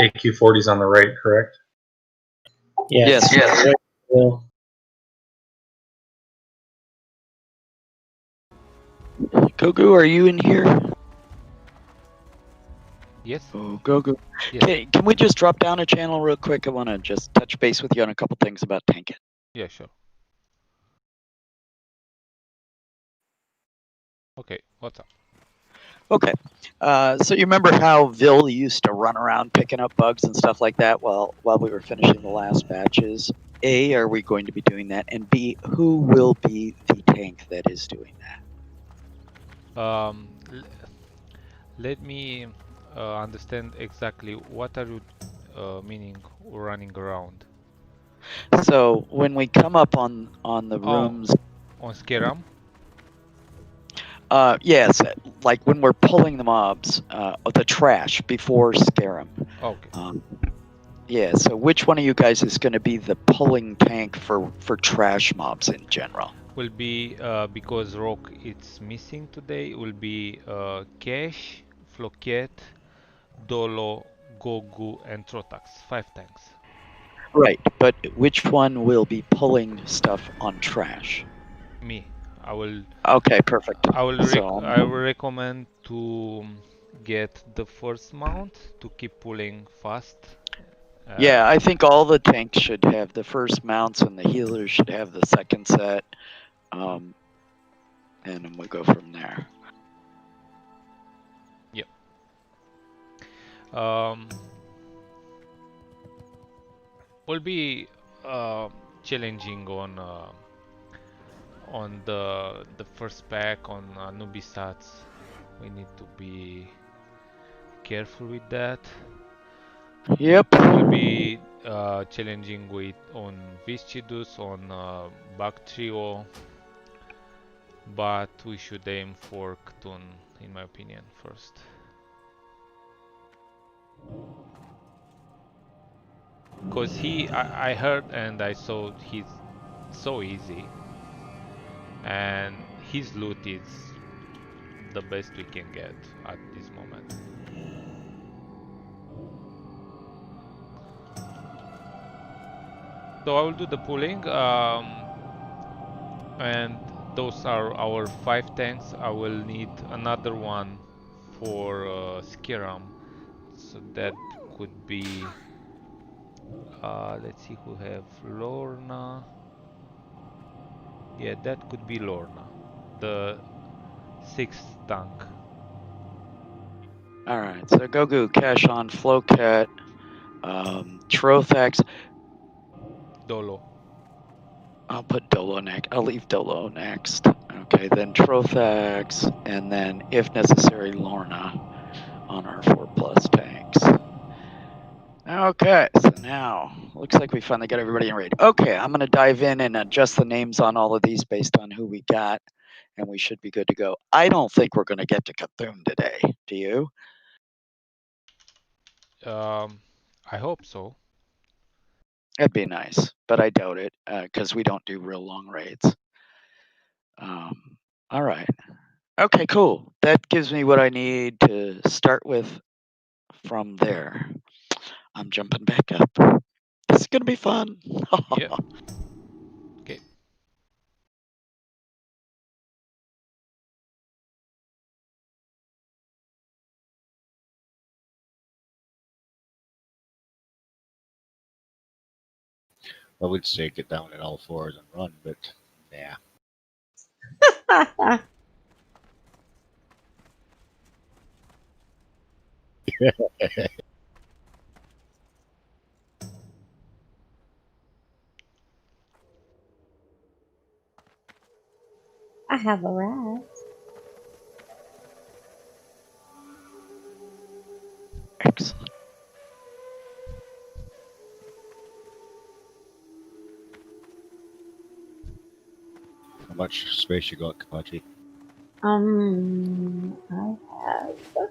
AQ-40's on the right, correct? Yes. Well, Gogu, are you in here? Yes. Oh, Gogu. Yes. Okay, can we just drop down a channel real quick? I want to just touch base with you on a couple things about tanking. Yeah, sure. Okay, what's up? Okay, so you remember how Vil used to run around picking up bugs and stuff like that while we were finishing the last batches? A, are we going to be doing that? And B, who will be the tank that is doing that? Let me understand exactly what are you meaning running around. So when we come up on the rooms, on Scaram? Yes, like when we're pulling the mobs, the trash before Scaram. Okay. Yeah, so which one of you guys is going to be the pulling tank for trash mobs in general? Will be, because Rock it's missing today, will be Cash, Floquet, Dolo, Gogu, and Trotax. 5 tanks. Right, but which one will be pulling stuff on trash? Me. I will. Okay, perfect. I will recommend to get the first mount to keep pulling fast. Yeah, I think all the tanks should have the first mounts and the healers should have the second set. And then we'll go from there. Yep. Will be challenging on the first pack on Nubisats. We need to be careful with that. Yep. Will be challenging with on Viscidus, on Bactrio, but we should aim for Ktun, in my opinion, first. Because I heard and I saw he's so easy, and his loot is the best we can get at this moment. So I will do the pulling, and those are our 5 tanks. I will need another one for Skiram, so that could be, let's see who have Lorna. Yeah, that could be Lorna, the 6th tank. Alright, so Gogu, Cash on, Flocat, Trothax. Dolo. I'll put Dolo next. I'll leave Dolo next. Okay, then Trothax, and then, if necessary, Lorna on our 4+ tanks. Okay, so now looks like we finally got everybody in raid. Okay, I'm going to dive in and adjust the names on all of these based on who we got, and we should be good to go. I don't think we're going to get to Cthulhu today. Do you? I hope so. That'd be nice, but I doubt it because we don't do real long raids. All right. Okay, cool. That gives me what I need to start with from there. I'm jumping back up. This is going to be fun. Yeah. Okay. I would say get down at all fours and run, but yeah. I have arrived. Excellent. How much space you got, Kapachi? I have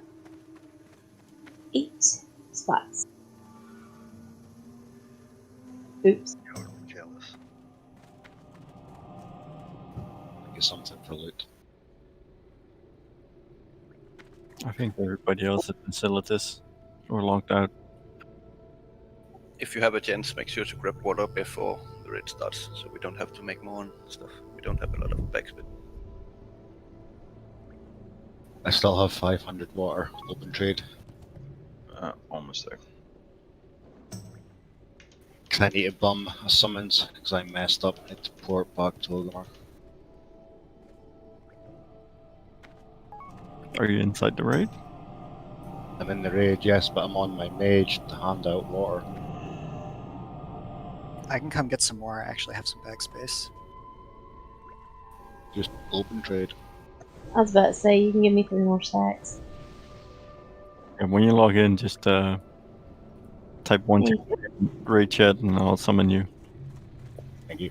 8 spots. Oops. I'm jealous. Get something for loot. I think everybody else at Enceladus or locked out. if you have a chance, make sure to grab water before the raid starts, so we don't have to make more and stuff. We don't have a lot of backspin. I still have 500 water. Open trade. Almost there. Cause I need to bum a summons because I messed up. I had to port back to Ogamar. Are you inside the raid? I'm in the raid, yes, but I'm on my mage to hand out water. I can come get some more. I actually have some backspace. Just open trade. I was about to say, you can give me 3 more stacks. And when you log in, just type 1 Thank raid chat and I'll summon you. Thank you.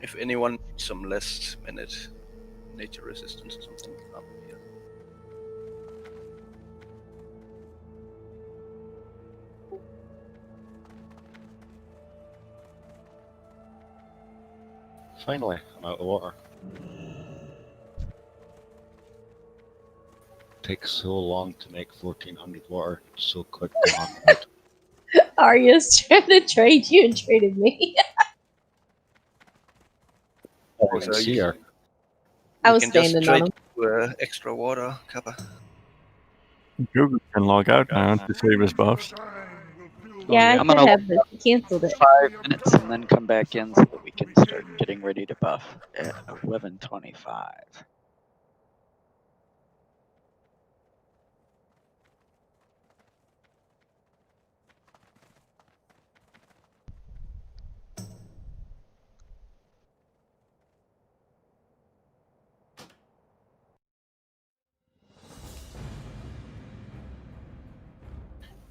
If anyone needs some last minute nature resistance or something, I'm here. Finally, I'm out of water. Takes so long to make 1400 water, so quick to hand out. Arya's trying to trade you and traded me. I didn't see her. I We was can just standing on trade him. extra water, Kappa. Google can log out now to save his buffs. Yeah, I I'm could gonna have, but he canceled it. 5 minutes and then come back in so that we can start getting ready to buff at 11:25.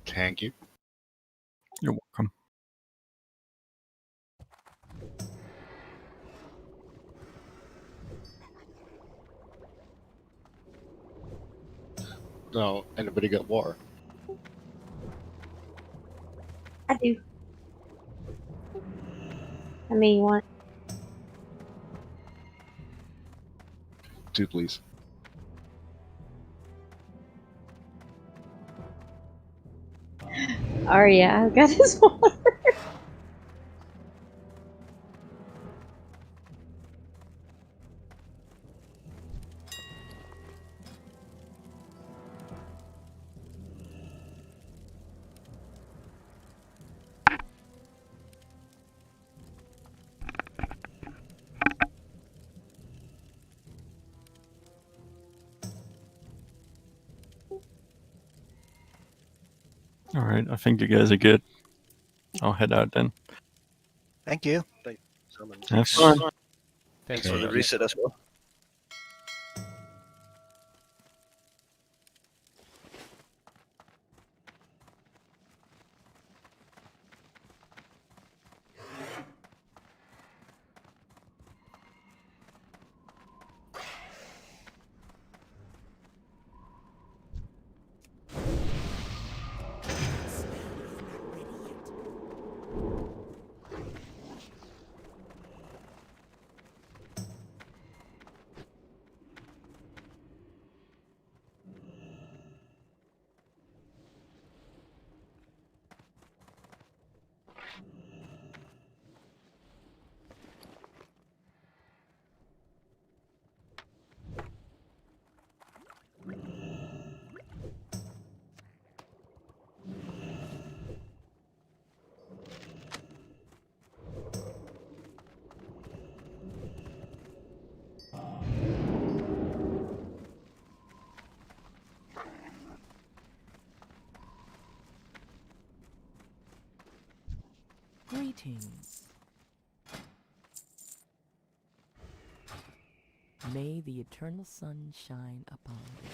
Thank you. You're welcome. No, anybody get water? I do. I mean, you want? 2, please. Arya, I've got his water. Alright, I think you guys are good. I'll head out then. Thank you. Summon. Have fun. Thanks For for the the reset as well. Greetings. May the eternal sun shine upon thee.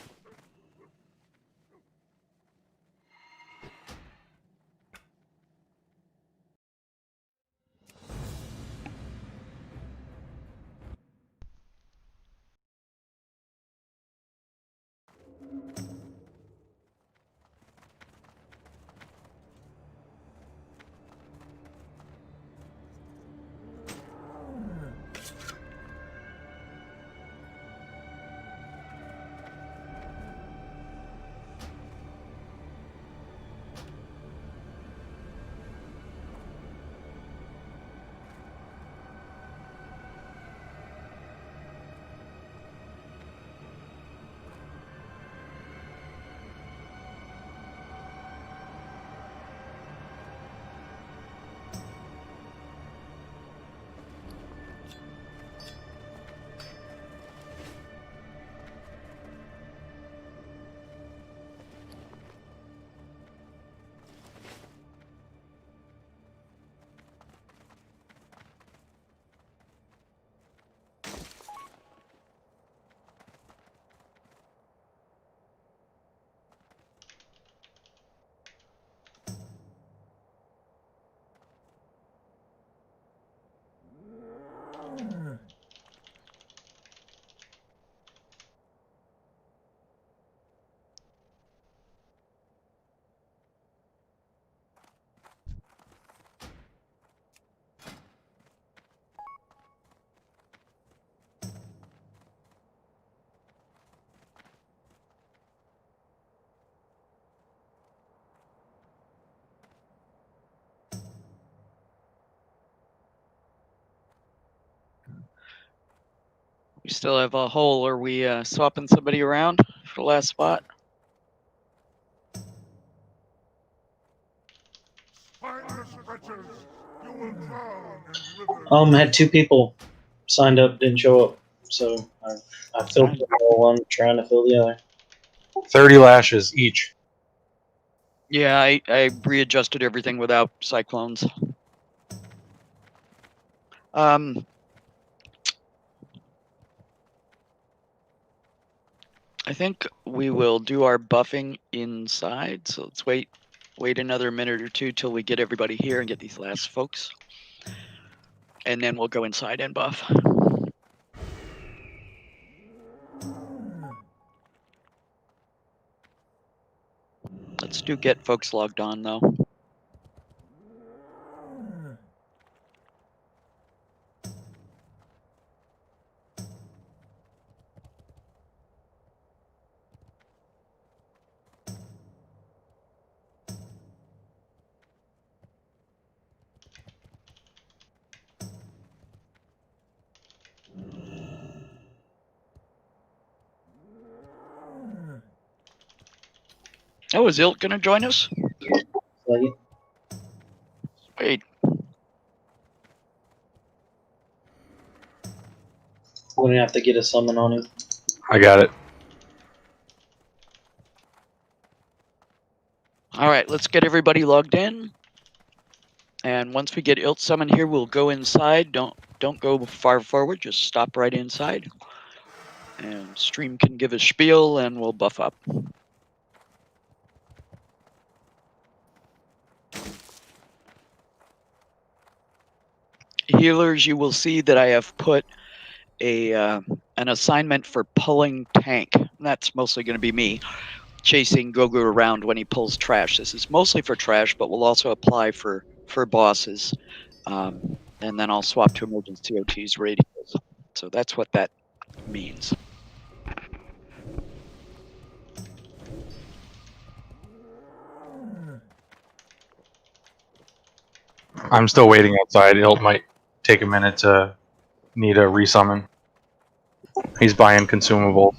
We still have a hole. Are we swapping somebody around for the last spot? Had 2 people signed up, didn't show up, so I filled one, trying to fill the other. 30 lashes each. Yeah, I readjusted everything without cyclones. I think we will do our buffing inside, so let's wait another minute or two till we get everybody here and get these last folks. And then we'll go inside and buff. Let's do get folks logged on though. Oh, is Ilt gonna join us? Wait. We're gonna have to get a summon on him. I got it. All right, let's get everybody logged in. And once we get Ilt summoned here, we'll go inside. Don't go far forward. Just stop right inside. And stream can give a spiel, and we'll buff up. Healers, you will see that I have put an assignment for pulling tank. That's mostly going to be me chasing Gogu around when he pulls trash. This is mostly for trash, but will also apply for bosses. And then I'll swap to emergency OT's radios. So that's what that means. I'm still waiting outside. It might take a minute to need a resummon. He's buying consumables.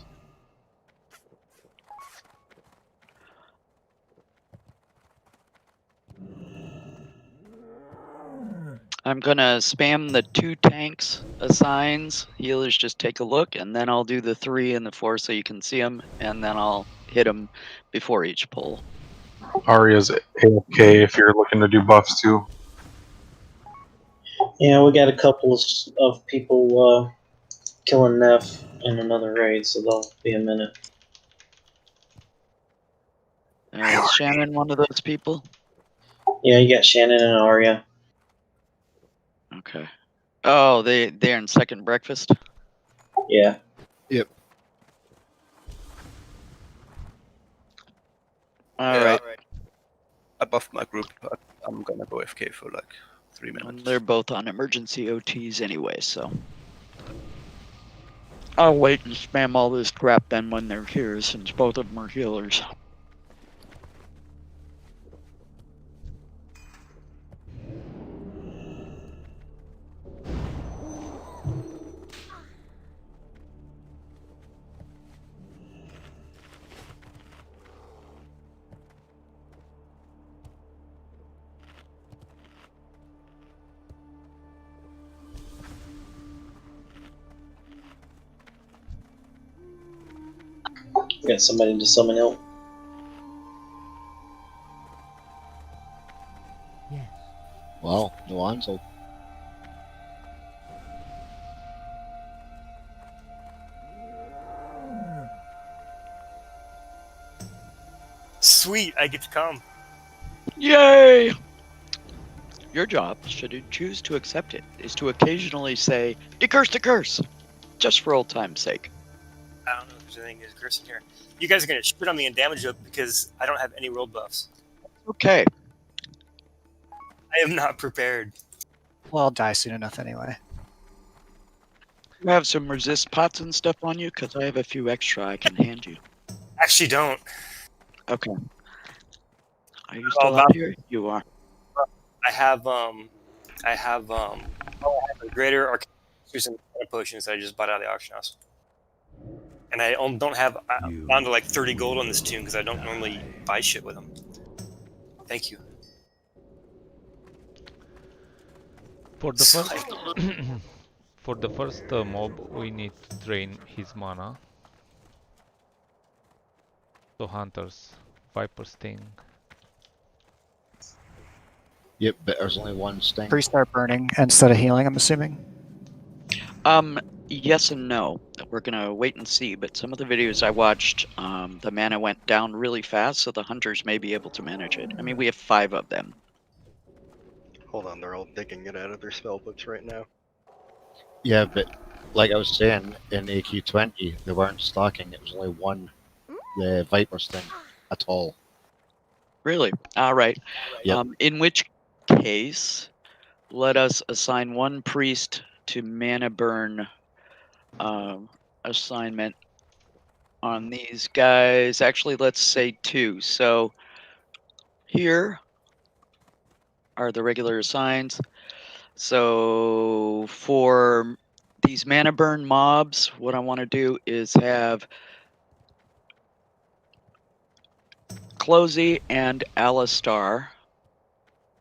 I'm gonna spam the 2 tanks assigns. Healers just take a look, and then I'll do the 3 and the 4 so you can see them, and then I'll hit them before each pull. Arya's AFK if you're looking to do buffs too. Yeah, we got a couple of people killing Neff in another raid, so they'll be a minute. Is Shannon one of those people? Yeah, you got Shannon and Arya. Okay. Oh, they're in second breakfast? Yeah. Alright. I buffed my group, but I'm gonna go FK for like 3 minutes. They're both on emergency OTs anyway, so. I'll wait and spam all this crap then when they're here, since both of them are healers. Got somebody to summon help. Yes. Well, no answer. Sweet, I get to come. Yay! Your job, should you choose to accept it, is to occasionally say, "Decurse, decurse!" Just for old time's sake. I don't know if there's anything to curse in here. You guys are gonna spit on me and damage up because I don't have any roll buffs. Okay. I am not prepared. Well, I'll die soon enough anyway. You have some resist pots and stuff on you? Because I have a few extra I can hand you. Actually, don't. Okay. Are you Well, still out here? You are. I have a greater arcane and potions that I just bought out of the auction house. And I don't have. I'm down to like 30 gold on this tune because I don't normally buy shit with them. Thank you. For the first, for the first mob, we need to drain his mana. So hunters, Viper Sting. Yep, but there's only one sting. Pre-start burning instead of healing, I'm assuming. Yes and no. We're gonna wait and see, but some of the videos I watched, the mana went down really fast, so the hunters may be able to manage it. I mean, we have 5 of them. Hold on, they're all digging it out of their spell books right now. Yeah, but like I was saying, in AQ20, they weren't stocking. It was only one, the Viper sting, at all. Really? Alright. Yep. In which case, let us assign one priest to mana burn assignment on these guys. Actually, let's say 2. So here are the regular assigns. So for these mana burn mobs, what I want to do is have Closey and Alistar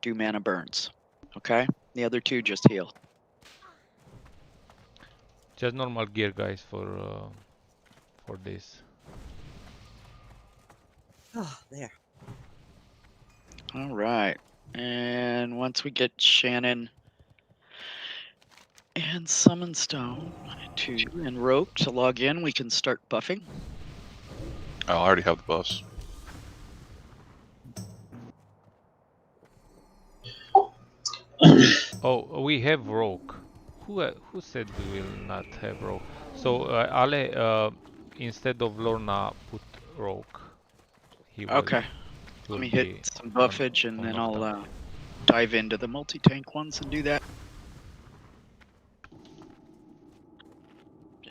do mana burns. Okay? The other 2 just heal. Just normal gear, guys, for this. Oh, there. All right. And once we get Shannon and Summon Stone and Rope to log in, we can start buffing. I already have the buffs. Oh, we have Rogue. Who said we will not have Rogue? So Ale, instead of Lorna, put Rogue. He will, Okay. will Let me be hit some buffage and on then knockdown. I'll dive into the multi-tank ones and do that.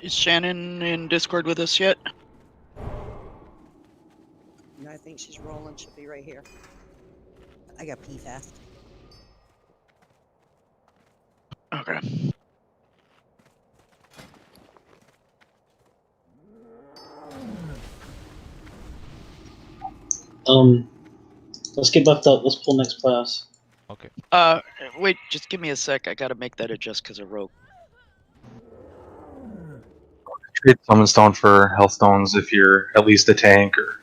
Is Shannon in Discord with us yet? No, I think she's rolling. She'll be right here. I got pee fast. Okay. Let's get buffed up. Let's pull next class. Okay. Wait, just give me a sec. I gotta make that adjust because of Rogue. Trade summon stone for health stones if you're at least a tank or.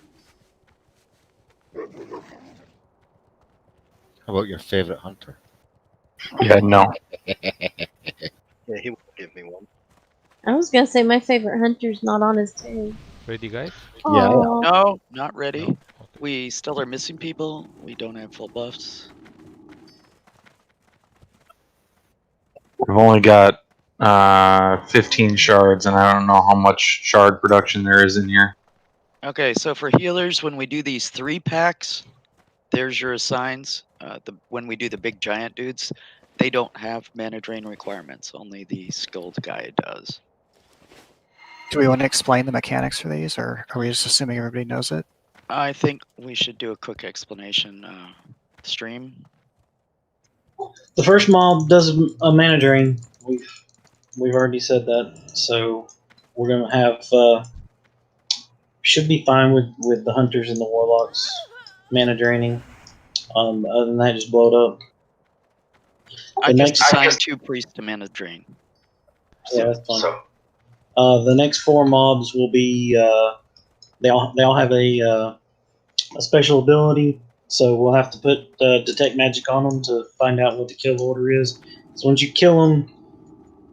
How about your favorite hunter? Yeah, no. Yeah, he won't give me one. I was gonna say my favorite hunter's not on his team. Ready, guys? Yeah. Aw. No, not ready. No. Okay. We still are missing people. We don't have full buffs. We've only got 15 shards, and I don't know how much shard production there is in here. Okay, so for healers, when we do these 3-packs, there's your assigns. When we do the big giant dudes, they don't have mana drain requirements. Only the skilled guy does. Do we want to explain the mechanics for these, or are we just assuming everybody knows it? I think we should do a quick explanation. Stream. The first mob does a mana drain. We've already said that, so we're gonna have should be fine with the hunters and the warlocks mana draining. Other than that, just blow it up. I just assigned 2 priests to mana drain. Yeah, that's fine. The next 4 mobs will be they all have a special ability, so we'll have to put detect magic on them to find out what the kill order is. So once you kill them,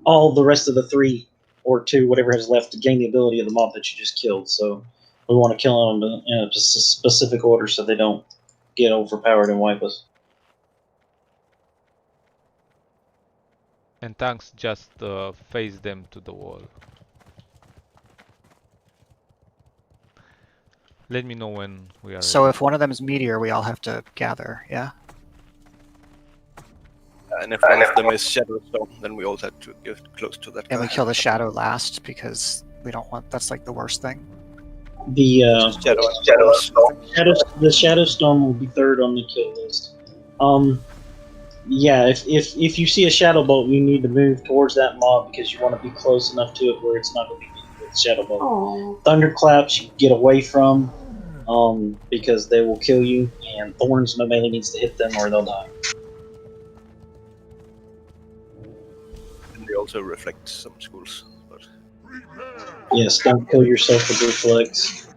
all the rest of the 3 or 2, whatever is left, to gain the ability of the mob that you just killed. So we want to kill them in a specific order so they don't get overpowered and wipe us. And tanks just face them to the wall. Let me know when we are So ready. if one of them is meteor, we all have to gather, yeah? And if one of them is Shadow Stone, then we all have to get close to that And guy. we kill the shadow last because we don't want, that's like the worst thing. The Shadow Shadow Stone will be 3rd on the kill list. Yeah, if you see a Shadow Bolt, you need to move towards that mob because you want to be close enough to it where it's not going to be with Shadow Bolt. Aw. Thunderclaps you get away from because they will kill you, and Thorns no melee needs to hit them or they'll die. And they also reflect some schools. But Yes, don't kill yourself with reflex.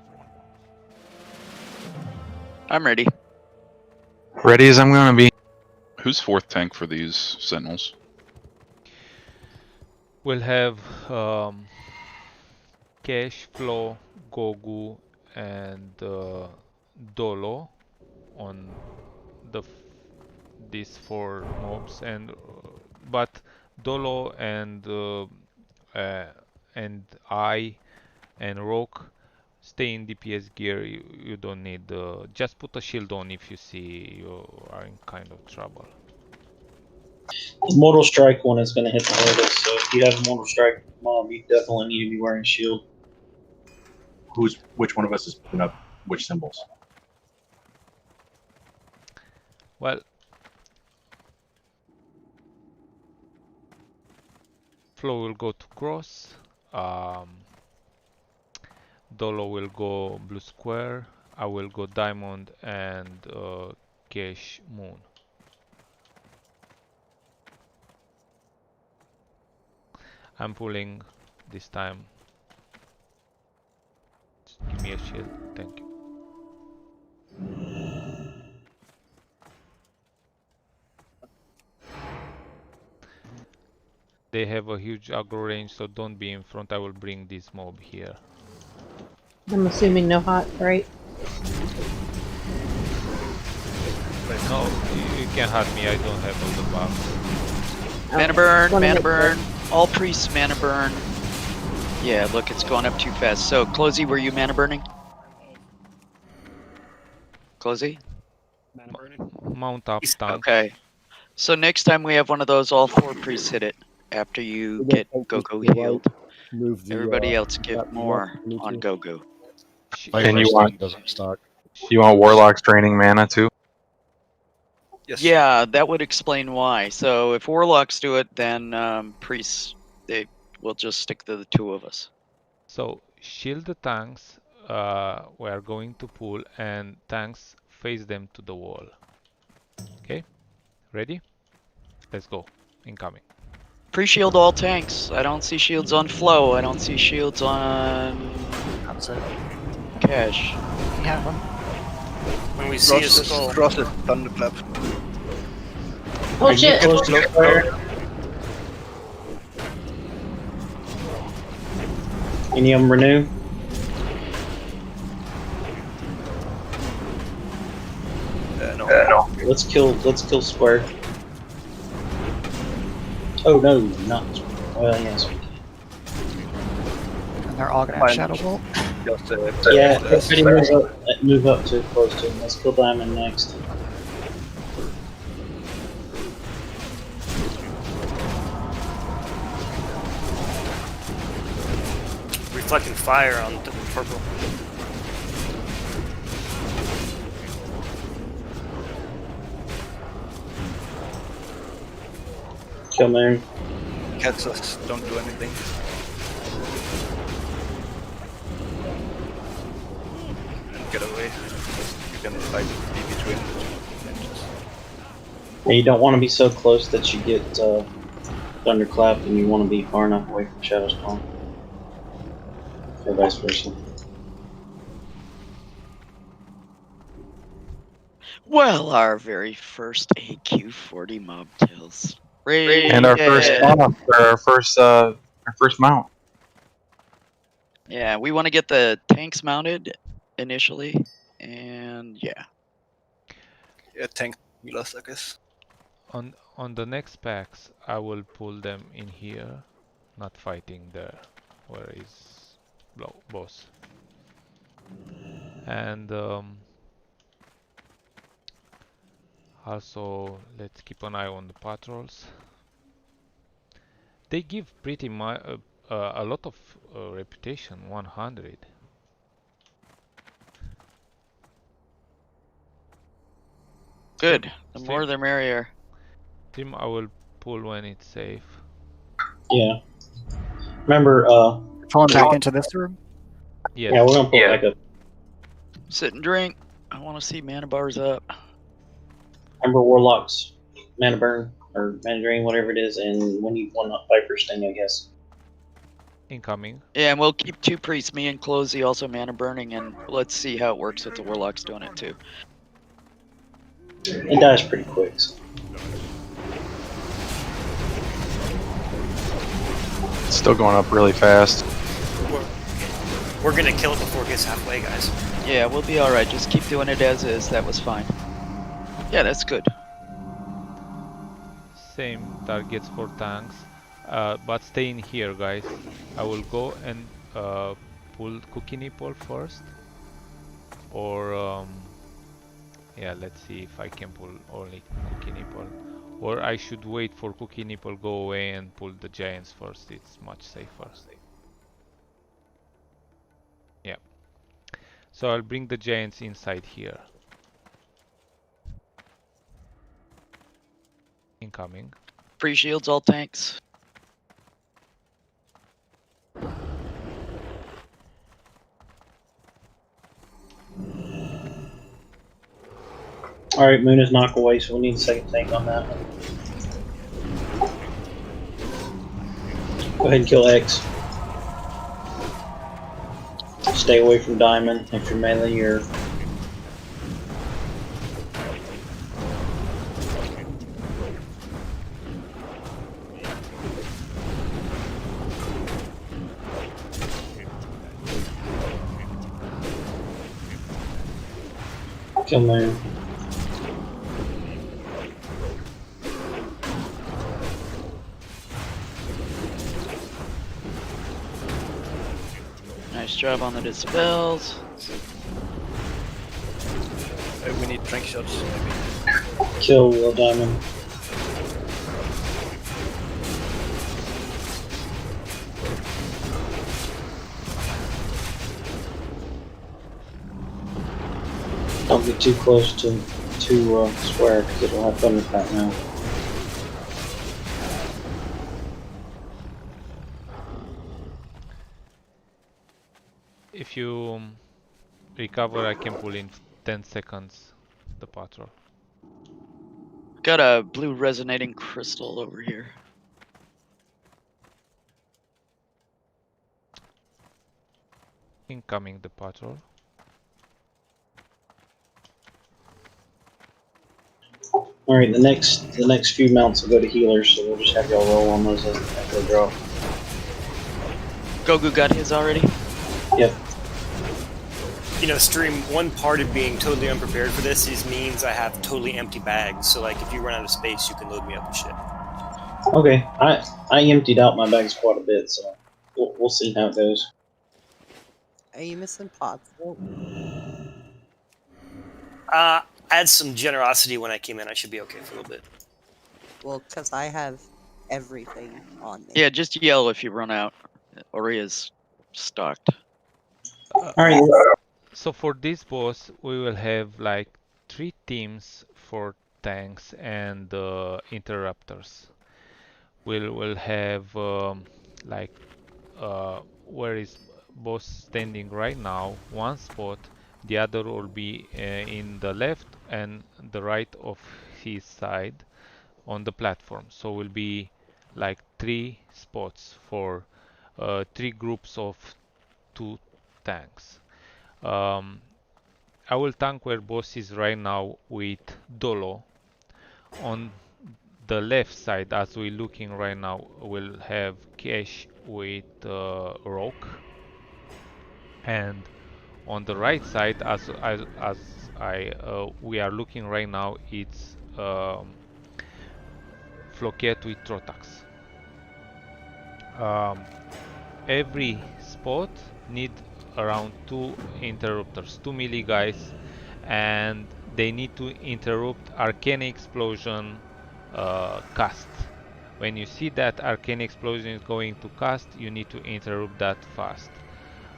I'm ready. Ready as I'm gonna be. Who's 4th tank for these sentinels? We'll have Cash, Flo, Gogu, and Dolo on these 4 mobs, and but Dolo and I and Rogue stay in DPS gear. You don't need just put a shield on if you see you are in kind of trouble. The Mortal Strike one is going to hit the hardest, so if you have a Mortal Strike mob, you definitely need to be wearing shield. Which one of us is putting up which symbols? Well, Flo will go to cross. Dolo will go blue square. I will go diamond, and Cash moon. I'm pulling this time. Just give me a shield. Thank you. They have a huge aggro range, so don't be in front. I will bring this mob here. I'm assuming no hot, right? No, you can hurt me. I don't have all the buffs. Mana burn, mana burn. All priests mana burn. Yeah, look, it's going up too fast. So, Closey, were you mana burning? Closey? Mana burning. Mount up, tank. Okay. So next time we have one of those, all 4 priests hit it after you get Go-Go healed. Everybody else get more on Go-Go. And you want doesn't start. You want warlocks draining mana too? yes. Yeah, that would explain why. So if warlocks do it, then priests, they will just stick to the 2 of us. So shield the tanks. We are going to pull, and tanks face them to the wall. Okay, ready? Let's go. Incoming. Pre-shield all tanks. I don't see shields on Flow. I don't see shields on Cash. You have them. When we see a Cross skull. this, cross this thunderclap. Oh shit! Any of them renew? No. Let's kill Square. Oh no, not. Well, yes. And they're all gonna have Shadow Bolt. Yeah, everybody move up too close to him. Let's kill Diamond next. Reflecting fire on the purple. Kill Moon. Catch us, don't do anything. And get away. You can like be between and just... Yeah, you don't want to be so close that you get Thunderclap, and you want to be far enough away from Shadow Spawn. Or vice versa. Well, our very first AQ40 mob kills. And our first mount, our first mount. Yeah, we want to get the tanks mounted initially, and yeah. Yeah, tank lost, I guess. On the next packs, I will pull them in here, not fighting there, where is boss. And also, let's keep an eye on the patrols. They give pretty much a lot of reputation, 100. Good. The more the merrier. Team, I will pull when it's safe. Yeah. Remember, pulling back into this room? Yes. Yeah, we're gonna pull back up. Sit and drink. I want to see mana bars up. Remember Warlock's Mana Burn, or Mana Drain, whatever it is, and when you want Viper Sting, I guess. Incoming. Yeah, and we'll keep 2 priests, me and Closey, also mana burning, and let's see how it works with the Warlocks doing it too. It dies pretty quick. So. It's still going up really fast. We're gonna kill it before it gets halfway, guys. Yeah, we'll be alright. Just keep doing it as is. That was fine. Yeah, that's good. Same targets for tanks, but stay in here, guys. I will go and pull Cookie Nipple first, or yeah, let's see if I can pull only Cookie Nipple, or I should wait for Cookie Nipple go away and pull the giants first. It's much safer. Yeah. So I'll bring the giants inside here. Incoming. Free shields, all tanks. Alright, Moon is knock away, so we need a second tank on that. Go ahead and kill X. Stay away from Diamond. If you're melee, you're... Kill Moon. Nice job on the dispels. We need trank shots. Kill Diamond. Don't get too close to Square because it'll have Thunderclap now. If you recover, I can pull in 10 seconds the patrol. Got a blue resonating crystal over here. Incoming the patrol. Alright, the next few mounts will go to healers, so we'll just have y'all roll on those as they drop. Gogu got his already? Yep. You know, Stream, one part of being totally unprepared for this means I have totally empty bags. So, like, if you run out of space, you can load me up with shit. Okay, I emptied out my bags quite a bit, so we'll see how it goes. Are you missing pots? I had some generosity when I came in. I should be okay for a little bit. Well, because I have everything on me. Yeah, just yell if you run out, or he is stocked. All right. So for this boss, we will have like 3 teams for tanks and interrupters. We'll have like where is boss standing right now, one spot. The other will be in the left and the right of his side on the platform. So will be like 3 spots for 3 groups of 2 tanks. I will tank where boss is right now with Dolo. On the left side, as we're looking right now, we'll have Cash with Rock. And on the right side, as we are looking right now, it's Floquet with Trotax. Every spot need around 2 interrupters, 2 melee guys, and they need to interrupt Arcane Explosion cast. When you see that Arcane Explosion is going to cast, you need to interrupt that fast.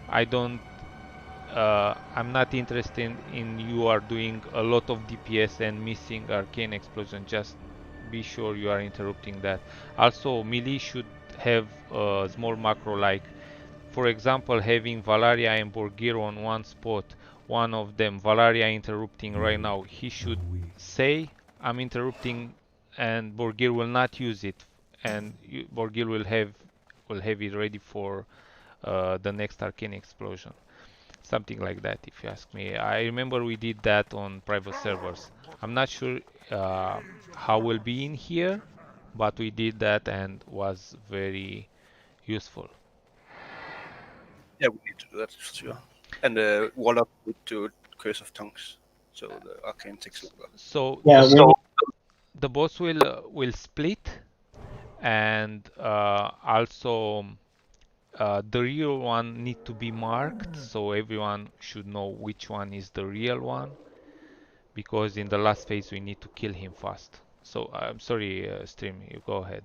I'm not interested in you are doing a lot of DPS and missing Arcane Explosion. Just be sure you are interrupting that. Also, melee should have a small macro, like for example having Valaria and Borgir on one spot, one of them, Valaria interrupting right now, he should say I'm interrupting and Borgir will not use it, and Borgir will have it ready for the next Arcane Explosion. Something like that, if you ask me. I remember we did that on private servers. I'm not sure how will be in here, but we did that and was very useful. Yeah, we need to do that for sure. And wall up with to Curse of Tongues, so the arcane takes longer. So Yeah, the boss will split, and also the real one need to be marked, so everyone should know which one is the real one, because in the last phase we need to kill him fast. So I'm sorry, Stream, you go ahead.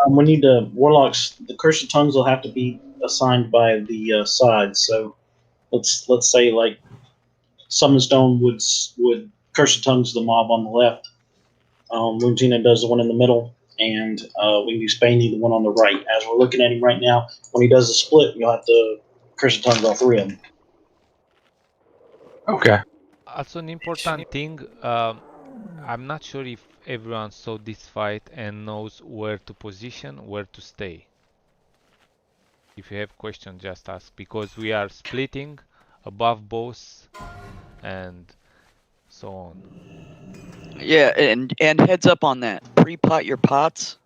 We need warlocks. The Curse of Tongues will have to be assigned by the side. So let's say like Summon Stone would Curse of Tongues the mob on the left. Luntina does the one in the middle, and we can do Spaney the one on the right. As we're looking at him right now, when he does the split, you'll have to Curse of Tongues all 3 of them. Okay. Also an important thing, I'm not sure if everyone saw this fight and knows where to position, where to stay. If you have questions, just ask, because we are splitting above boss and so on. Yeah, and heads up on that. Pre-pot your pots.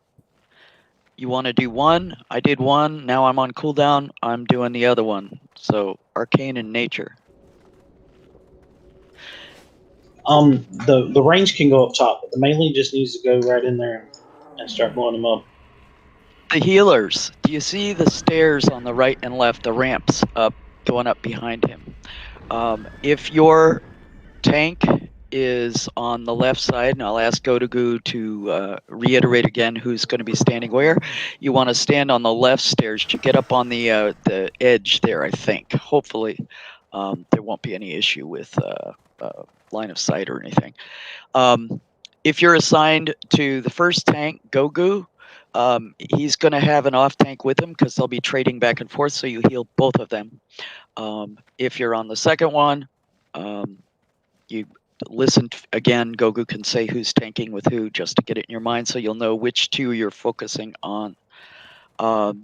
You want to do one. I did one. Now I'm on cooldown. I'm doing the other one. So arcane in nature. The range can go up top, but the melee just needs to go right in there and start blowing them up. The healers. Do you see the stairs on the right and left? The ramps up, going up behind him. If your tank is on the left side, and I'll ask Gotogu to reiterate again who's going to be standing where. You want to stand on the left stairs. You get up on the edge there, I think. Hopefully, there won't be any issue with line of sight or anything. If you're assigned to the first tank, Gogu, he's going to have an off tank with him because they'll be trading back and forth, so you heal both of them. If you're on the second one, you listen again. Gogu can say who's tanking with who just to get it in your mind so you'll know which 2 you're focusing on.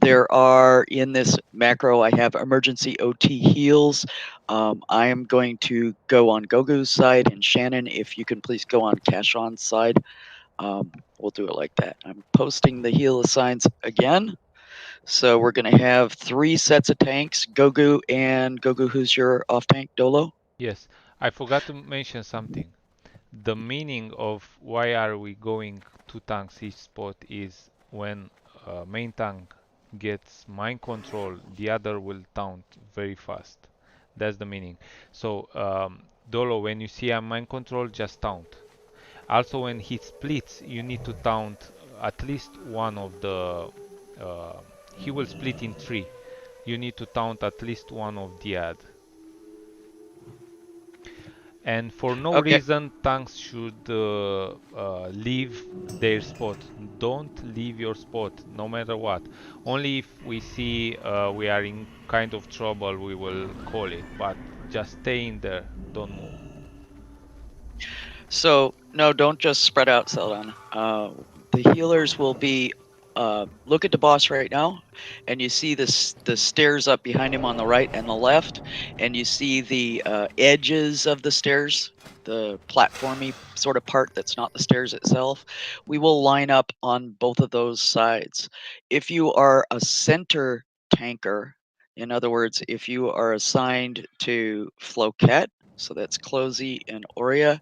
There are, in this macro, I have emergency OT heals. I am going to go on Gogu's side, and Shannon, if you can please go on Kashon's side. We'll do it like that. I'm posting the heal assigns again. So we're going to have 3 sets of tanks. Gogu and Gogu, who's your off tank? Dolo? Yes, I forgot to mention something. The meaning of why are we going 2 tanks each spot is when main tank gets mind control, the other will taunt very fast. That's the meaning. So Dolo, when you see a mind control, just taunt. Also, when he splits, you need to taunt at least one of the. He will split in 3. You need to taunt at least one of the ad. And for no reason, tanks should leave their spot. Don't leave your spot, no matter what. Only if we see we are in kind of trouble, we will call it. But just stay in there. Don't move. So, no, don't just spread out, Seldon. The healers will be, look at the boss right now, and you see the stairs up behind him on the right and the left, and you see the edges of the stairs, the platformy sort of part that's not the stairs itself. We will line up on both of those sides. If you are a center tanker, in other words, if you are assigned to Floquet, so that's Closey and Aurea,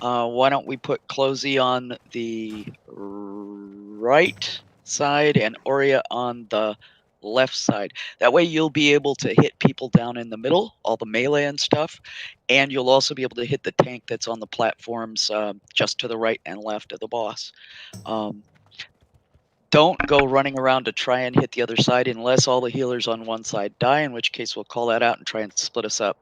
why don't we put Closey on the right side and Aurea on the left side. That way you'll be able to hit people down in the middle, all the melee and stuff, and you'll also be able to hit the tank that's on the platforms just to the right and left of the boss. Don't go running around to try and hit the other side unless all the healers on one side die, in which case we'll call that out and try and split us up.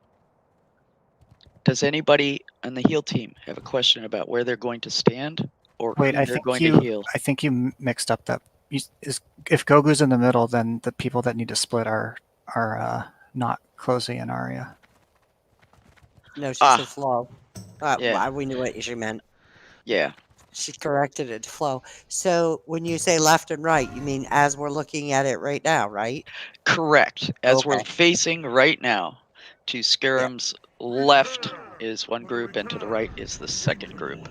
Does anybody on the heal team have a question about where they're going to stand or Wait, who they're going to heal? I think you mixed up that. If Gogu's in the middle, then the people that need to split are not Closey and Arya. No, she said Flo. Yeah. We knew what she meant. Yeah. She corrected it to Flo. So when you say left and right, you mean as we're looking at it right now, right? Correct. As we're Okay. facing right now, to Scarum's left is one group, and to the right is the second group.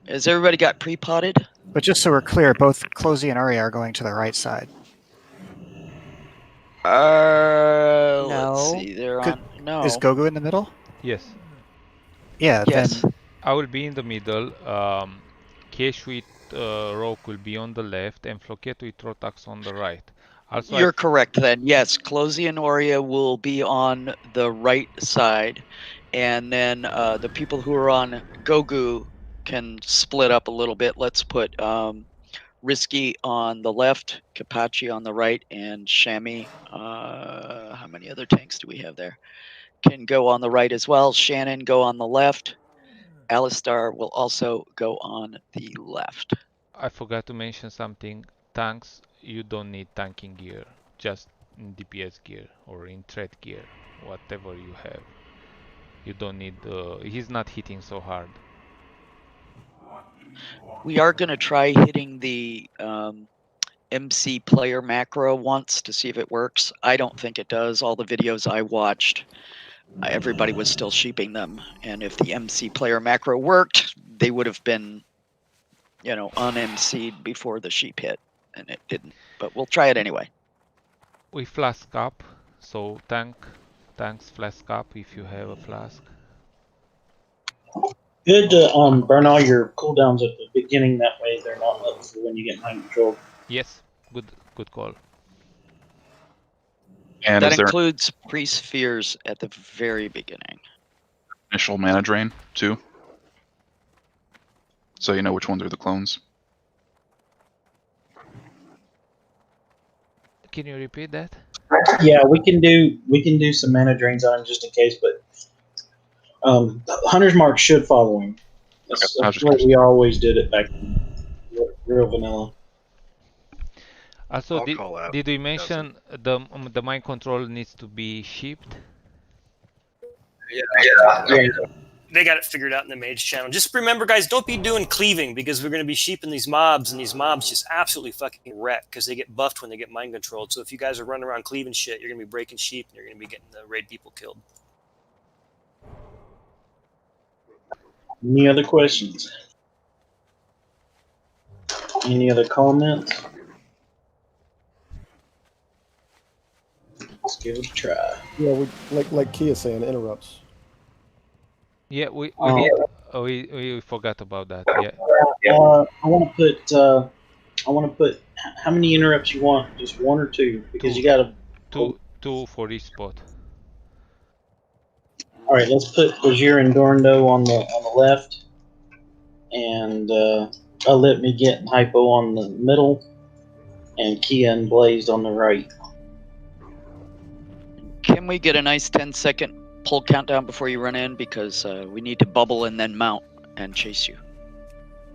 Has everybody got pre-potted? But just so we're clear, both Closey and Arya are going to the right side. Let's see. They're on. No. Is Gogu in the middle? Yes. Yeah. Yes. Then I will be in the middle. Kesh with Rogue will be on the left, and Floquet with Rotax on the right. Also, you're correct then. Yes, Closey and Aurea will be on the right side, and then the people who are on Gogu can split up a little bit. Let's put Risky on the left, Kapachi on the right, and Shami. How many other tanks do we have there? Can go on the right as well. Shannon go on the left. Alistar will also go on the left. I forgot to mention something. Tanks, you don't need tanking gear. Just in DPS gear or in threat gear, whatever you have. You don't need. He's not hitting so hard. We are going to try hitting the MC player macro once to see if it works. I don't think it does. All the videos I watched, everybody was still sheeping them. And if the MC player macro worked, they would have been, un-MC'd before the sheep hit. And it didn't. But we'll try it anyway. We flask up, so tanks flask up if you have a flask. Good to burn all your cooldowns at the beginning. That way, they're not up for when you get mind control. Yes, good call. And that is there includes pre-spheres at the very beginning. initial mana drain too? So you know which ones are the clones. Can you repeat that? Yeah, we can do some mana drains on him just in case, but Hunter's Mark should follow him. That's the way we always did it back in real vanilla. Also, did we mention the mind control needs to be shipped? Yeah. They got it figured out in the mage channel. Just remember, guys, don't be doing cleaving because we're going to be sheeping these mobs, and these mobs just absolutely fucking wreck because they get buffed when they get mind controlled. So if you guys are running around cleaving shit, you're going to be breaking sheep and you're going to be getting the raid people killed. Any other questions? Any other comments? Let's give it a try. Yeah, we like Kia saying interrupts. Yeah, we forgot about that. Yeah. I want to put. How many interrupts you want? Just one or two? Because you got to. Two for each spot. All right, let's put Bajir and Dorndo on the left, and I'll let me get Hypo on the middle, and Kia and Blazed on the right. Can we get a nice 10-second pull countdown before you run in? Because we need to bubble and then mount and chase you.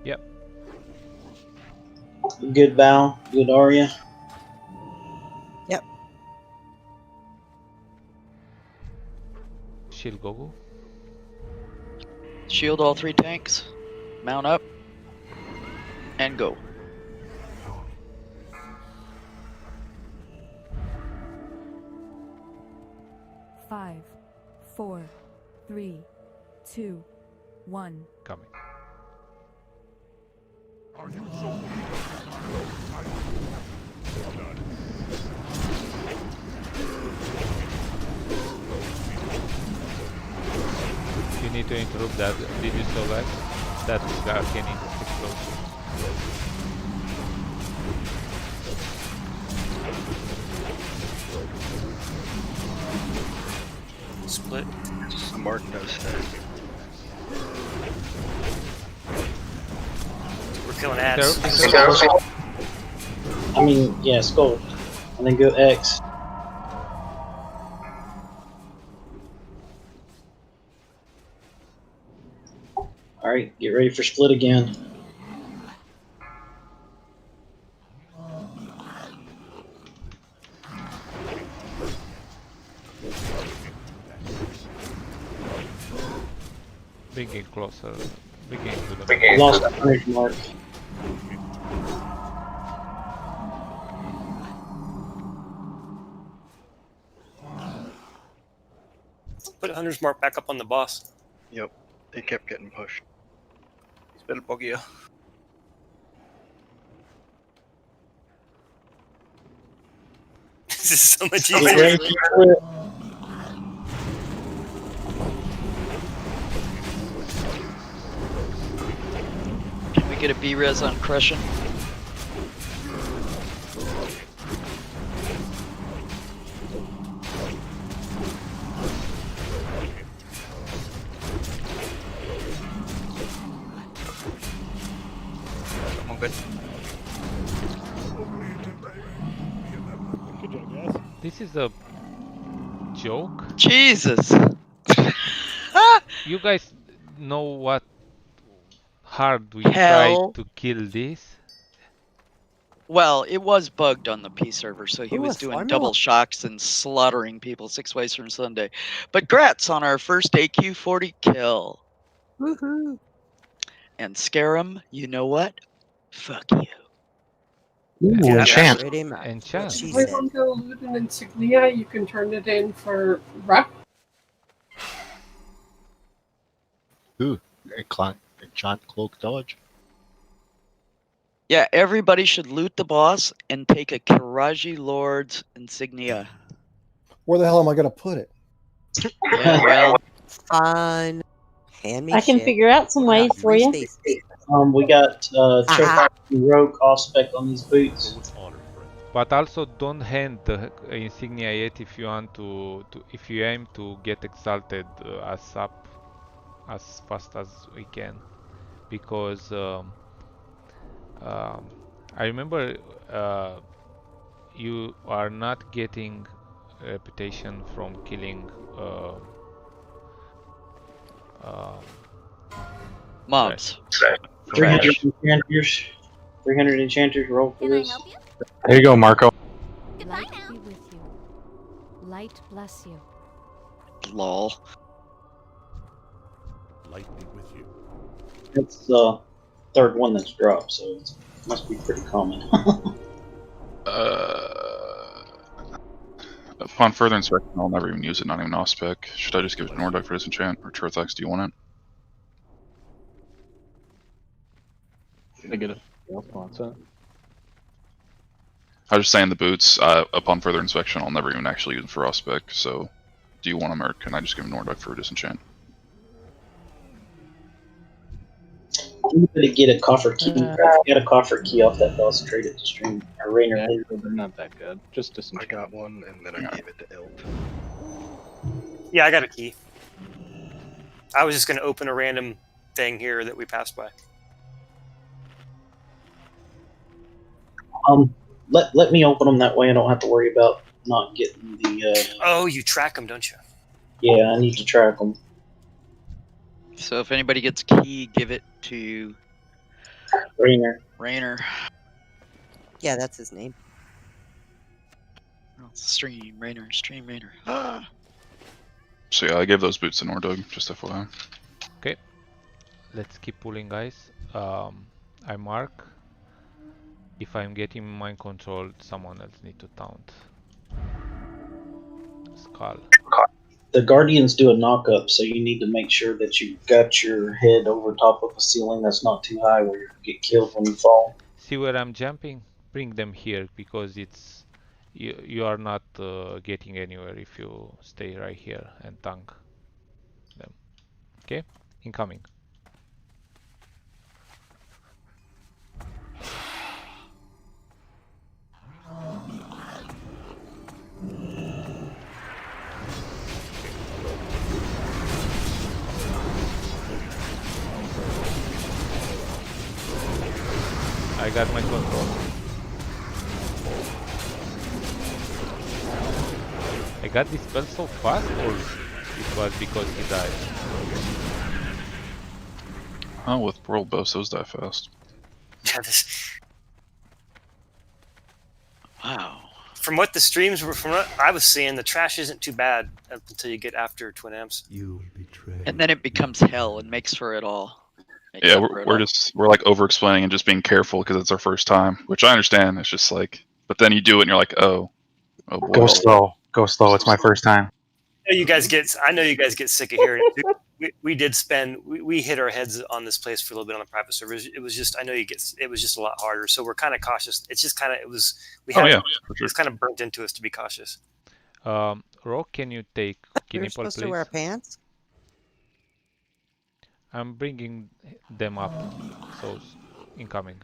Yep. Good Val. Good Arya. Yep. Shield Gogo. Shield all 3 tanks. Mount up. And go. Five, 4, 3, 2, 1. Coming. You need to interrupt that. Did you saw that? That Arcane explosion. Split. Mark knows that. We're killing ads. I mean, yeah, Skull. And then go X. Alright, get ready for split again. Big game closer. Big game to the Lost that 100 mark. Put 100's mark back up on the boss. Yep, they kept getting pushed. It's better buggier. This is so much Get easier. ready for split. Can we get a B-res on Crushing? Come on, good. Good job, guys. This is a joke. Jesus! You guys know what hard we Hell. tried to kill this? Well, it was bugged on the P server, so he Ooh, was a doing formula. double shocks and slaughtering people 6 ways from Sunday. But grats on our first AQ40 kill. Woohoo! And Scarum, you know what? Fuck you. Ooh, enchant. Pretty much. Enchant. What she If said. we want to loot an insignia, you can turn it in for rep. Ooh, enchant cloak dodge. Yeah, everybody should loot the boss and take a Kiraji Lord's insignia. Where the hell am I gonna put it? Yeah, well, Fine. Hand me I can shit. figure out some ways for you. Space. We got Choke and Rogue off spec on these boots. But also don't hand the insignia yet if you want if you aim to get exalted as fast as we can, because I remember you are not getting reputation from killing mobs. 300 enchanters. 300 enchanters roll for this. There you go, Marco. Light be with you. Light bless you. Lol. Light be with you. It's the third one that's dropped, so it must be pretty common. Upon further inspection, I'll never even use it, not even off spec. Should I just give it to Nordic for disenchant? Or Churthex, do you want it? I get it. else wants it. I was just saying the boots, upon further inspection, I'll never even actually use them for Auspec, so do you want them or can I just give them Norduck for a disenchant? You better get a coffer key. Get a coffer key off that boss and trade it to Stream or Rainer. Yeah, they're not that good. Just disenchant. I got one, and then I gave it to Ilt. Yeah, I got a key. I was just going to open a random thing here that we passed by. Let me open them that way. I don't have to worry about not getting the. Oh, you track them, don't you? Yeah, I need to track them. So if anybody gets key, give it to Rainer. Yeah, that's his name. Oh, Stream Rainer. So yeah, I gave those boots to Norduck, just FYI. Okay, let's keep pulling, guys. I mark. If I'm getting mind control, someone else need to taunt. Skull. The Guardians do a knock-up, so you need to make sure that you've got your head over top of a ceiling that's not too high where you get killed when you fall. See where I'm jumping? Bring them here because it's you are not getting anywhere if you stay right here and tank them. Okay, incoming. I got my control. I got this spell so fast, or it was because he died? Oh, with World Bows, those die fast. Yeah, this... Wow. From what the streams were, from what I was seeing, the trash isn't too bad until you get after Twin Amps. And then it becomes hell and makes for it all. Yeah, we're like over explaining and just being careful because it's our first time, which I understand. It's just like, but then you do it and you're like, oh boy. Go slow. It's my first time. I know you guys get sick of hearing it. We did spend we hit our heads on this place for a little bit on the private servers. It was just it was just a lot harder. So we're kind of cautious. It's just kind of it's kind of burnt into us to be cautious. Rock, can you take You're Kinipal, supposed please? to wear pants. I'm bringing them up, so incoming.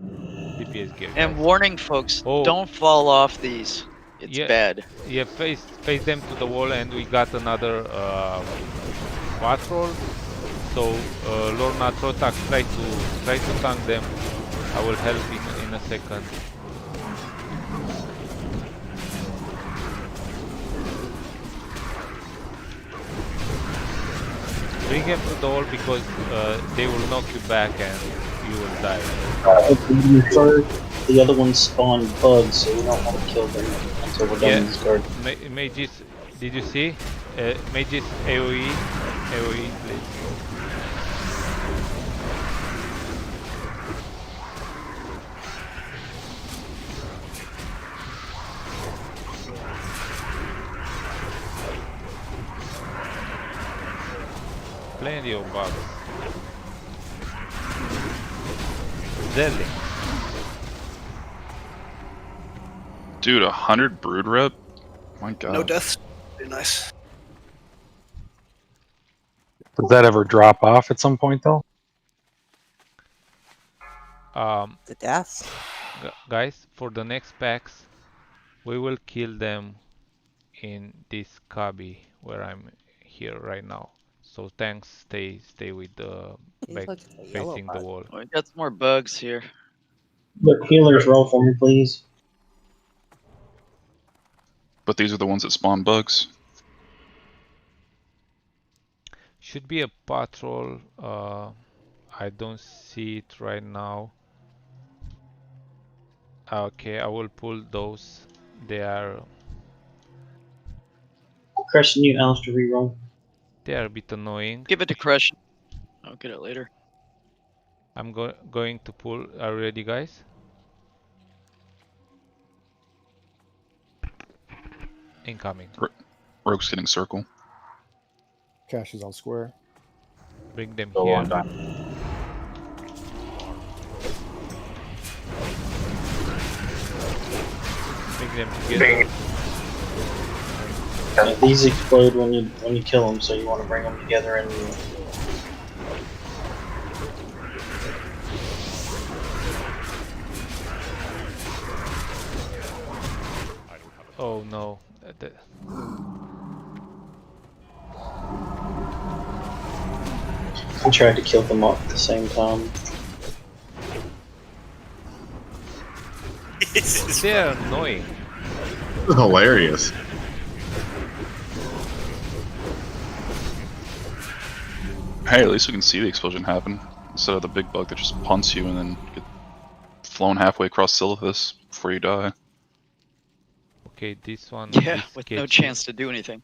DPS gear. And guys. warning, folks, don't fall off these. It's bad. Yeah, face them to the wall, and we got another patrol. So Lorna Trotax, try to tank them. I will help in a second. Bring them to the wall because they will knock you back and you will die. The other ones spawn bugs, so we don't want to kill them until we're done with this card. Mages, did you see? Mages AoE, please. Plenty of bugs. Zelly. Dude, 100 brood rep? My god. No deaths. Very nice. Does that ever drop off at some point, though? The deaths. Guys, for the next packs, we will kill them in this cubby where I'm here right now. So tanks stay with the back facing the wall. Oh, we got some more bugs here. Look, healers, roll for me, please. But these are the ones that spawn bugs. Should be a patrol. I don't see it right now. Okay, I will pull those. They are. Crushing you, Alistair, reroll. They are a bit annoying. Give it to Crush. I'll get it later. I'm going to pull. Are you ready, guys? Incoming. Rogue's getting circle. Cash is on square. Bring them So here. long time. them together. These explode when you kill them, so you want to bring them together and. Oh no. I tried to kill them all at the same time. They're annoying. This is hilarious. Hey, at least we can see the explosion happen instead of the big bug that just punts you and then get flown halfway across Silithus before you die. Okay, this one Yeah, is with no sketchy. chance to do anything.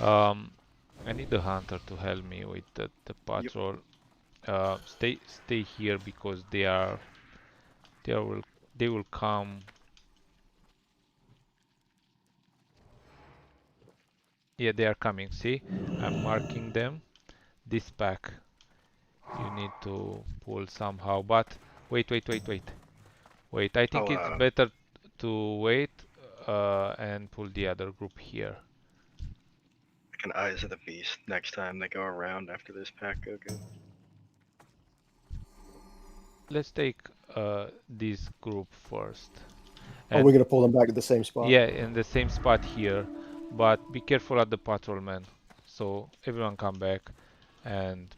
I need the hunter to help me with the patrol. Stay here because they will come. Yeah, they are coming. See, I'm marking them. This pack you need to pull somehow. But wait. I think it's better to wait and pull the other group here. I can Eyes of the Beast next time they go around after this pack go good. Let's take this group first. Are we gonna pull them back to the same spot? Yeah, in the same spot here, but be careful at the patrolman. So everyone come back and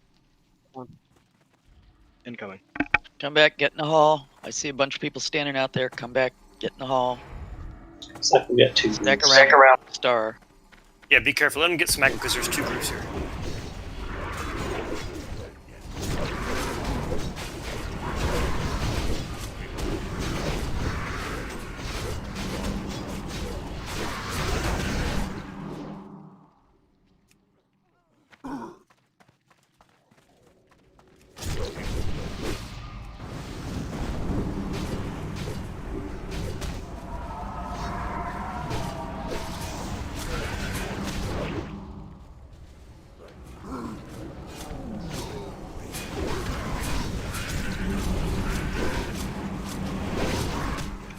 Incoming. Come back, get in the hall. I see a bunch of people standing out there. Come back, get in the hall. It's like we got two Stack groups. around Star. Yeah, be careful. Let them get smacked because there's two groups here.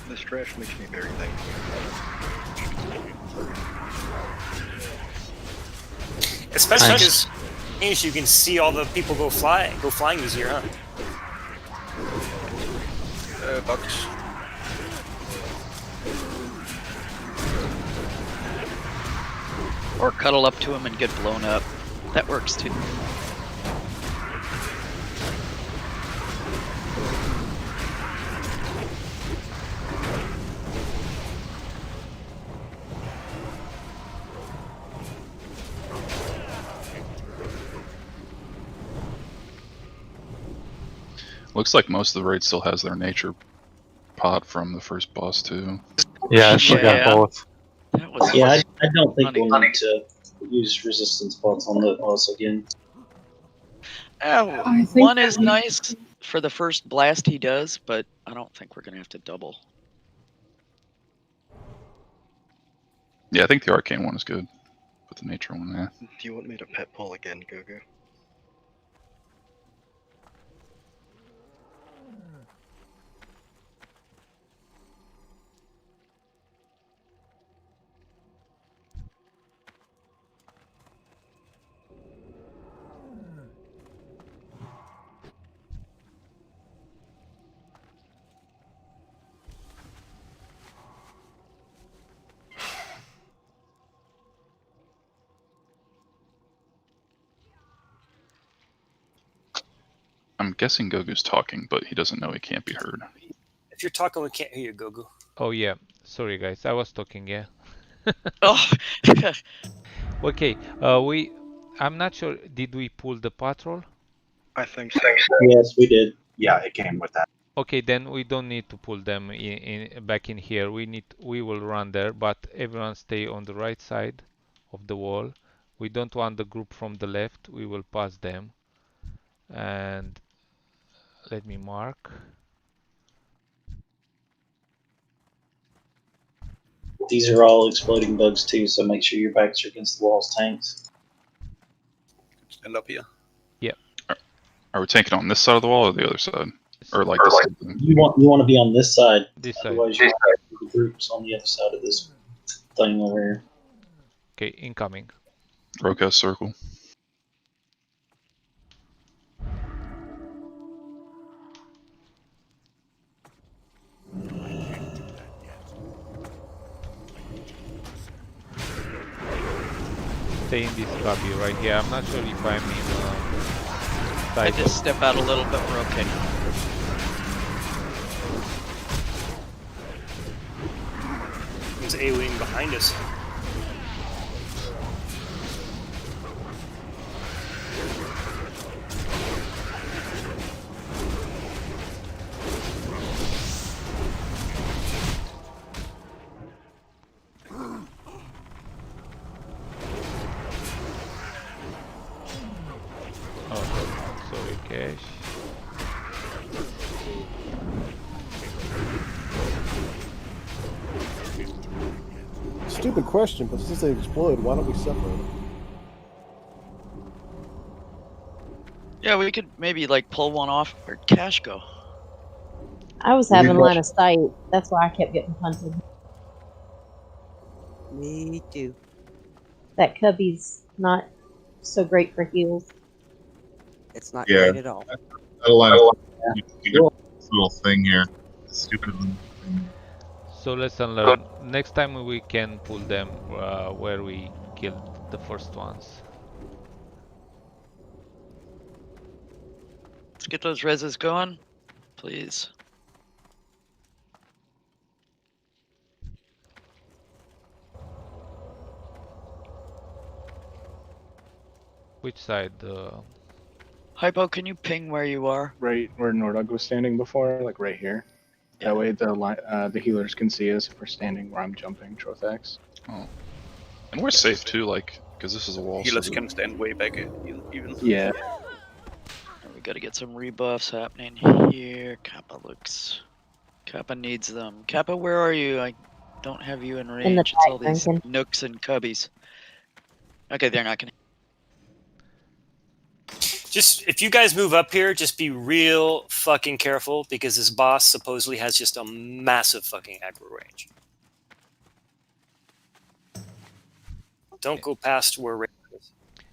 This trash makes me very thankful. Especially because you can see all the people go flying easier, huh? Bugs. Or cuddle up to him and get blown up. That works too. Looks like most of the raid still has their nature pod from the first boss too. Yeah, I still got both. That was Yeah, I don't think we'll need to use resistance pods on us again. One is nice for the first blast he does, but I don't think we're gonna have to double. Yeah, I think the arcane one is good, but the nature one, yeah. Do you want me to pet pull again, Gogo? I'm guessing Gogu's talking, but he doesn't know he can't be heard. If you're talking, we can't hear you, Gogu. oh yeah, sorry guys, I was talking. Yeah. Oh. Okay. I'm not sure. Did we pull the patrol? I think so. Yes, we did. Yeah, it came with that. Okay, then we don't need to pull them back in here. We will run there, but everyone stay on the right side of the wall. We don't want the group from the left. We will pass them. And let me mark. These are all exploding bugs too, so make sure your backs are against the walls, tanks. Stand up here. Yeah. Are we tanking on this side of the wall or the other side? Or like this side? You want to be on this side. This side. Otherwise, you groups on the other side of this thing over here. Okay, incoming. Rocas circle. Stay in this cubby right here. I'm not sure if I'm in. I just step out a little bit. We're okay. There's A-wing behind us. Oh, sorry, Cash. Stupid question, but since they explode, why don't we separate them? Yeah, we could maybe like pull one off. Where'd Cash go? I was having line of sight. That's why I kept getting punted. Me too. That cubby's not so great for heals. It's not Yeah. great at all. That'll last. This little thing here. Stupid little thing. So lesson learned. Next time we can pull them where we killed the first ones. Let's get those reses going, please. Which side? Hypo, can you ping where you are? Right where Nordog was standing before, like right here. That way the healers can see us if we're standing where I'm jumping, Trothex. Oh. And we're safe too, like, because this is a wall. Healers so can stand way back even. Yeah. We gotta get some rebuffs happening here. Kappa looks. Kappa needs them. Kappa, where are you? I don't have you in range. In the It's all tight these ranking. nooks and cubbies. Okay, they're not gonna. Just if you guys move up here, just be real fucking careful because this boss supposedly has just a massive fucking aggro range. Don't go past where Ray is.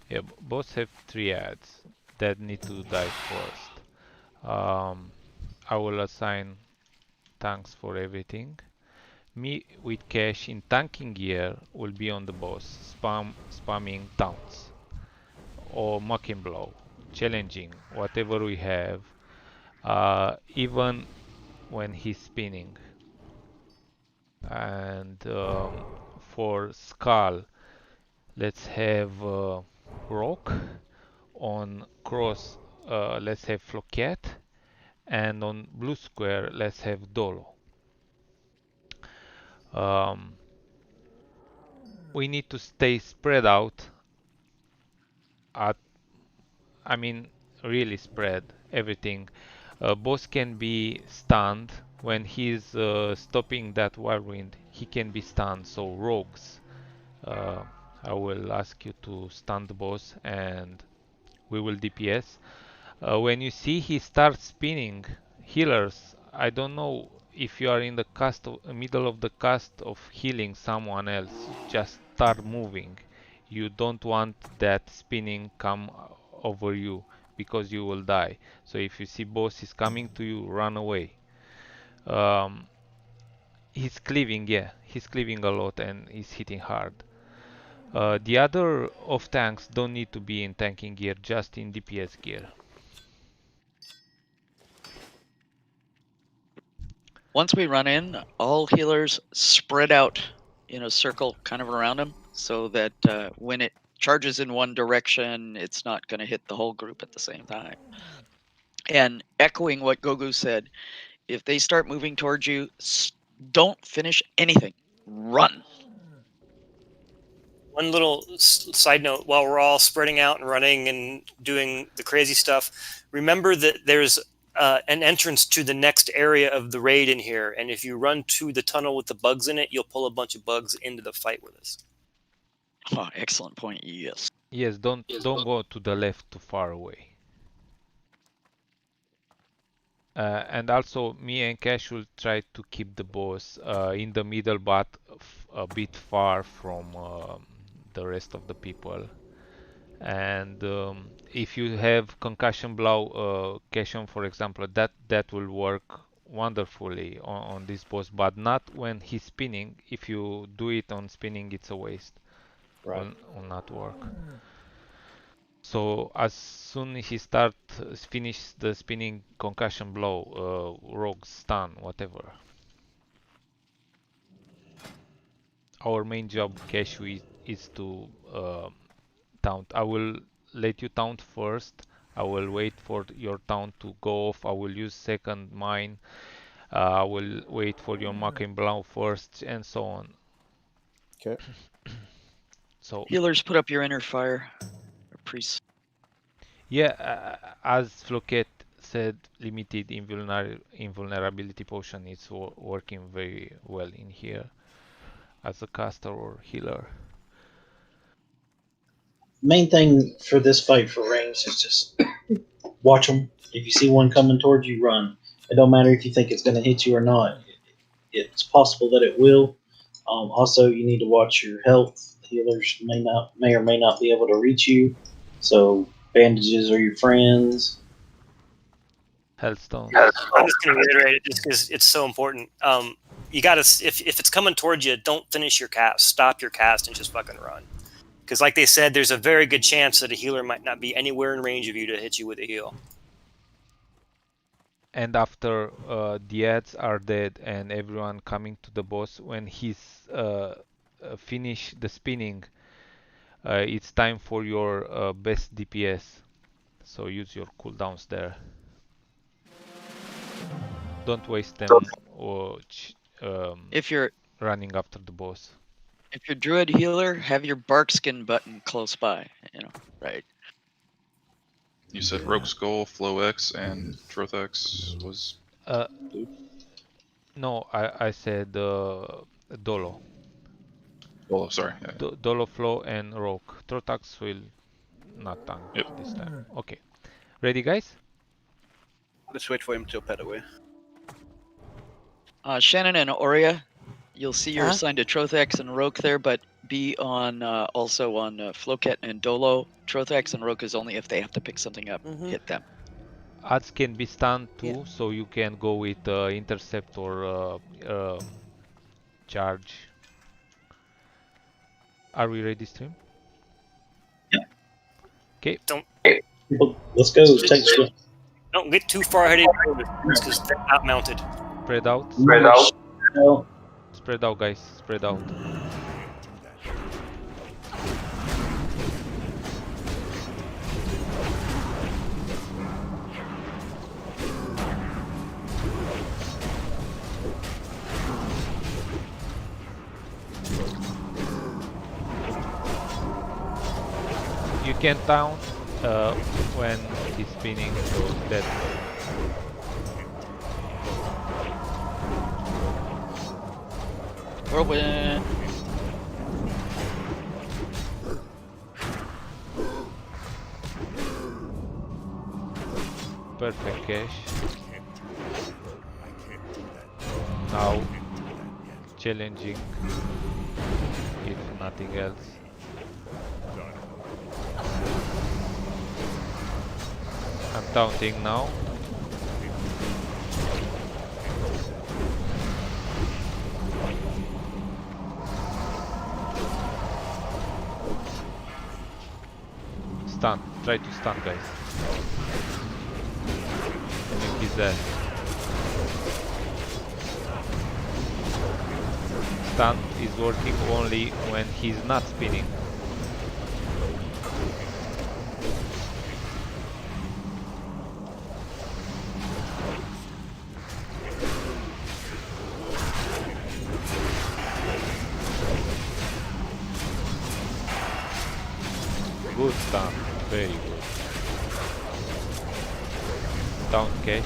Yeah, both have triads that need to die first. I will assign tanks for everything. Me with Cash in tanking gear will be on the boss, spamming taunts or mocking blow, challenging whatever we have, even when he's spinning. And for Skull, let's have Rock. On Cross, let's have Floquet. And on Blue Square, let's have Dolo. We need to stay spread out really spread everything. Boss can be stunned when he's stopping that whirlwind. He can be stunned. So rogues, I will ask you to stun the boss, and we will DPS. When you see he starts spinning, healers, I don't know if you are in the middle of the cast of healing someone else. Just start moving. You don't want that spinning come over you because you will die. So if you see boss is coming to you, run away. He's cleaving, yeah, he's cleaving a lot and he's hitting hard. The other off tanks don't need to be in tanking gear, just in DPS gear. Once we run in, all healers spread out in a circle kind of around them so that when it charges in one direction, it's not going to hit the whole group at the same time. And echoing what Gogu said, if they start moving towards you, don't finish anything. Run. One little side note, while we're all spreading out and running and doing the crazy stuff, remember that there's an entrance to the next area of the raid in here, and if you run to the tunnel with the bugs in it, you'll pull a bunch of bugs into the fight with us. Oh, excellent point, yes. Yes, don't go to the left too far away. And also, me and Cash will try to keep the boss in the middle, but a bit far from the rest of the people. And if you have concussion blow, Cashion, for example, that will work wonderfully on this boss, but not when he's spinning. If you do it on spinning, it's a waste. Right. Will not work. So as soon as he finish the spinning concussion blow, rogue stun, whatever. Our main job, Cashew, is to taunt. I will let you taunt first. I will wait for your taunt to go off. I will use second mine. I will wait for your mocking blow first, and so on. Okay. So healers, put up your inner fire. Or priests. Yeah, as Floquet said, limited invulnerability potion is working very well in here as a caster or healer. Main thing for this fight for range is just watch them. If you see one coming towards you, run. It don't matter if you think it's going to hit you or not. It's possible that it will. Also, you need to watch your health. Healers may or may not be able to reach you, so bandages are your friends. Healthstone. I'm just going to reiterate it just because it's so important. You got to, if it's coming towards you, don't finish your cast. Stop your cast and just fucking run. Because like they said, there's a very good chance that a healer might not be anywhere in range of you to hit you with a heal. And after the ads are dead and everyone coming to the boss, when he's finish the spinning, it's time for your best DPS. So use your cooldowns there. Don't waste them or if you're running after the boss. If you're druid healer, have your barkskin button close by. You know, right? You said Rogue Skull, Flow X, and Troth X was blue? No, I said Dolo. Dolo, sorry. Yeah. Dolo, Flow, and Rogue. Trotax will not tank this time. Okay. Ready, guys? Let's wait for him to pet away. Shannon and Aurea, you'll see you're Huh? assigned to Trothex and Roke there, but be on also on Floket and Dolo. Trothex and Roke is only if they have to pick something up, hit them. Ads can be stunned too, so you can go with intercept or charge. Are we ready, stream? Yep. Okay. Let's go. Don't get too far ahead of your because they're not mounted. Spread out. Spread out. Spread out, guys. Spread out. You can taunt when he's spinning, so that. Whirlwind. Perfect cash. Now challenging, if nothing else. I'm taunting now. Stun. Try to stun, guys. I think he's dead. Stun is working only when he's not spinning. Good stun, very good. Down cash.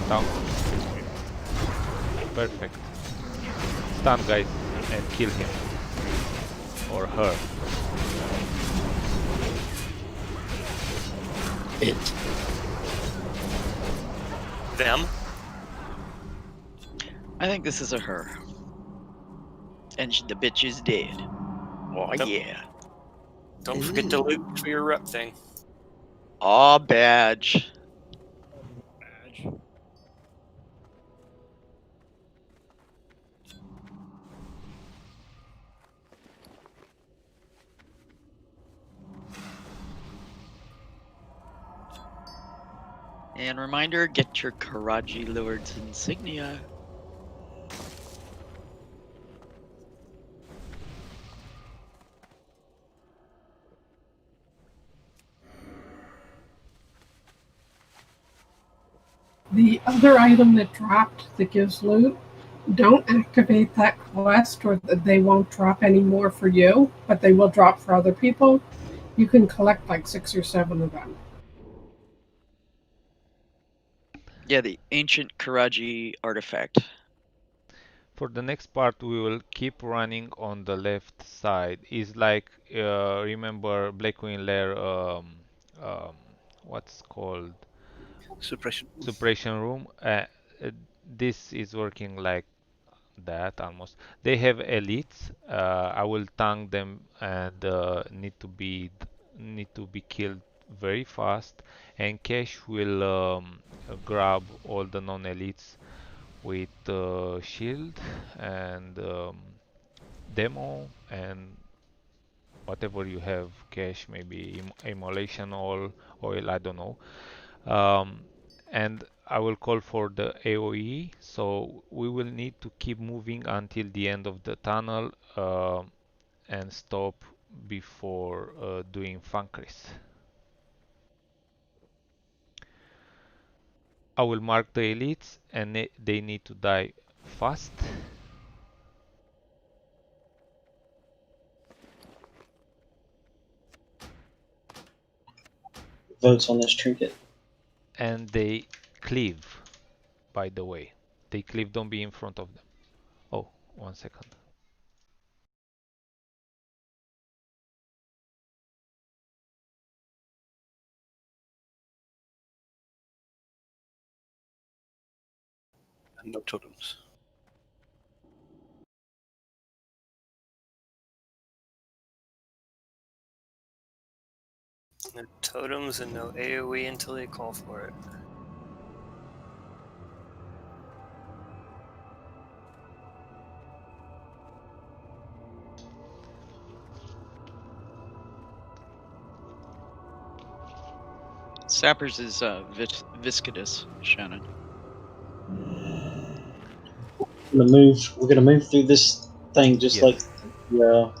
Down. Perfect. Stun, guys, and kill him. or her? It. Them? I think this is a her. And the bitch is dead. Oh, Don't- yeah. Don't forget to loot for your rep thing. Aw, badge. And reminder, get your Karaji Lord's insignia. The other item that dropped that gives loot, don't activate that quest or they won't drop any more for you, but they will drop for other people. You can collect like 6 or 7 of them. Yeah, the ancient Karaji artifact. For the next part, we will keep running on the left side. Is like remember Blackwing Lair. What's called suppression room. This is working like that almost. They have elites. I will tank them and need to be killed very fast. And Cash will grab all the non-elites with shield and demo and whatever you have. Cash, maybe immolation oil, I don't know. And I will call for the AOE, so we will need to keep moving until the end of the tunnel and stop before doing Funkris. I will mark the elites and they need to die fast. Votes on this trinket. And they cleave, by the way. They cleave, don't be in front of them. Oh, 1 second. And no totems. No totems and no AoE until they call for it. Sappers is viscous, Shannon. We're gonna move through this thing just like the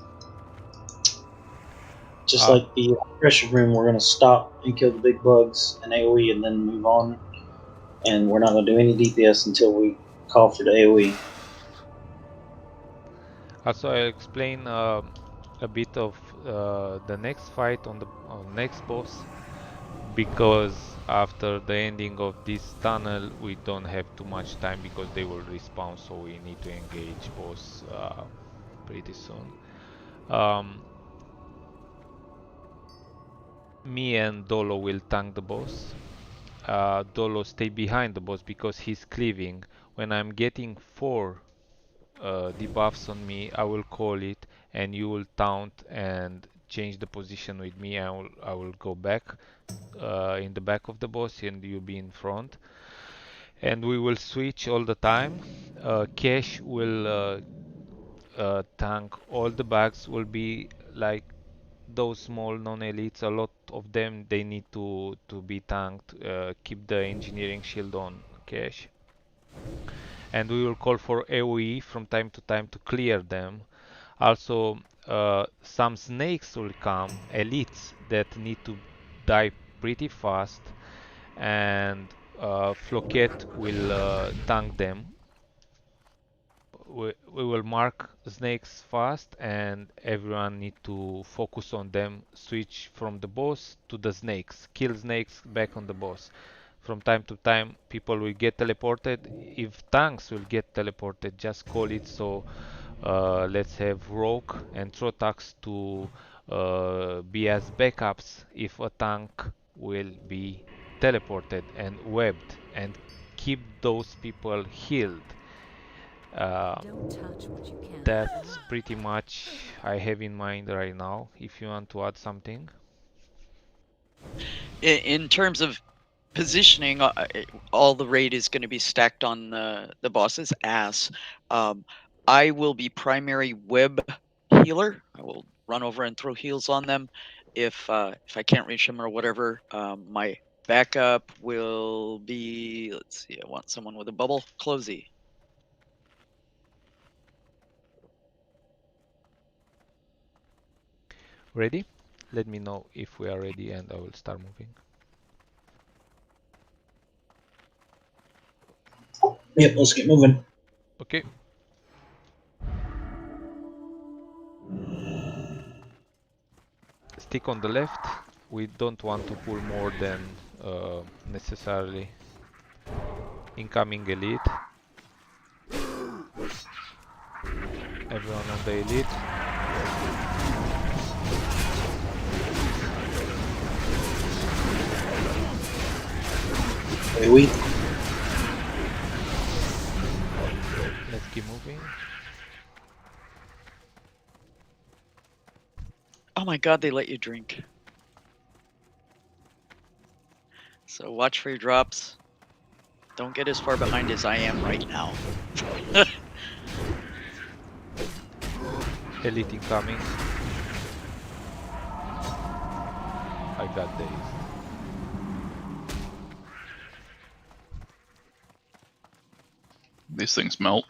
pressure room. We're gonna stop and kill the big bugs and AoE, and then move on. And we're not gonna do any DPS until we call for the AoE. Also, I'll explain a bit of the next fight on the next boss, because after the ending of this tunnel we don't have too much time because they will respawn, so we need to engage boss pretty soon. Me and Dolo will tank the boss. Dolo stay behind the boss because he's cleaving. When I'm getting 4 debuffs on me, I will call it and you will taunt and change the position with me. I will go back in the back of the boss and you'll be in front. And we will switch all the time. Cash will tank all the bugs. Will be like those small non-elites. A lot of them, they need to be tanked. Keep the engineering shield on Cash. And we will call for AoE from time to time to clear them. Also, some snakes will come, elites that need to die pretty fast, and Floquet will tank them. We will mark snakes fast, and everyone need to focus on them. Switch from the boss to the snakes. Kill snakes, back on the boss. From time to time, people will get teleported. If tanks will get teleported, just call it so let's have Rogue and Trotax to be as backups if a tank will be teleported and webbed, and keep those people healed. That's pretty much I have in mind right now. If you want to add something. In terms of positioning, all the raid is going to be stacked on the boss's ass. I will be primary web healer. I will run over and throw heals on them if I can't reach them or whatever. My backup will be, let's see, I want someone with a bubble. Closey. Ready? Let me know if we are ready and I will start moving. Yep, let's get moving. Okay. Stick on the left. We don't want to pull more than necessarily. Incoming elite. Everyone on the elite. We. Let's keep moving. Oh my god, they let you drink. So watch for your drops. Don't get as far behind as I am right now. Elite incoming. I got dazed. These things melt.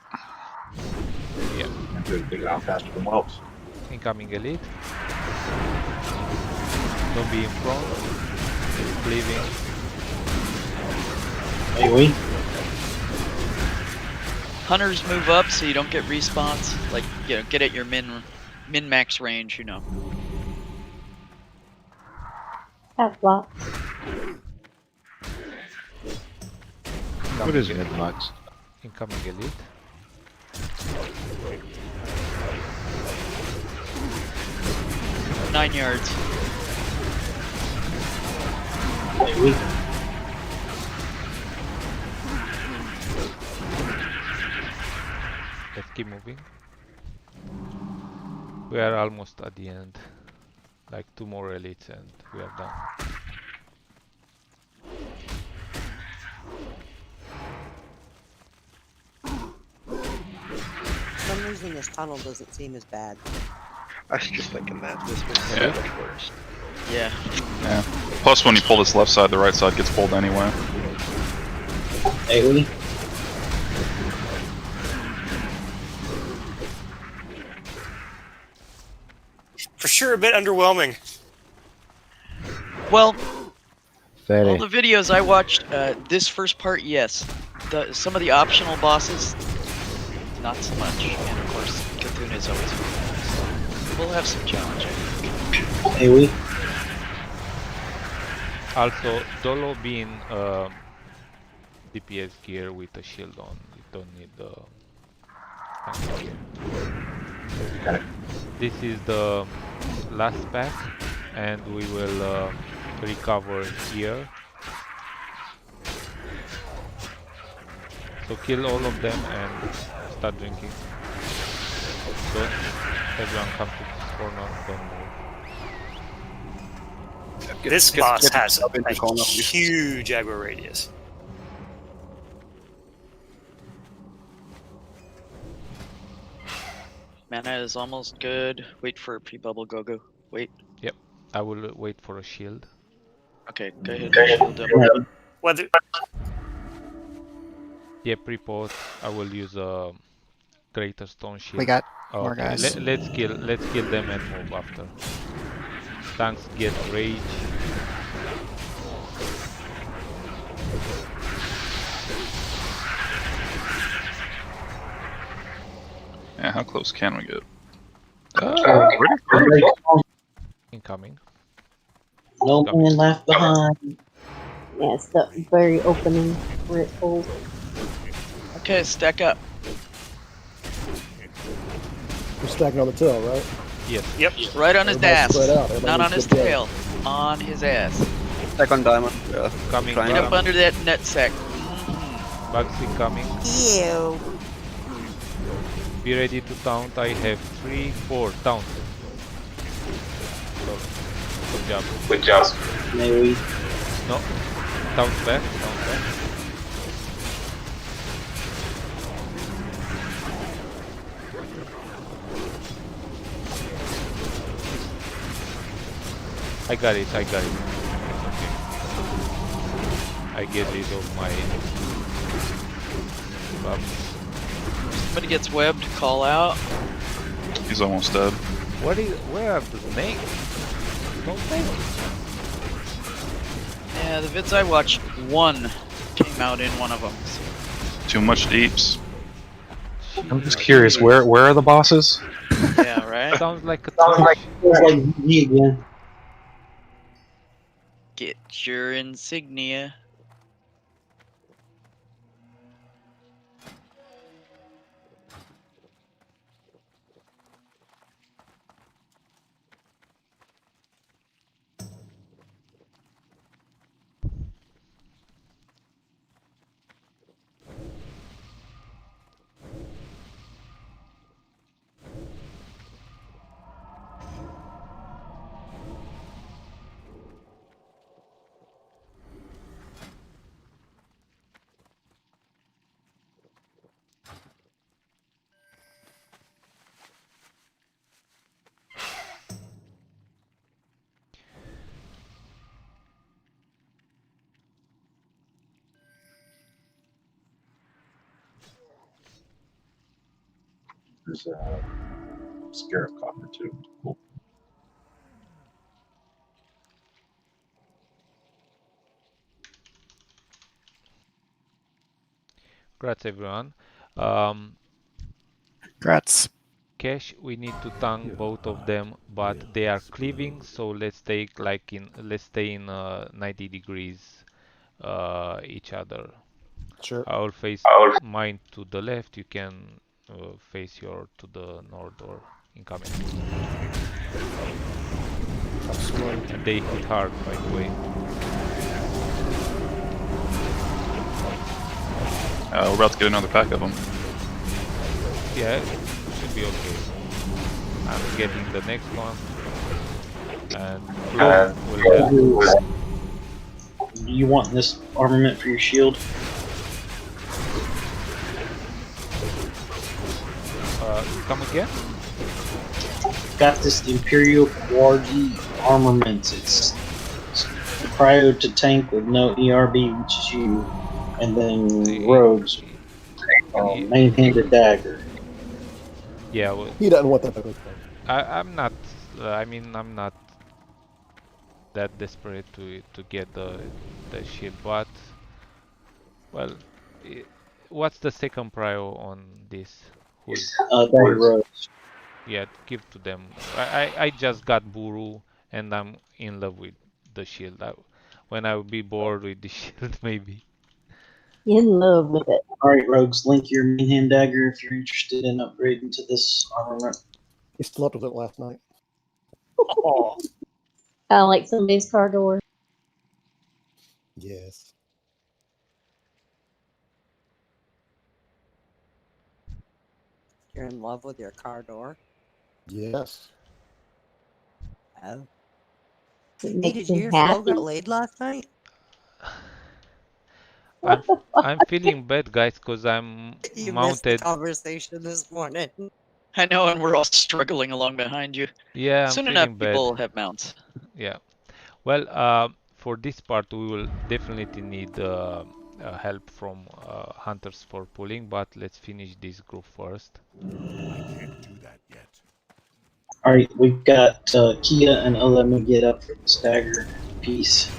Yeah. They get out faster than whelps. Incoming elite. Don't be in front. Leaving. Hey, we. Hunters move up so you don't get respawns. Like, you know, get at your min-max range, you know. Have block. What is mid-max? Incoming elite. Nine yards. Hey, we. Let's keep moving. We are almost at the end. Like 2 more elites and we are done. For some reason, this tunnel doesn't seem as bad. I was just thinking that this was so Yeah. much worse. Yeah. Yeah. Plus, when you pull this left side, the right side gets pulled anyway. Hey, we. For sure, a bit underwhelming. Well, Very. all the videos I watched, this first part, yes. Some of the optional bosses, not so much. And of course, Cthulhu is always fun. So we'll have some challenge, I think. Hey, we. Also, Dolo being DPS gear with a shield on. You don't need the gear. This is the last pack and we will recover here. So kill all of them and start drinking. Don't everyone come to this corner, don't move. This boss has a huge aggro radius. Mana is almost good. Wait for a pre-bubble go-go. Wait. Yep, I will wait for a shield. Okay, go ahead and shield them. Whether Yeah, pre-pause. I will use a greater stone shield. We got Oh, more okay. guys. Let's kill them and move after. Tanks get rage. Yeah, how close can we get? Incoming. No man left behind. Yeah, it's the very opening where it pulls. Okay, stack up. We're stacking on the tail, right? Yes. Yep. Right on his Everybody ass. spread out. Everybody Not on needs his to get tail. On his ass. Second diamond. Yeah. Coming Right back. up under that nutsack. Bugsy coming. Ew. Be ready to taunt. I have 3, 4 taunt. So, good job. Good job. Maybe. No. Taunt back. Taunt back. I got it. I got it. It's okay. I get rid of my bugs. Somebody gets webbed, call out. He's almost dead. Where are the snakes? No snakes. Yeah, the vids I watched, one came out in one of them. Too much deeps. I'm just curious, where are the bosses? Yeah, right? Sounds like a me again. Get your insignia. There's a scarab copper too. Cool. Congrats everyone. Congrats. Cash, we need to tank both of them, but they are cleaving, so let's stay in 90 degrees each other. Sure. I will face mine to the left, you can face your to the north or incoming. And they hit hard, by the way. We're about to get another pack of them. Yeah, should be okay. I'm getting the next one. And will have... Do you want this armament for your shield? Come again? Got this Imperial Guardi armament. It's cryo to tank with no ERB, which is you, and then rogues. Main-handed dagger. Yeah, well, He doesn't want that. I'm not. I'm not that desperate to get the shield, but well, what's the second prio on this? Dagger rogues. Yeah, give to them. I just got Buru, and I'm in love with the shield. When I will be bored with the shield, maybe. In love with it. Alright, rogues, link your main hand dagger if you're interested in upgrading to this armament. He slept with it last night. Oh. Kind of like somebody's car door. Yes. You're in love with your car door? Yes. Oh. It Hey, makes did you me hear Flo happy. got laid last night? I'm feeling bad, guys, because I'm You missed the mounted. conversation this morning. I know, and we're all struggling along behind you. Yeah, I'm Soon feeling enough, bad. people have mounts. Yeah. Well, for this part, we will definitely need help from hunters for pulling, but let's finish this group first. I can't do that yet. Alright, we've got Kia and Olema get up for this dagger piece.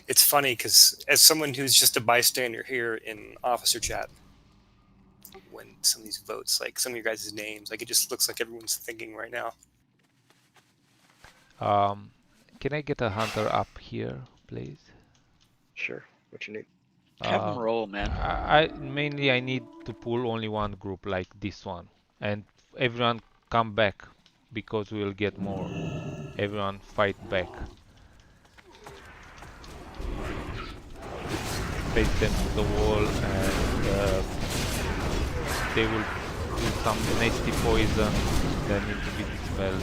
It's funny because as someone who's just a bystander here in officer chat, when some of these votes, like some of your guys' names, like it just looks like everyone's thinking right now. Can I get a hunter up here, please? Sure. What you need? Have them roll, man. I mainly I need to pull only one group like this one, and everyone come back because we will get more. Everyone fight back. Face them to the wall, and they will do some nasty poison that need to be dispelled.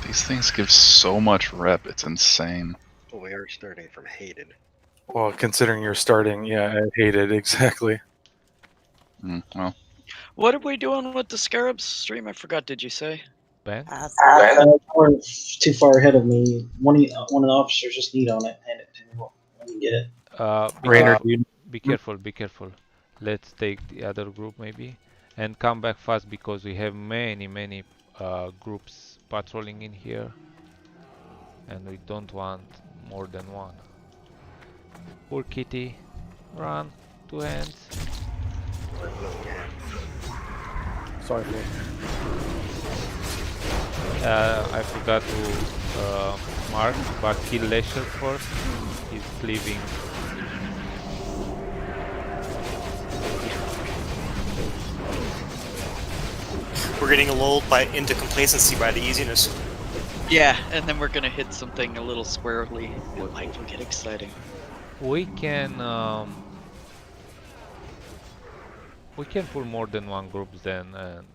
These things give so much rep, it's insane. Well, we are starting from hated. Well, considering you're starting, yeah, I hate it, exactly. Well. What are we doing with the Scarabs stream? I forgot, did you say? Ben? You're too far ahead of me. One of the officers just need on it. Hand it to me when you get it. Be careful, be careful. Let's take the other group maybe, and come back fast because we have many groups patrolling in here, and we don't want more than one. Poor kitty, run, 2 hands. Sorry for I forgot to mark, but kill Lesher first. He's cleaving. We're getting lulled into complacency by the easiness. Yeah, and then we're gonna hit something a little squarely. It might get exciting. We can pull more than one group then, and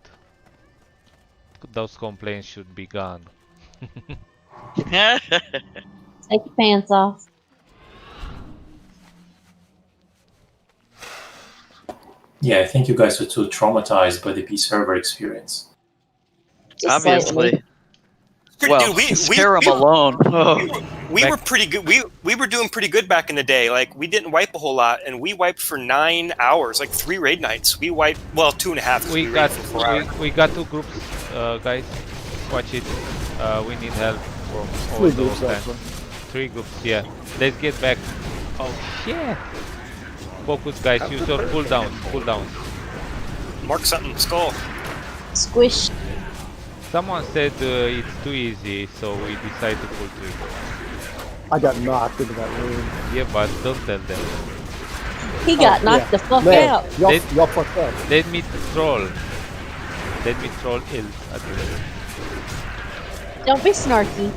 those complaints should be gone. Take your pants off. Yeah, I think you guys are too traumatized by the P server experience. Obviously. Well, Dude, Scarab alone. We were pretty good. We were doing pretty good back in the day. Like we didn't wipe a whole lot, and we wiped for 9 hours, like 3 raid nights. We wiped 2.5. We got 2 groups, guys. Watch it. We need help from all those guys. 3 groups, yeah. Let's get back. Oh shit! Focus, guys. Use your cooldown. Cooldown. Mark something. Skull. Squish. Someone said it's too easy, so we decided to pull trigger. I got knocked into that room. Yeah, but don't tell them. He got knocked the fuck out. Y'all fucked up. Let me troll. Let me troll ill at the Don't be snarky.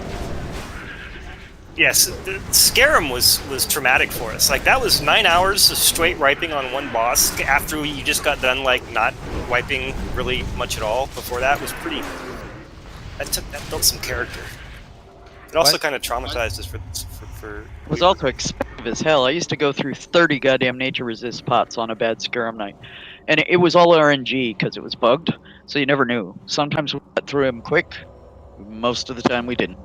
Yes, Scarum was traumatic for us. Like that was 9 hours of straight wiping on one boss after you just got done like not wiping really much at all. Before that was pretty. That built some character. It also kind of traumatized us for. It was also expensive as hell. I used to go through 30 goddamn nature resist pots on a bad Scarum night. And it was all RNG because it was bugged, so you never knew. Sometimes we got through him quick, most of the time we didn't.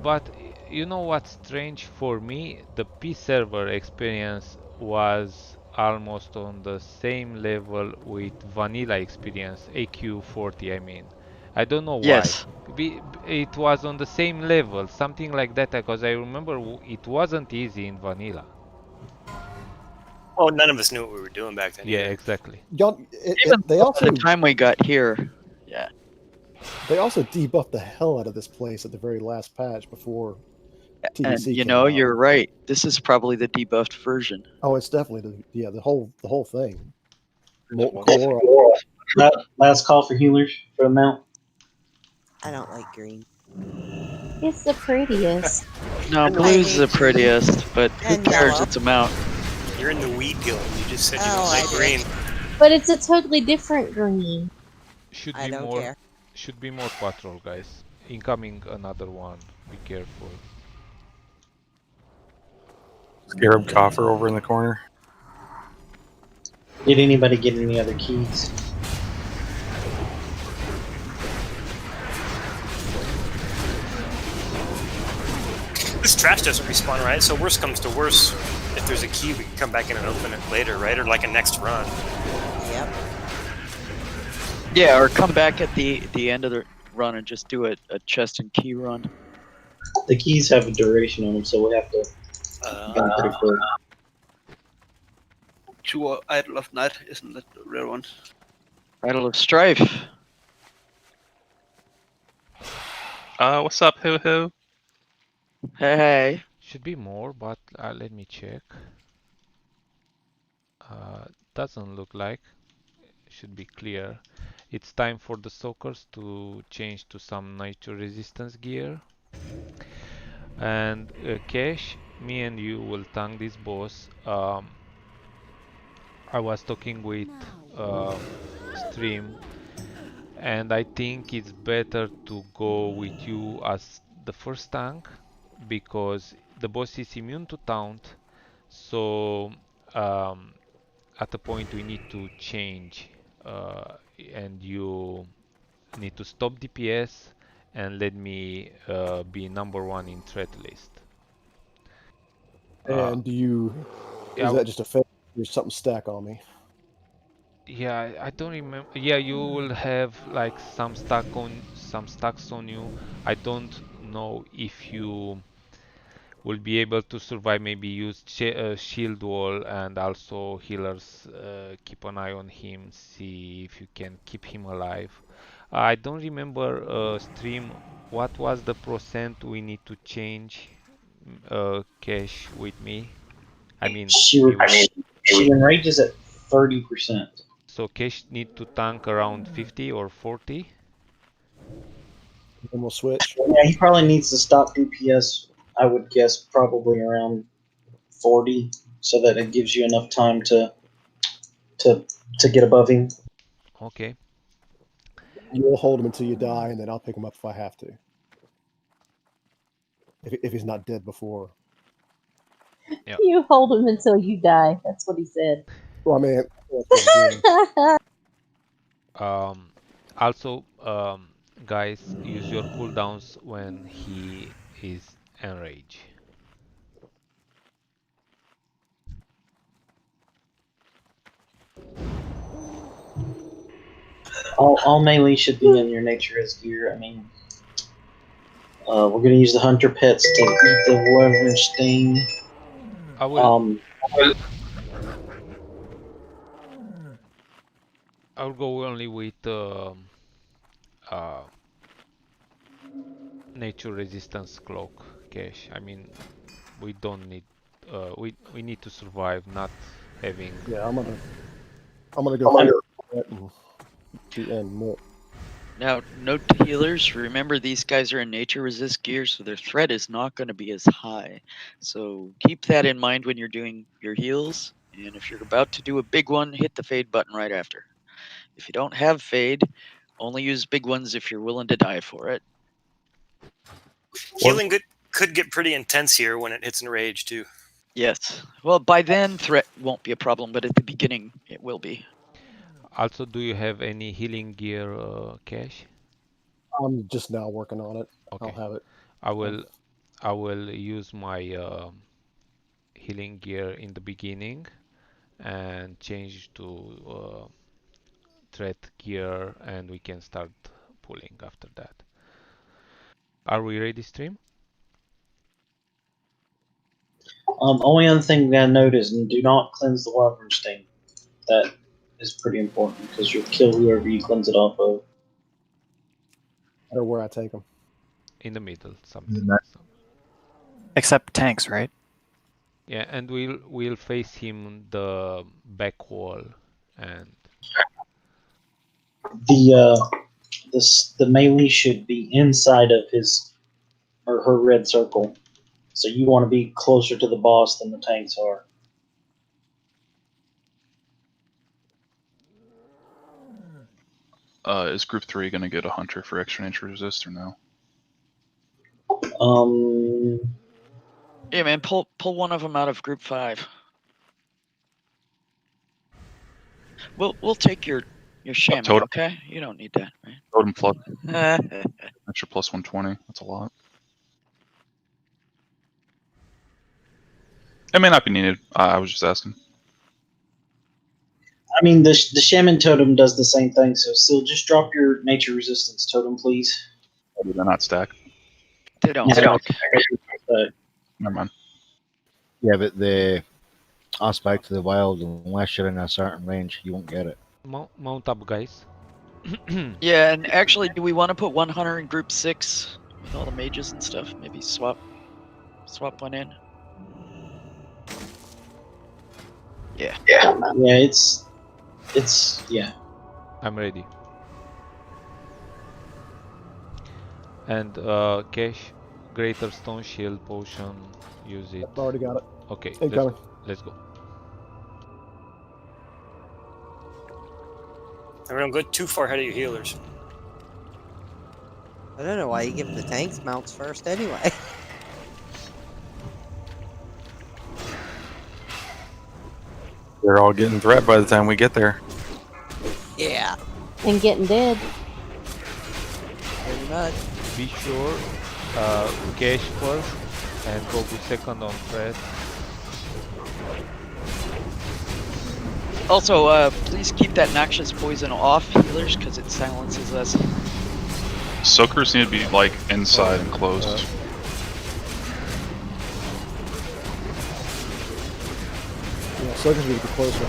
But you know what's strange for me? The P server experience was almost on the same level with vanilla experience, AQ40 I mean. I don't know why. Yes. It was on the same level, something like that, because I remember it wasn't easy in vanilla. Oh, none of us knew what we were doing back then. Yeah, either. exactly. They also, by the time we got here, yeah. They also debuffed the hell out of this place at the very last patch before TDC And you came know, out. you're right. This is probably the debuffed version. Oh, it's definitely the whole thing. Last call for healers for the mount. I don't like green. It's the prettiest. No, blue's the prettiest, but who And cares? yellow. It's a mount. You're in the weed guild. You just said you Oh, don't like I did. green. But it's a totally different green. Should I be don't more. care. Should be more patrol, guys. Incoming another one. Be careful. Scarab coffer over in the corner. Did anybody get any other keys? This trash doesn't respawn, right? So worst comes to worst, if there's a key, we can come back in and open it later, right? Or like a next run. Yep. Yeah, or come back at the end of the run and just do a chest and key run. The keys have a duration on them, so we have to go pretty quick. Two Idol of Night, isn't that the rare one? Idol of Strife. What's up, Hoo Hoo? Hey. Should be more, but let me check. Doesn't look like. Should be clear. It's time for the soakers to change to some nature resistance gear. And Cash, me and you will tank this boss. I was talking with Stream, and I think it's better to go with you as the first tank because the boss is immune to taunt. So at a point we need to change, and you need to stop DPS and let me be #1 in threat list. And do you? Is that just a fake? There's something stack on me. Yeah, I don't remember. Yeah, you will have like some stacks on you. I don't know if you will be able to survive. Maybe use shield wall, and also healers keep an eye on him, see if you can keep him alive. I don't remember Stream. What was the percent we need to change? Cash with me. I mean, She enrages at 30%. so Cash need to tank around 50 or 40. And we'll switch. Yeah, he probably needs to stop DPS. I would guess probably around 40, so that it gives you enough time to get above him. Okay. You'll hold him until you die, and then I'll pick him up if I have to. If he's not dead before. Yeah. You hold him until you die. That's what he said. Well, I mean, that's what I'm doing. Also, guys, use your cooldowns when he is enraged. All melee should be in your nature as gear. I mean, we're going to use the hunter pets to eat the wyvern sting. I will. I'll go only with nature resistance cloak, Cash. I mean, we don't need. We need to survive, not having. Yeah, I'm gonna go and more. Now, note to healers, remember these guys are in nature resist gear, so their threat is not going to be as high. So keep that in mind when you're doing your heals. And if you're about to do a big one, hit the fade button right after. If you don't have fade, only use big ones if you're willing to die for it. Healing could get pretty intense here when it hits enrage too. Yes. Well, by then, threat won't be a problem, but at the beginning, it will be. Also, do you have any healing gear, Cash? I'm just now working on it. Okay. I'll have it. I will use my healing gear in the beginning and change to threat gear, and we can start pulling after that. Are we ready, Stream? Only other thing we gotta note is do not cleanse the wyvern sting. That is pretty important because you'll kill whoever you cleanse it off of. Or where I take them. In the middle, something. Except tanks, right? Yeah, and we'll face him the back wall, and the melee should be inside of his or her red circle. So you want to be closer to the boss than the tanks are. Is Group 3 going to get a hunter for extra nature resist or no? Yeah, man, pull one of them out of Group 5. We'll take your shaman, totem. okay? You don't need that, right? Totem plus. Extra plus 120. That's a lot. It may not be needed. I was just asking. I mean, the shaman totem does the same thing. So, still, just drop your nature resistance totem, please. Or do they not stack? They don't Yeah, stack. Never mind. Yeah, but the aspect of the wild, unless you're in a certain range, you won't get it. Mount up, guys. Yeah, and actually, do we want to put one hunter in group 6 with all the mages and stuff? Maybe swap one in. Yeah. Yeah, it's yeah. I'm ready. And Cash, Greater Stone Shield Potion, use it. I've already got it. Okay, Incoming. let's go. And we don't go too far ahead of your healers. I don't know why you give the tanks mounts first anyway. They're all getting threat by the time we get there. Yeah. And getting dead. Pretty much. Be sure, Cash first and Goku second on threat. Also, please keep that noxious poison off healers because it silences us. Soakers need to be like inside and closed. Yeah, soakers need to be closer.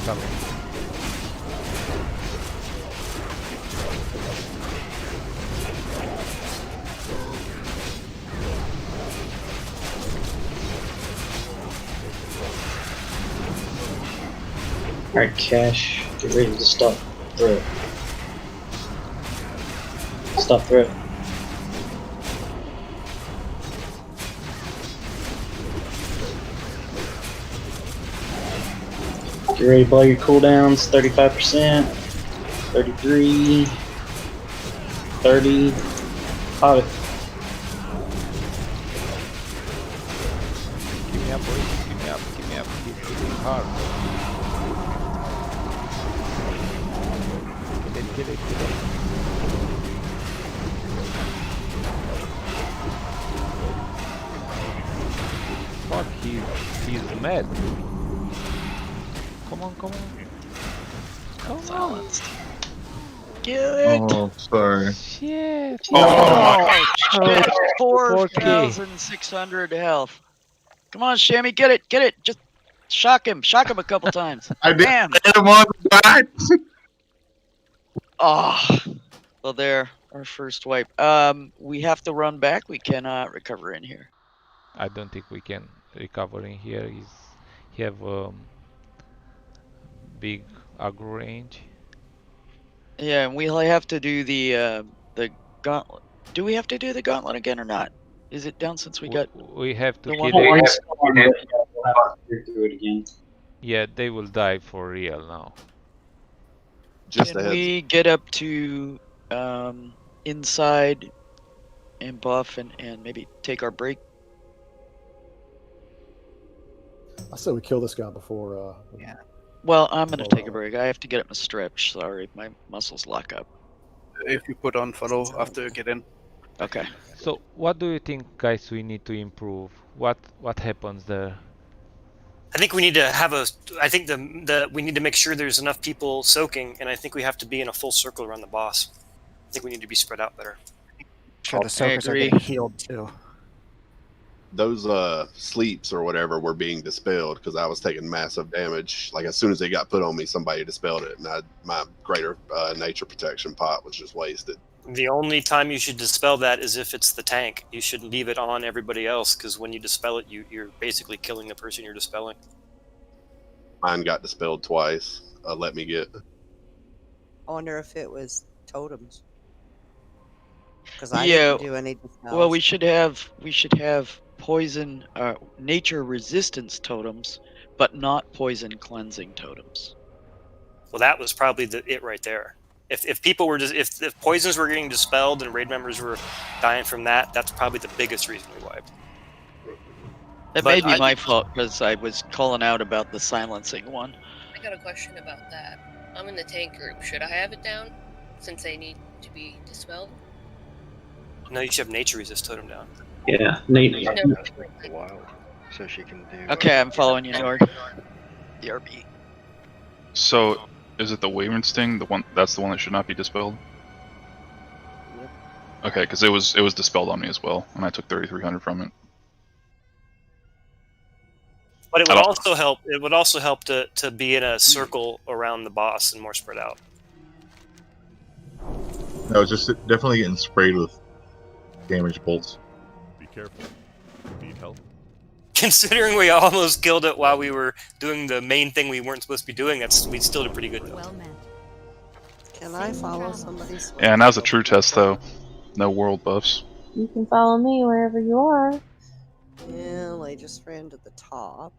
Coming. Alright, Cash, get ready to stop threat. Stop threat. Get ready to blow your cooldowns, 35%, 33, 30, pop it. Give me up, boys. Give me up. Give me up. Keep hitting hard. Get it. Fuck, he's mad. Come on. Silenced. Get it! Oh, sorry. Shit. Oh, shit. 4K. 4,600 health. Come on, Shammy, get it. Just shock him a couple times. I did Bam! hit him on the side. Oh, well, there, our first wipe. We have to run back. We cannot recover in here. I don't think we can recover in here. He have big aggro range. Yeah, and we'll have to do the gauntlet. Do we have to do the gauntlet again or not? Is it down since we got? We have to the kill one. We'll have to do it again. Yeah, they will die for real now. Can we get up to inside and buff and maybe take our break? I said we kill this guy before. Yeah. Well, I'm gonna take a break. I have to get up a stretch. Sorry, my muscles lock up. If you put on follow after you get in. Okay. So, what do you think, guys? We need to improve. What happens there? I think we need to have I think we need to make sure there's enough people soaking, and I think we have to be in a full circle around the boss. I think we need to be spread out better. Sure, the soakers are getting healed too. Those sleeps or whatever were being dispelled because I was taking massive damage. Like as soon as they got put on me, somebody dispelled it, and my greater nature protection pot was just wasted. The only time you should dispel that is if it's the tank. You should leave it on everybody else because when you dispel it, you're basically killing the person you're dispelling. Mine got dispelled twice. Let me get. I wonder if it was totems. Because I didn't do any dispels. Well, we should have poison nature resistance totems, but not poison cleansing totems. Well, that was probably it right there. If people were if poisons were getting dispelled and raid members were dying from that, that's probably the biggest reason we wiped. That may be my fault because I was calling out about the silencing one. I got a question about that. I'm in the tank group. Should I have it down since they need to be dispelled? No, you should have nature resist totem down. Yeah, Nate. Wild, so she can do. Okay, I'm following you, Nord. DRB. So, is it the Wyvern Sting? The one that's the one that should not be dispelled. Yep. Okay, because it was dispelled on me as well, and I took 3,300 from it. But it would also help. It would also help to be in a circle around the boss and more spread out. No, just definitely getting sprayed with damage bolts. Be careful. Need help. Considering we almost killed it while we were doing the main thing we weren't supposed to be doing, we still did pretty good though. Can I follow somebody? Yeah, now's a true test though. No world buffs. You can follow me wherever you are. Well, I just ran to the top.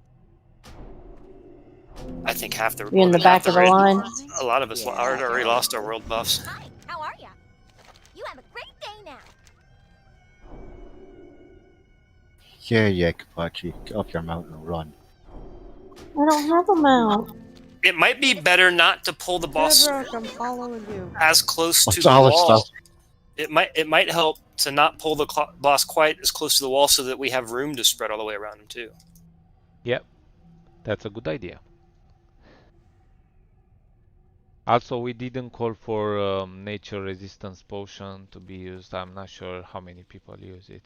I think half the You're in the back of the line. A lot of us already lost our world buffs. Hi, how are ya? You have a great day now. Yeah, Kapachi. Get off your mountain and run. I don't have a mount. It might be better not to pull the boss Hedrock, I'm following you. as close to What's the all this wall. stuff? It might help to not pull the boss quite as close to the wall so that we have room to spread all the way around him too. Yep, that's a good idea. Also, we didn't call for nature resistance potion to be used. I'm not sure how many people use it.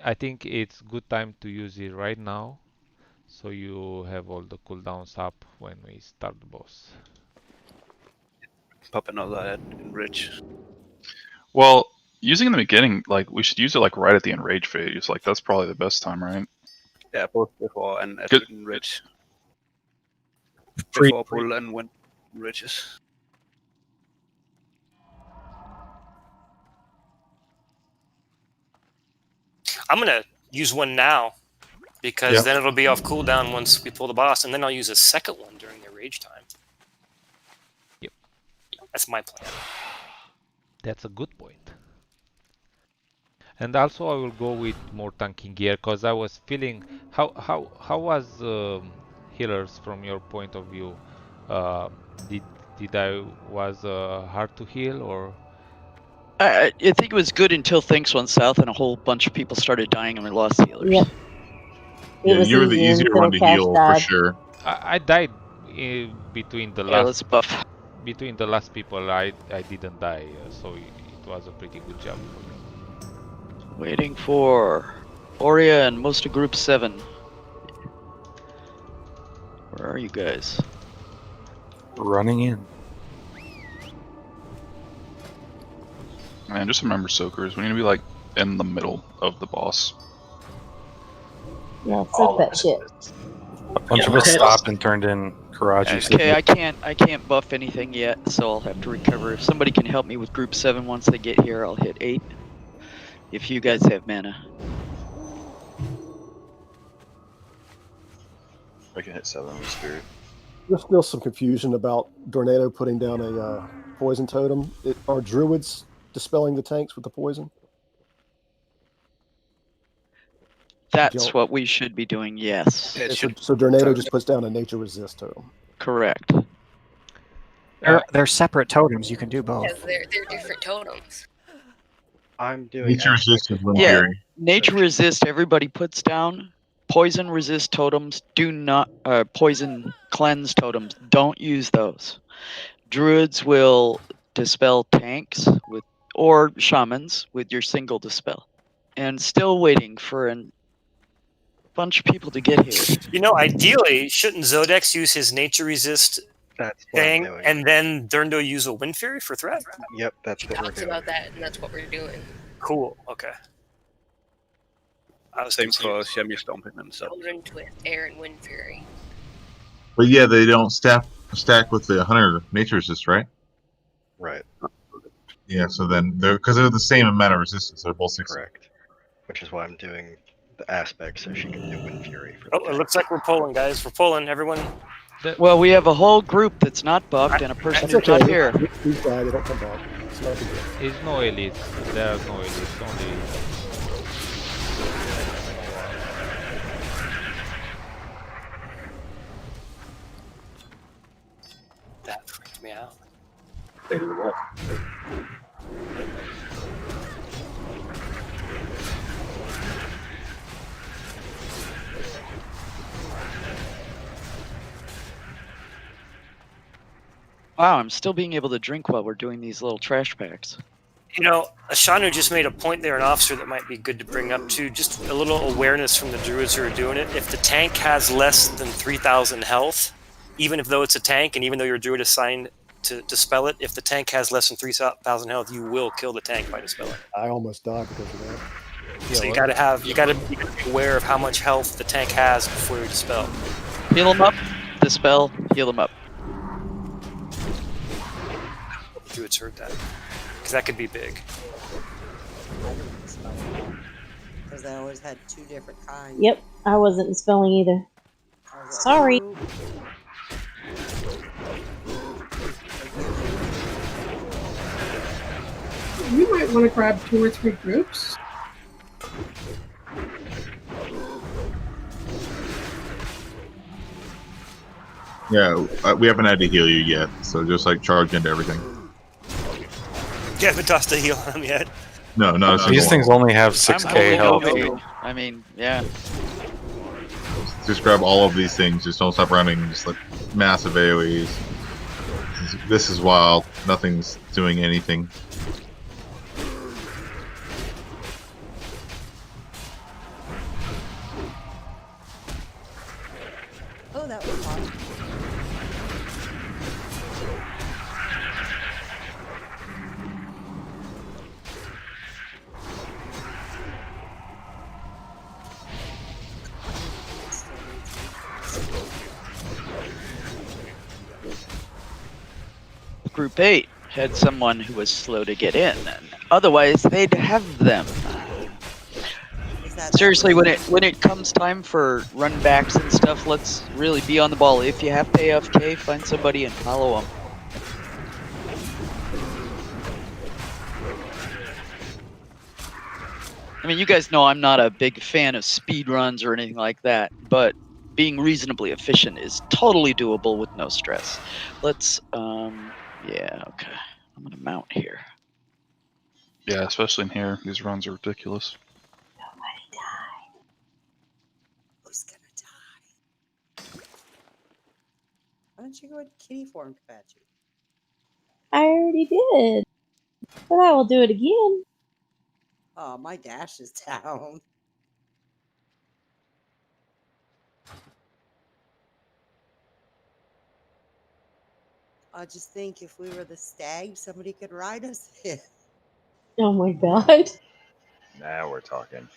I think it's good time to use it right now, so you have all the cooldowns up when we start the boss. Pop another enrich. Well, using in the beginning, like we should use it like right at the enrage phase. Like that's probably the best time, right? Yeah, both before and at enrich. Free- Before pull and when enriches. I'm gonna use one now because then it'll be off cooldown once we pull the boss, and then I'll use a second one during the rage time. Yep. That's my plan. That's a good point. And also I will go with more tanking gear because I was feeling how was healers from your point of view? Did I was hard to heal or? I think it was good until things went south and a whole bunch of people started dying and we lost healers. Yep. Yeah, you were the easier one to heal for sure. I died between the let's buff. Between the last people. I didn't die, so it was a pretty good job for me. Waiting for Aurea and most of Group 7. Where are you guys? Running in. Man, just remember, soakers. We need to be like in the middle of the boss. Yeah, soak that shit. A bunch of us stopped and turned in Karachi. Okay, I can't buff anything yet, so I'll have to recover. If somebody can help me with Group 7 once they get here, I'll hit 8. If you guys have mana. I can hit 7 with Spirit. There's still some confusion about Tornado putting down a poison totem. Are druids dispelling the tanks with the poison? That's what we should be doing, yes. So Tornado just puts down a nature resist totem. Correct. They're separate totems. You can do both. Because they're different totems. I'm doing Nature resist is one Yeah, theory. nature resist everybody puts down. Poison resist totems do not, poison cleanse totems, don't use those. Druids will dispel tanks with, or shamans with your single dispel. And still waiting for a bunch of people to get here. You know, ideally, shouldn't Zodex use his nature resist thing and then Durndo use a Wind Fury for threat? Yep, that's what we're Talks doing. about that, and that's what we're doing. Cool. Okay. I was same for Shemi Stomping and stuff. Children with Air and Wind Fury. But yeah, they don't stack with the Hunter nature resist, right? Right. Yeah, so then because they're the same amount of resistance, they're both 6. Correct. Which is why I'm doing the aspect so she can do Wind Fury. For Oh, it looks like we're pulling, guys. We're pulling. Everyone. Well, we have a whole group that's not buffed and a person who's not here. These guys, they don't come back. It's not a big deal. It's no elite. There are no elites. Only. That freaked me out. Wow, I'm still being able to drink while we're doing these little trash packs. You know, Ashanu just made a point there, an officer that might be good to bring up too. Just a little awareness from the druids who are doing it. If the tank has less than 3,000 health, even if though it's a tank, and even though your druid is assigned to dispel it, if the tank has less than 3,000 health, you will kill the tank by dispelling it. I almost died because of that. So you gotta be aware of how much health the tank has before you dispel. Heal them up, dispel, heal them up. The druids heard that, because that could be big. Because I always had two different kinds. Yep, I wasn't spelling either. Sorry. You might want to grab 2 or 3 groups. Yeah, we haven't had to heal you yet, so just like charge into everything. You haven't tossed a heal on them yet. No, not a single These one. things only have I'm 6k health. I mean, yeah. Just grab all of these things. Just don't stop running. Just like massive AoEs. This is wild. Nothing's doing anything. Oh, that was fun. Group 8 had someone who was slow to get in, and otherwise they'd have them. Seriously, when it comes time for run backs and stuff, let's really be on the ball. If you have to AFK, find somebody and follow them. I mean, you guys know I'm not a big fan of speed runs or anything like that, but being reasonably efficient is totally doable with no stress. Let's, yeah, okay. I'm gonna mount here. Yeah, especially in here. These runs are ridiculous. Who's gonna die? Why don't you go in kitty form, Kapachi? I already did. But I will do it again. Oh, my dash is down. I just think if we were the stag, somebody could ride us in. Oh my god. Now we're talking.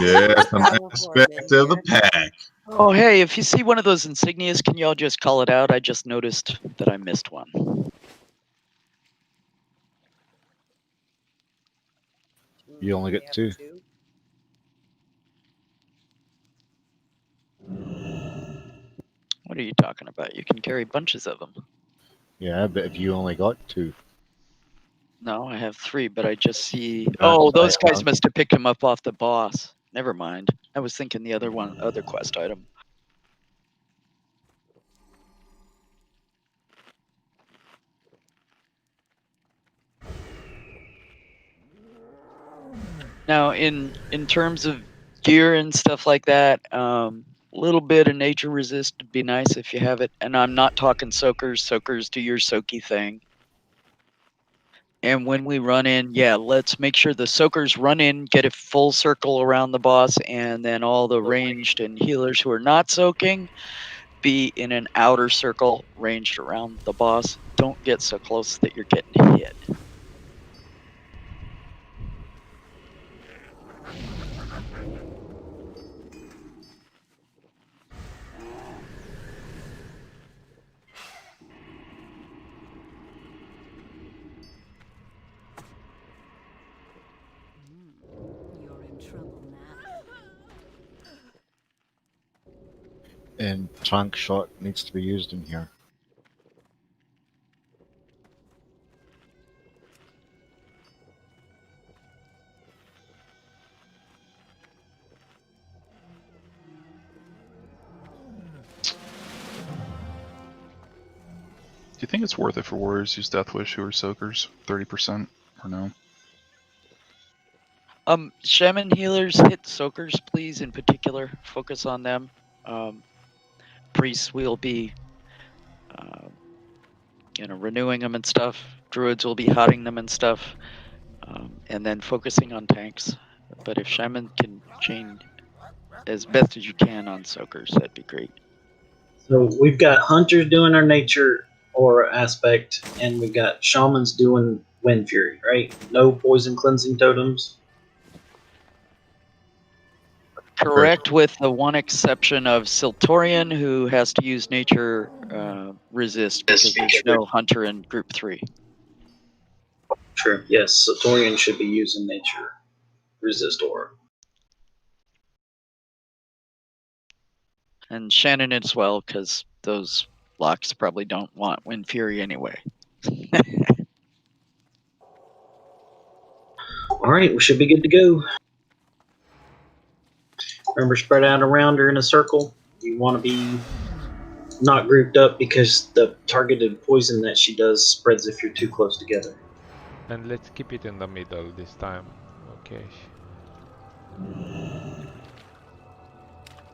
Yeah, some aspect of the pack. Oh, hey, if you see one of those insignias, can y'all just call it out? I just noticed that I missed one. You only get 2. What are you talking about? You can carry bunches of them. Yeah, but if you only got 2. No, I have 3, but I just see. That's Oh, those right, guys huh? must have picked him up off the boss. Never mind. I was thinking the other quest item. Now, in terms of gear and stuff like that, a little bit of nature resist would be nice if you have it. And I'm not talking soakers. Soakers, do your soaky thing. And when we run in, yeah, let's make sure the soakers run in, get a full circle around the boss, and then all the ranged and healers who are not soaking be in an outer circle ranged around the boss. Don't get so close that you're getting hit. You're in trouble now. And trunk shot needs to be used in here. Do you think it's worth it for warriors to use Death Wish who are soakers? 30% or no? Shaman healers, hit soakers, please, in particular. Focus on them. Priests will be renewing them and stuff. Druids will be hotting them and stuff, and then focusing on tanks. But if Shaman can chain as best as you can on soakers, that'd be great. So we've got hunters doing our nature or aspect, and we've got shamans doing wind fury, right? No poison cleansing totems. Correct, with the one exception of Siltorian, who has to use nature resist because there's no hunter in group 3. True. Yes, Satorian should be using nature resist aura. And Shannon as well, because those blocks probably don't want Wind Fury anyway. All right, we should be good to go. Remember, spread out around her in a circle. You want to be not grouped up because the targeted poison that she does spreads if you're too close together. And let's keep it in the middle this time. Okay.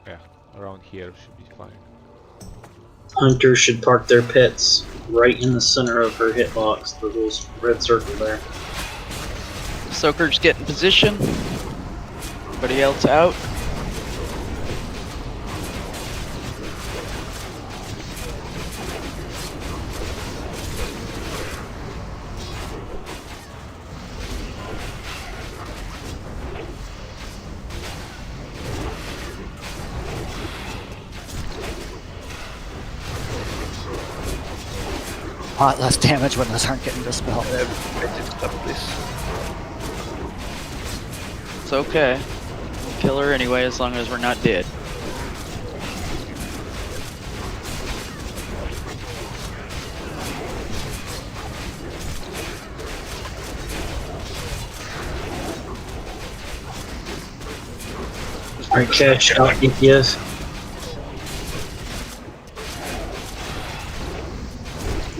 Yeah, around here should be fine. Hunters should park their pets right in the center of her hitbox, the little red circle there. Soakers get in position. Everybody else out. A lot less damage when those aren't getting dispelled. It's okay. We'll kill her anyway as long as we're not dead. Alright, catch out IPS.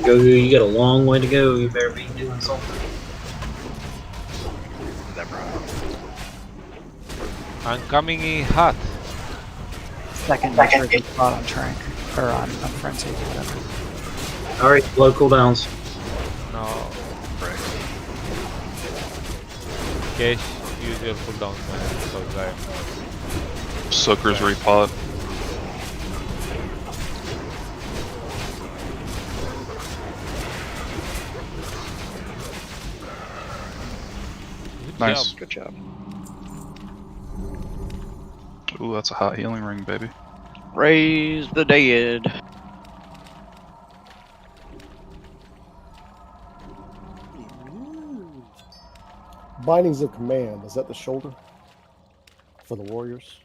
Go, you got a long way to go. You better be doing something. I'm coming in hot. Second nature good spot on Trank. Or on Frenzy, whatever. Alright, low cooldowns. No. Cash, use your cooldown man, because Soakers repot. Nice. Good job. Ooh, that's a hot healing ring, baby. Raise the dead. Bindings of Command, is that the shoulder for the warriors?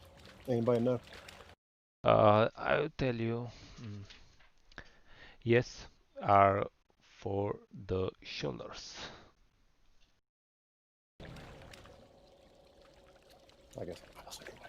Anybody know? I'll tell you. Yes, are for the shoulders. I guess I'll pass anyway.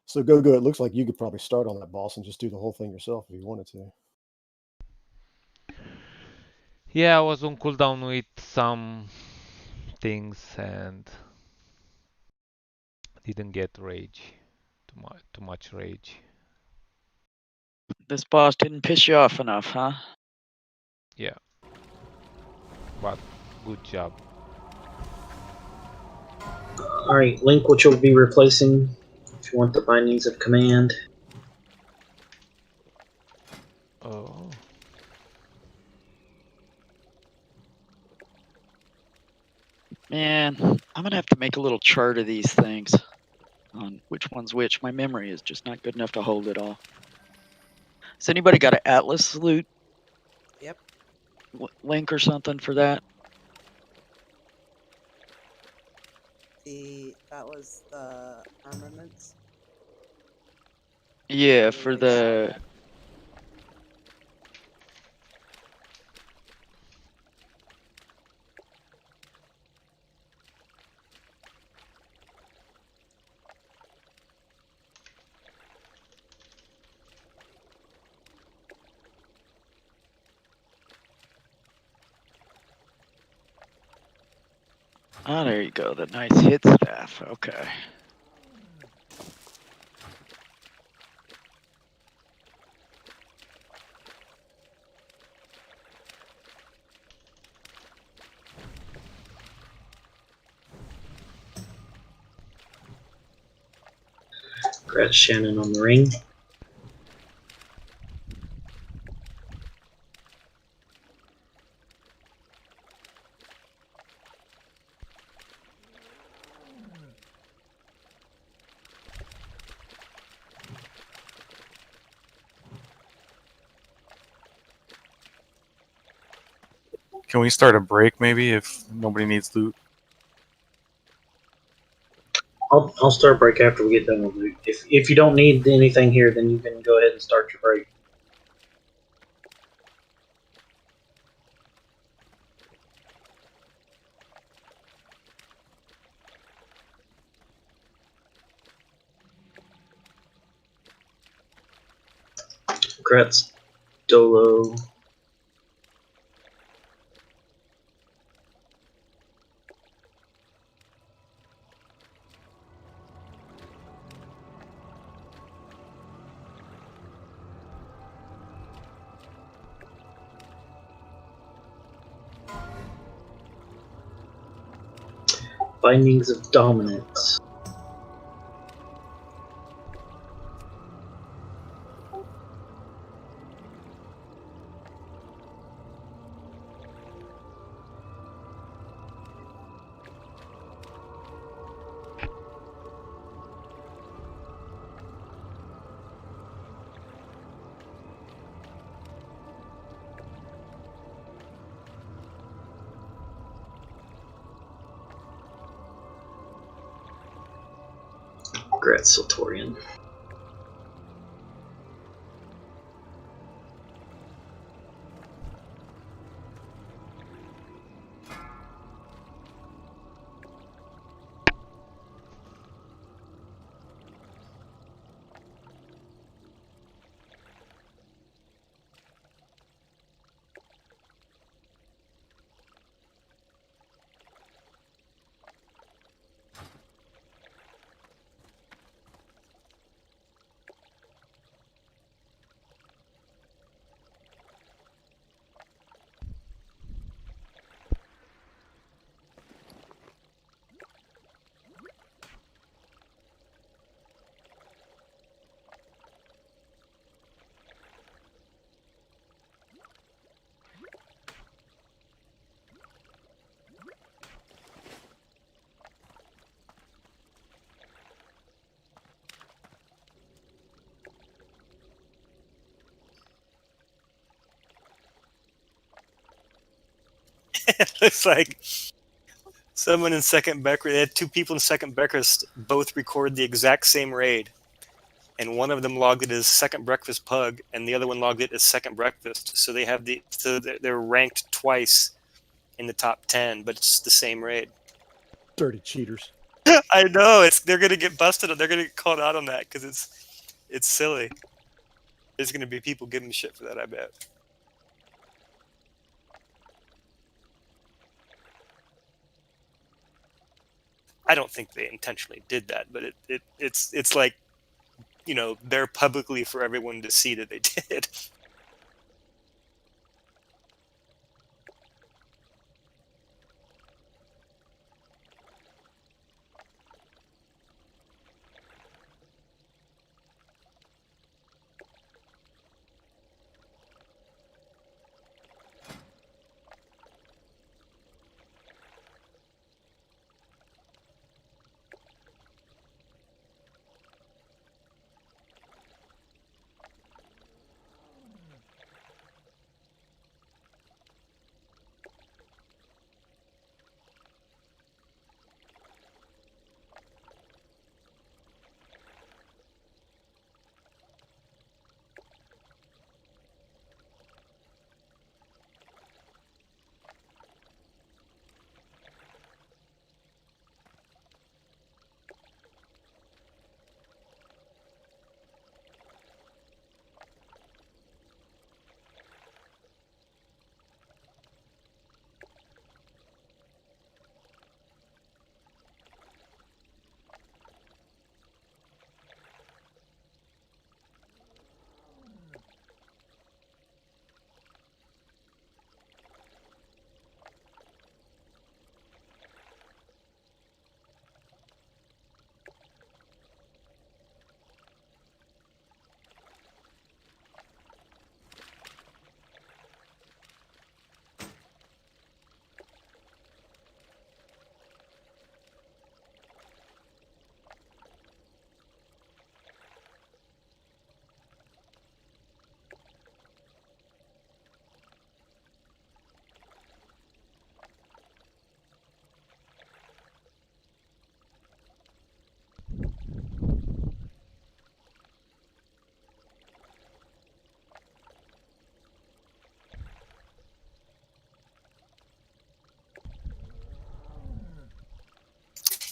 So go. It looks like you could probably start on that boss and just do the whole thing yourself if you wanted to. Yeah, I was on cooldown with some things and didn't get rage. Too much rage. This boss didn't piss you off enough, huh? Yeah. But good job. Alright, Link, which you'll be replacing if you want the Bindings of Command. Oh. Man, I'm gonna have to make a little chart of these things on which one's which. My memory is just not good enough to hold it all. Has anybody got an Atlas loot? Yep. Link or something for that? That was the armaments. Yeah, for the. Oh, there you go. The nice hit staff. Okay. Congrats, Shannon, on the ring. Can we start a break maybe if nobody needs loot? I'll start break after we get done with loot. If you don't need anything here, then you can go ahead and start your break. Congrats, Dolo. Bindings of Dominance. Congrats, Siltorian. It looks like someone in second Becker, they had two people in second Becker's both record the exact same raid. And one of them logged it as second breakfast pug, and the other one logged it as second breakfast. So they have they're ranked twice in the top 10, but it's the same raid. Dirty cheaters. I know they're gonna get busted. They're gonna get called out on that because it's silly. There's gonna be people giving shit for that. I bet. I don't think they intentionally did that, but it's like, you know, they're publicly for everyone to see that they did.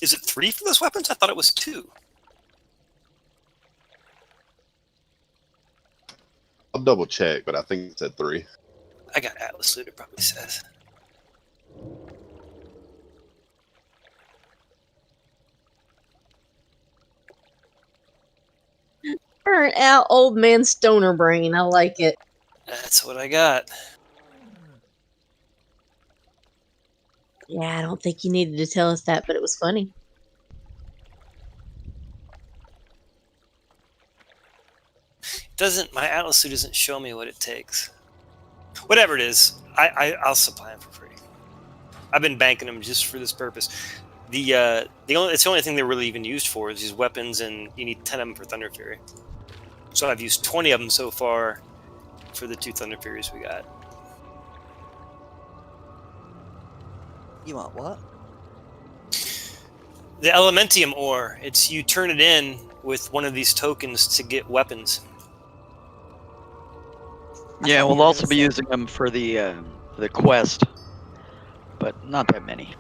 Is it 3 for those weapons? I thought it was 2. I'll double check, but I think it said 3. I got Atlas Loot, it probably says. Turn out old man stoner brain. I like it. That's what I got. Yeah, I don't think you needed to tell us that, but it was funny. My Atlas Suit doesn't show me what it takes. Whatever it is, I'll supply them for free. I've been banking them just for this purpose. It's the only thing they're really even used for is these weapons, and you need 10 of them for Thunder Fury. So I've used 20 of them so far for the 2 Thunder Furies we got. You want what? The Elementium ore. It's you turn it in with one of these tokens to get weapons. Yeah, we'll also be using them for the quest, but not that many.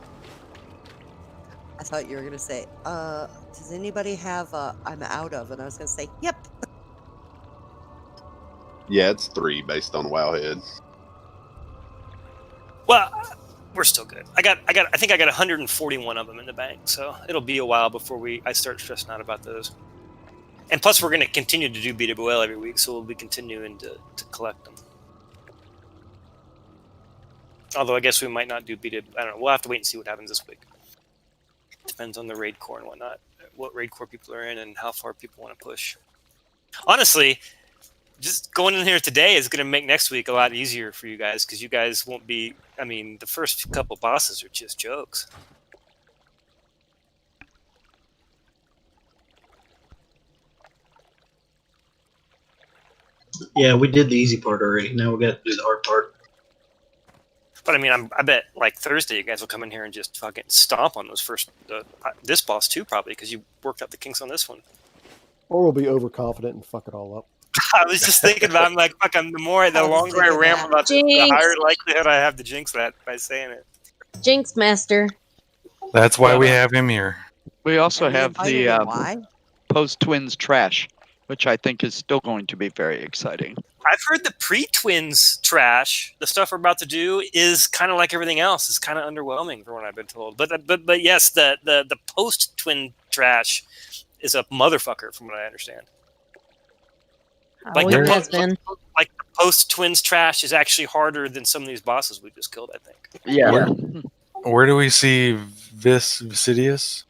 I thought you were going to say, does anybody have I'm out of? And I was going to say, yep. Yeah, it's 3 based on Wowhead. Well, we're still good. I think I got 141 of them in the bank, so it'll be a while before I start stressing out about those. And plus, we're going to continue to do BWL every week, so we'll be continuing to collect them. Although I guess we might not do BW. I don't know. We'll have to wait and see what happens this week. Depends on the raid core and whatnot, what raid core people are in, and how far people want to push. Honestly, just going in here today is going to make next week a lot easier for you guys, because you guys won't be. I mean, the first couple bosses are just jokes. Yeah, we did the easy part already. Now we got to do the hard part. But I mean, I bet like Thursday you guys will come in here and just fucking stomp on those this boss too, probably, because you worked out the kinks on this one. Or we'll be overconfident and fuck it all up. I was just thinking about. I'm like, fuck. The longer I ramble about this, the higher likelihood I have to jinx that by saying it. Jinx Master. That's why we have him here. We also have the post-twins trash, which I think is still going to be very exciting. I've heard the pre-twins trash, the stuff we're about to do, is kind of like everything else. It's kind of underwhelming from what I've been told. But yes, the post-twin trash is a motherfucker from what I understand. Like the post-twins trash is actually harder than some of these bosses we just killed, I think. Yeah. Where do we see Vicidius?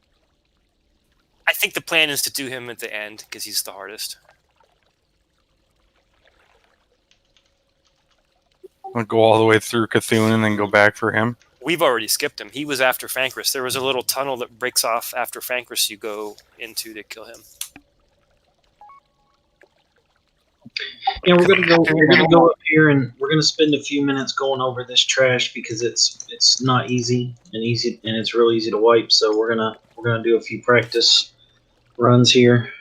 I think the plan is to do him at the end because he's the hardest. We'll go all the way through Cthulhu and then go back for him. We've already skipped him. He was after Fancris. There was a little tunnel that breaks off after Fancris you go into to kill him. Yeah, we're gonna go up here and we're gonna spend a few minutes going over this trash because it's not easy and it's real easy to wipe. So we're gonna do a few practice runs here.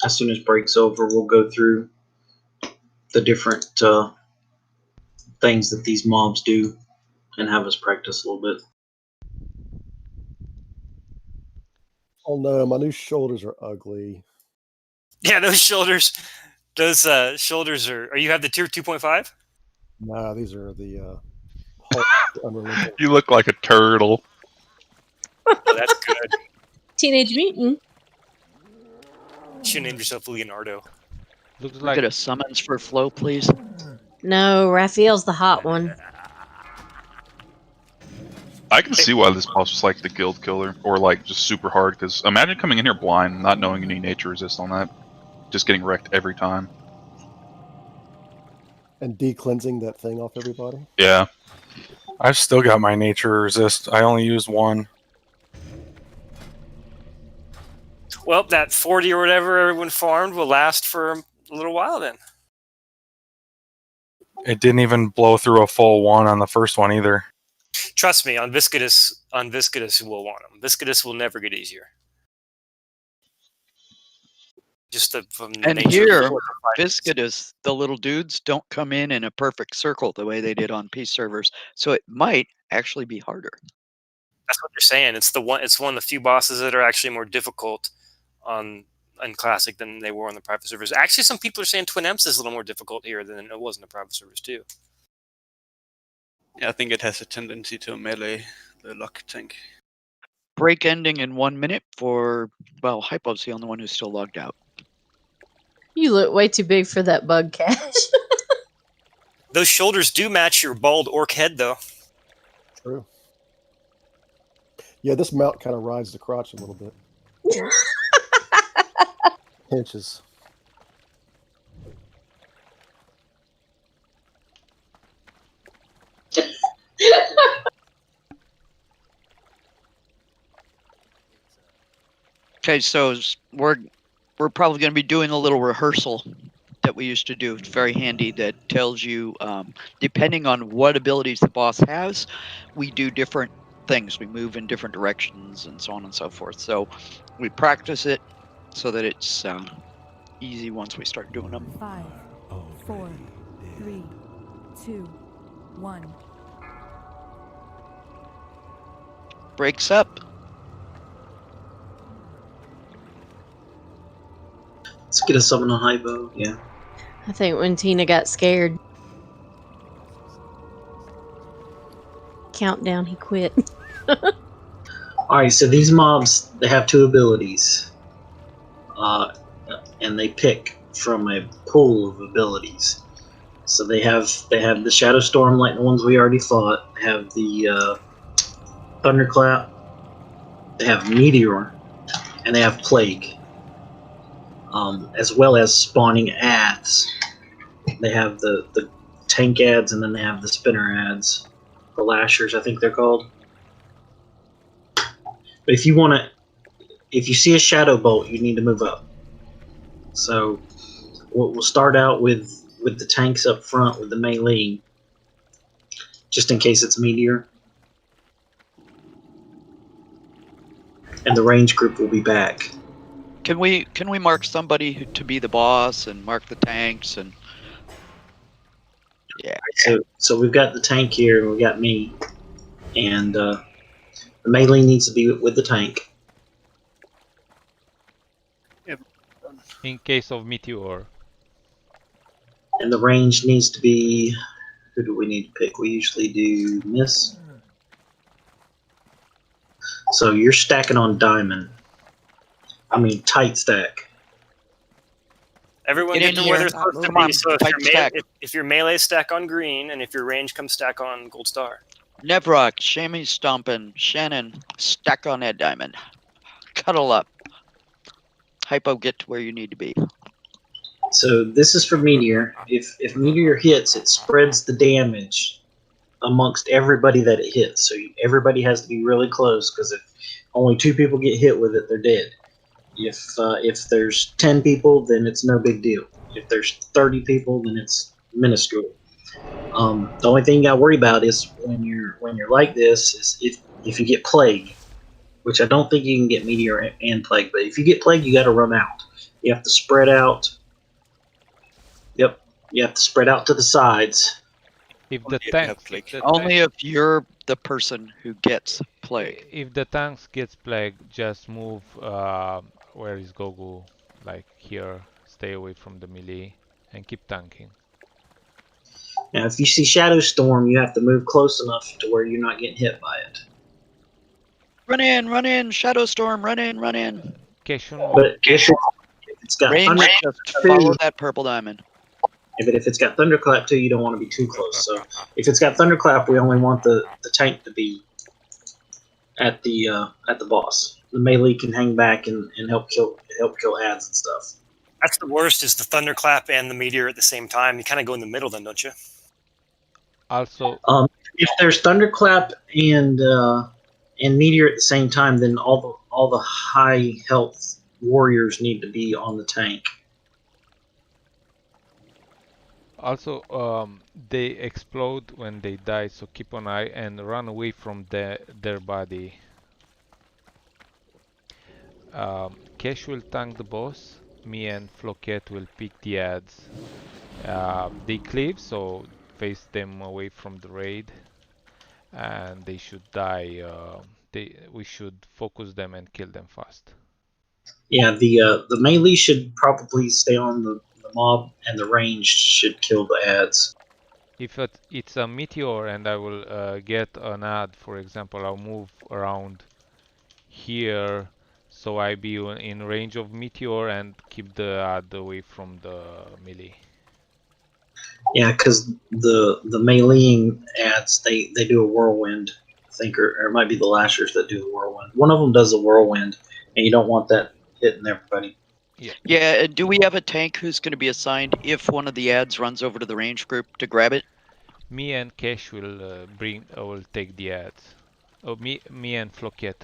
As soon as break's over, we'll go through the different things that these mobs do and have us practice a little bit. Oh no, my new shoulders are ugly. Yeah, those shoulders. Are you have the tier 2.5? Nah, these are the You look like a turtle. Oh, that's good. Teenage Mutant. You should name yourself Leonardo. Looks like get a summons for Flo, please. No, Raphael's the hot one. I can see why this boss was like the guild killer, or like just super hard, because imagine coming in here blind, not knowing any nature resist on that. Just getting wrecked every time. And de-cleansing that thing off everybody? Yeah. I've still got my nature resist. I only used one. Well, that 40 or whatever everyone farmed will last for a little while then. It didn't even blow through a full one on the first one either. Trust me, on Viscidus we'll want them. Viscidus will never get easier. Just from the And nature here, of Viscidus, the little dudes don't come in a perfect circle the way they did on peace servers, so it might actually be harder. That's what they're saying. It's one of the few bosses that are actually more difficult on Classic than they were on the private servers. Actually, some people are saying Twin Imps is a little more difficult here than it was in the private servers too. Yeah, I think it has a tendency to melee the luck tank. Break ending in 1 minute for, well, Hypo's the only one who's still logged out. You look way too big for that bug, Cash. Those shoulders do match your bald orc head, though. True. Yeah, this mount kind of rides the crotch a little bit. Pinches. Okay, so we're probably going to be doing a little rehearsal that we used to do. It's very handy. That tells you, depending on what abilities the boss has, we do different things. We move in different directions and so on and so forth. So we practice it so that it's easy once we start doing them. 5, 4, 3, 2, 1. Breaks up. Let's get a summon on Hypo, yeah. I think when Tina got scared. Countdown, he quit. Alright, so these mobs, they have 2 abilities. And they pick from a pool of abilities. So they have the Shadow Storm like the ones we already fought. They have the Thunderclap. They have Meteor. And they have Plague. As well as spawning ads. They have the tank ads and then they have the spinner ads. The lashers, I think they're called. But if you see a shadow bolt, you need to move up. So we'll start out with the tanks up front with the melee, just in case it's meteor. And the range group will be back. Can we mark somebody to be the boss and mark the tanks and yeah. So we've got the tank here and we've got me, and the melee needs to be with the tank. In case of meteor. And the range needs to be, who do we need to pick? We usually do miss. So you're stacking on diamond. I mean tight stack. Everyone Get get in to where here. they're supposed to Come on, be. So tight stack. if your melee stack on green, and if your range comes stack on gold star. Nevrock, Shammy stomping, Shannon, stack on that diamond. Cuddle up. Hypo, get to where you need to be. So this is for meteor. If meteor hits, it spreads the damage amongst everybody that it hits. So everybody has to be really close, because if only 2 people get hit with it, they're dead. If there's 10 people, then it's no big deal. If there's 30 people, then it's minuscule. The only thing you got to worry about is when you're like this is if you get plague, which I don't think you can get meteor and plague, but if you get plague, you got to run out. You have to spread out. Yep, you have to spread out to the sides. If the tanks, Only if you're the person who gets plague. If the tanks gets plague, just move. Where is Gogu? Like here. Stay away from the melee and keep tanking. Now, if you see Shadow Storm, you have to move close enough to where you're not getting hit by it. Run in, Shadow Storm, run in. But if it's got range, Thunderclap just follow that purple diamond. But if it's got Thunderclap too, you don't want to be too close. So if it's got Thunderclap, we only want the tank to be at the boss. The melee can hang back and help kill ads and stuff. That's the worst, is the thunderclap and the meteor at the same time. You kind of go in the middle then, don't you? Also, if there's Thunderclap and meteor at the same time, then all the high health warriors need to be on the tank. Also, they explode when they die, so keep an eye and run away from their body. Kesh will tank the boss. Me and Floquet will pick the ads. They cleave, so face them away from the raid, and they should die we should focus them and kill them fast. Yeah, the melee should probably stay on the mob, and the range should kill the ads. If it's a meteor and I will get an ad, for example, I'll move around here so I be in range of meteor and keep the ad away from the melee. Yeah, because the meleeing ads, they do a whirlwind, I think, or it might be the lashers that do the whirlwind. One of them does a whirlwind, and you don't want that hitting everybody. Yeah, do we have a tank who's going to be assigned if one of the ads runs over to the range group to grab it? Me and Cash will will take the ads. Oh, me and Floquet.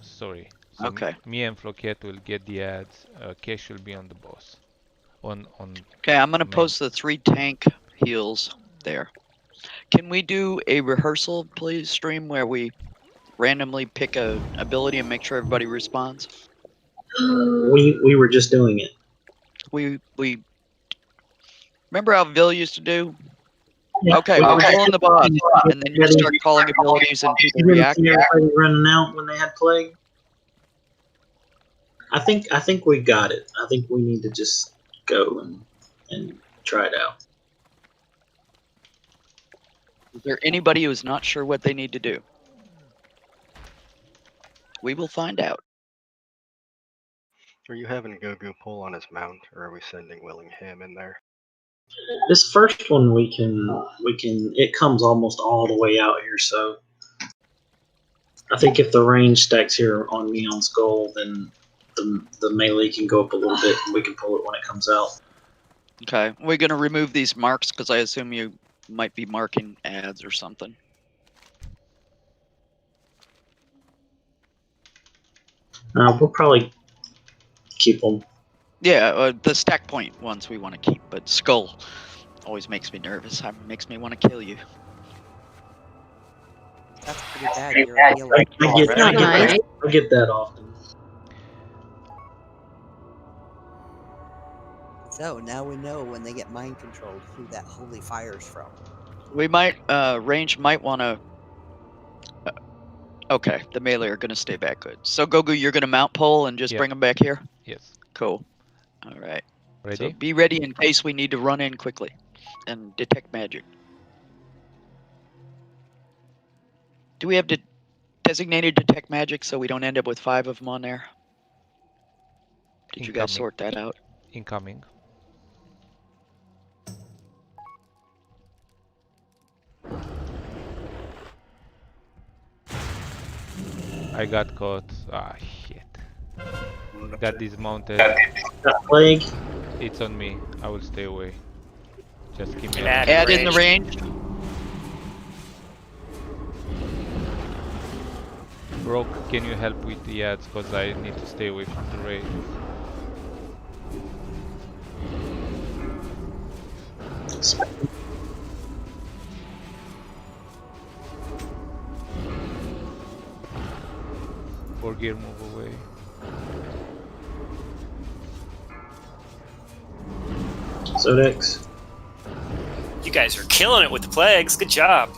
Sorry. So Okay. Me and Floquet will get the ads. Cash will be on the boss. On. Okay, I'm going to main. post the 3 tank heals there. Can we do a rehearsal, please, stream where we randomly pick a ability and make sure everybody responds? We were just doing it. We remember how Vil used to do? Yeah. Okay, we're pulling the boss, and then you start calling abilities and people You didn't react. see everybody running out when they had plague. I think we got it. I think we need to just go and try it out. Is there anybody who's not sure what they need to do? We will find out. Are you having Gogu pull on his mount, or are we sending Willingham in there? This first one we can it comes almost all the way out here, so I think if the range stacks here on me on Skull, then the melee can go up a little bit and we can pull it when it comes out. Okay, we're going to remove these marks because I assume you might be marking ads or something. We'll probably keep them. Yeah, the stack point ones we want to keep, but Skull always makes me nervous. Makes me want to kill you. That's pretty bad. You're a healer. I get that often. So now we know when they get mind controlled who that holy fire's from. We might, range might want to... okay, the melee are going to stay back good. So Gogu, you're going to mount pole and just bring them back here? Yes. Cool. All right. Ready? So be ready in case we need to run in quickly and detect magic. Do we have designated detect magic so we don't end up with 5 of them on there? Did you guys sort that out? Incoming. I got caught. Ah, shit. Got dismounted. Plague. It's on me. I will stay away. Just keep me Add in the range. Broke, can you help with the ads? Because I need to stay away from the raid. Gear, move away. Sodex. You guys are killing it with the plagues. Good job.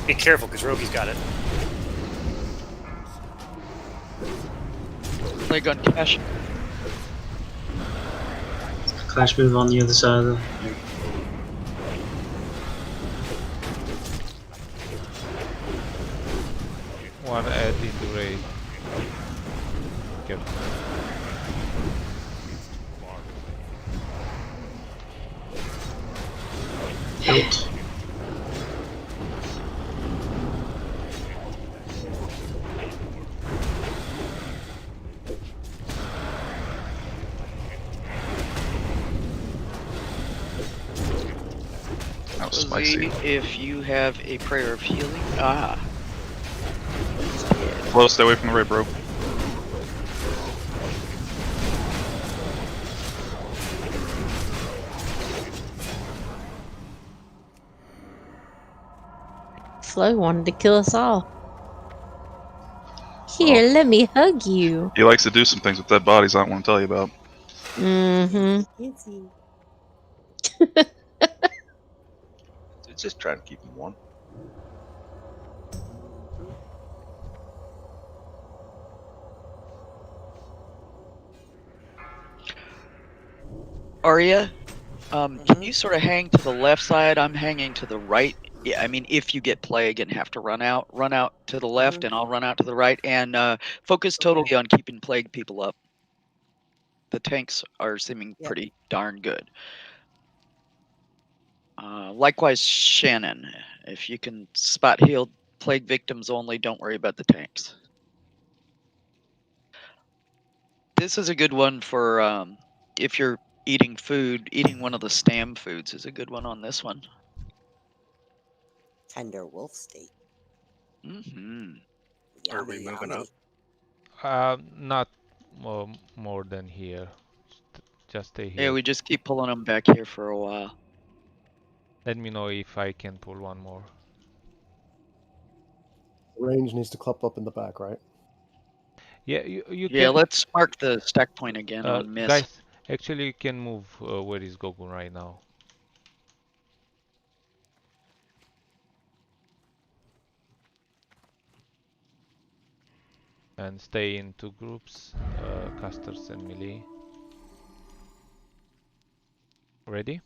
Be careful, because Roki's got it. Play gun cash. Clash move on the other side of the... One ad in the raid. Careful. Out. Spicy. If you have a prayer of healing. Ah. Well, stay away from the raid, bro. Flo wanted to kill us all. Here, let me hug you. He likes to do some things with dead bodies I don't want to tell you about. Mm-hmm. It's just trying to keep him warm. Arya, can you sort of hang to the left side? I'm hanging to the right. Yeah, I mean, if you get plague and have to run out to the left, and I'll run out to the right, and focus totally on keeping plague people up. The tanks are seeming pretty darn good. Likewise, Shannon, if you can spot heal plague victims only, don't worry about the tanks. This is a good one for if you're eating food. Eating one of the stam foods is a good one on this one. Tender wolf steak. Mm-hmm. Are we moving up? Not more than here. Just stay here. Yeah, we just keep pulling them back here for a while. Let me know if I can pull one more. Range needs to clump up in the back, right? Yeah, you Yeah, can. let's mark the stack point again on miss. Guys, actually you can move where is Gogun right now. And stay in two groups, casters and melee. Ready?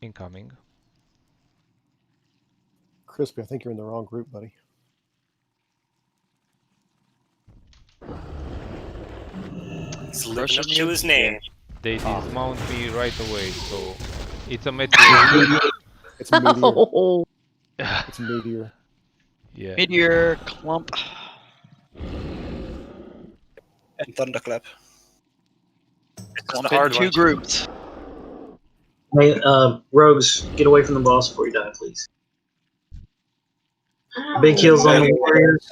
Incoming. Crispy, I think you're in the wrong group, buddy. He's living up to his name. They dismount me right away, so it's a meteor. It's meteor. It's meteor. Yeah. Meteor clump. And thunderclap. Clump in two groups. Hey, rogues, get away from the boss before you die, please. Big kills on the warriors.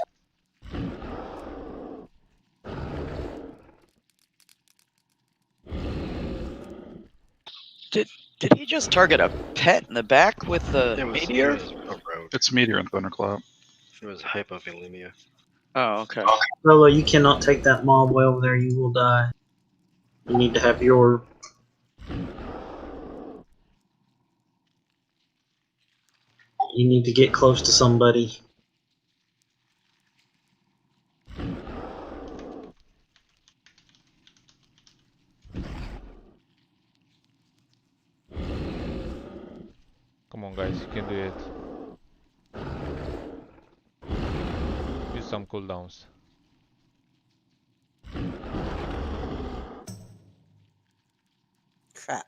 Did he just target a pet in the back with the meteor? It's meteor and thunderclap. It was hypovolemia. Oh, okay. Rolo, you cannot take that mob way over there. You will die. You need to have your... You need to get close to somebody. Come on guys, you can do it. Use some cooldowns. Crap.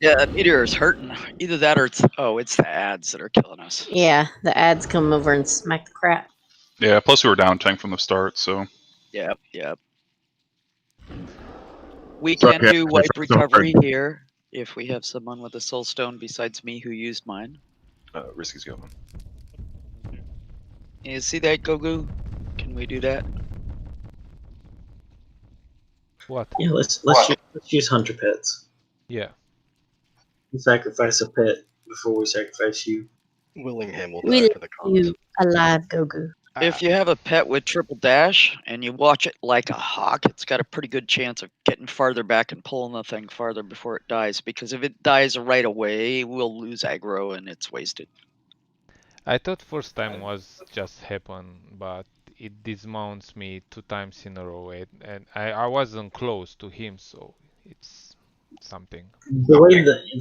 Yeah, that meteor is hurting. Either that or it's the ads that are killing us. Yeah, the ads come over and smack the crap. Yeah, plus we were down tank from the start, so. Yep. We can do wipe recovery here if we have someone with a soul stone besides me who used mine. Risky's going. You see that, Gogu? Can we do that? What? Yeah, let's use hunter pets. Yeah. We sacrifice a pet before we sacrifice you. Willingham will We die for the leave cause. you alive, Gogu. If you have a pet with triple dash and you watch it like a hawk, it's got a pretty good chance of getting farther back and pulling the thing farther before it dies. Because if it dies right away, we'll lose aggro and it's wasted. I thought first time was just happen, but it dismounts me 2 times in a row, and I wasn't close to him, so it's something. The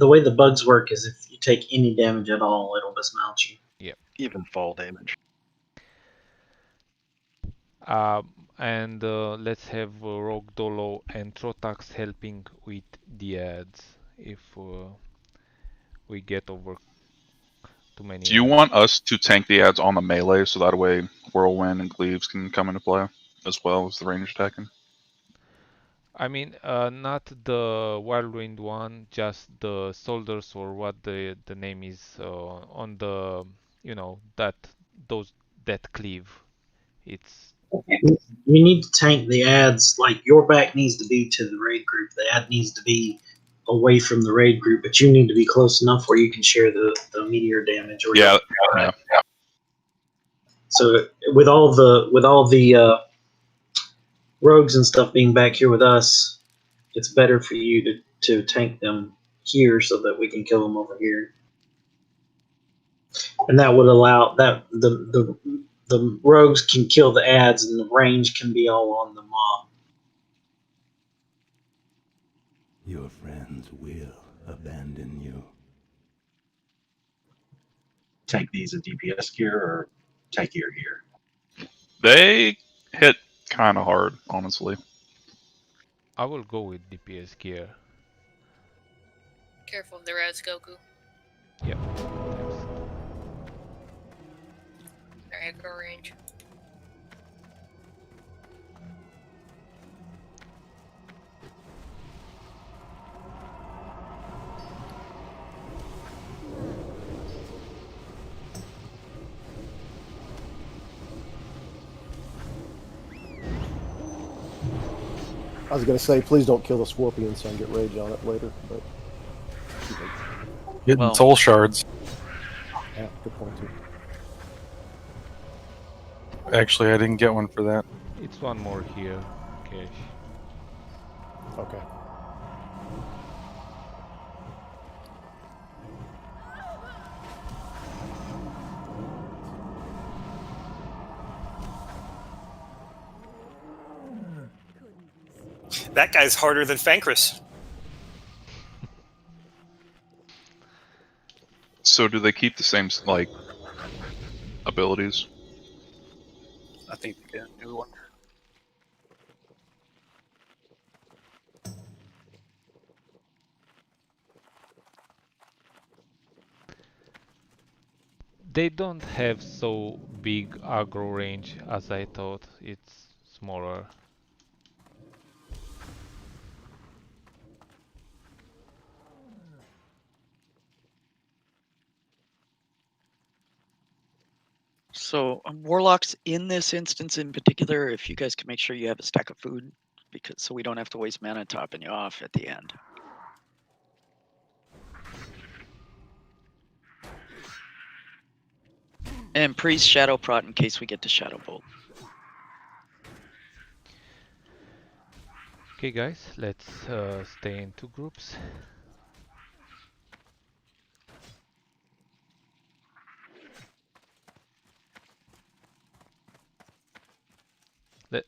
way the bugs work is if you take any damage at all, it'll dismount you. Yep. Even fall damage. And let's have Rogue Dolo and Trotax helping with the ads if we get over too many. Do you want us to tank the ads on the melee so that way Whirlwind and Cleaves can come into play as well as the range attacking? I mean, not the Whirlwind one, just the soldiers or what the name is on the, you know, that cleave. It's You need to tank the ads. Like your back needs to be to the raid group. The ad needs to be away from the raid group, but you need to be close enough where you can share the meteor damage. Or Yeah. So with all the rogues and stuff being back here with us, it's better for you to tank them here so that we can kill them over here. And that would allow that the rogues can kill the ads and the range can be all on the mob. Your friends will abandon you. Tank these as DPS gear or tankier gear? They hit kind of hard, honestly. I will go with DPS gear. Careful of the rats, Goku. Yep. Their aggro range. I was going to say, please don't kill the scorpion so I can get rage on it later. But Getting soul shards. Yeah, good point too. Actually, I didn't get one for that. It's one more here, Cash. Okay. That guy's harder than Fankris. So do they keep the same like abilities? I think they can do one. They don't have so big aggro range as I thought. It's smaller. So warlocks in this instance in particular, if you guys can make sure you have a stack of food, because so we don't have to waste mana topping you off at the end. And priest shadow prot in case we get to shadow bolt. Okay, guys, let's stay in two groups.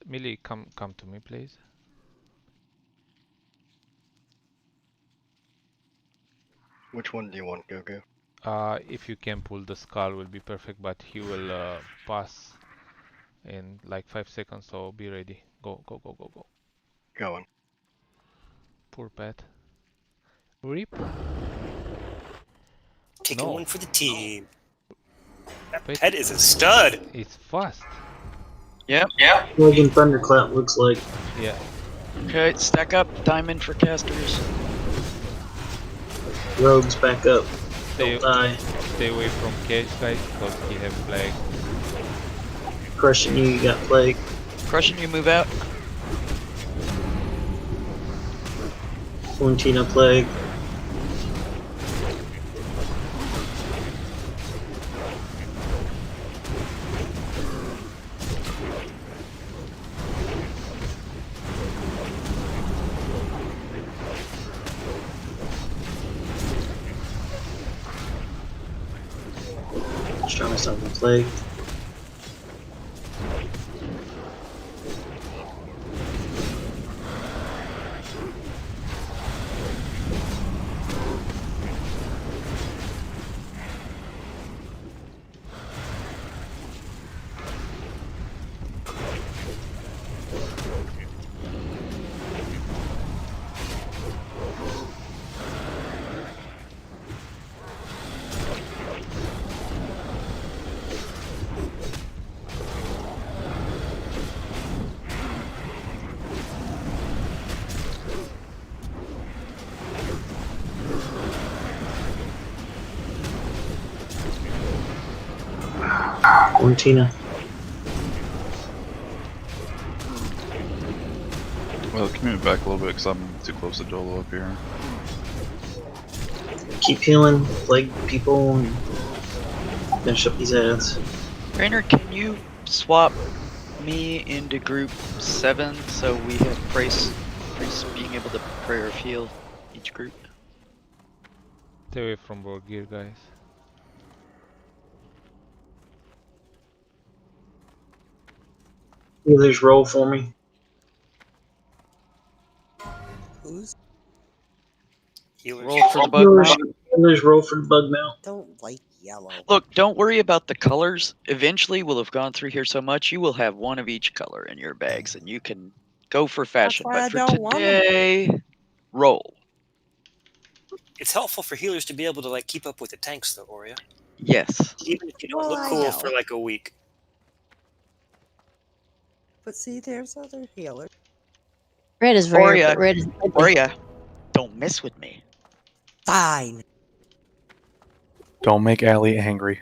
Millie, come to me, please. Which one do you want, Goku? If you can pull the skull will be perfect, but he will pass in like 5 seconds, so be ready. Go. Going. Poor pet. Rip. Taking one for the team. That Pet pet is a stud. It's fast. Yep. Dragon Thunderclap looks like. Yeah. Okay, stack up diamond for casters. Rogues back up. Stay, Don't die. stay away from Cage, guys, because he has plague. Crushing you got plague. Crushing you, move out. Quarantina plague. Just trying to stop the plague. Cortina. Well, can you move back a little bit because I'm too close to Dolo up here. Keep healing plague people and finish up these ads. Rainer, can you swap me into group 7 so we have priests being able to prayer heal each group? Stay away from Borgir, guys. Healers roll for me. Who's? Healers. Roll for the bug mount. Healers roll for the bug mount. Don't like yellow. Look, don't worry about the colors. Eventually, we'll have gone through here so much, you will have one of each color in your bags, and you can go for fashion. why I But for don't want 'em. today, roll. It's helpful for healers to be able to like keep up with the tanks, though, Oria. Yes. Even if you don't Well, look I cool know. for like a week. But see, there's other healers. Red is rare, Oria, but red is Oria, don't mess with me. Fine. Don't make Allie angry.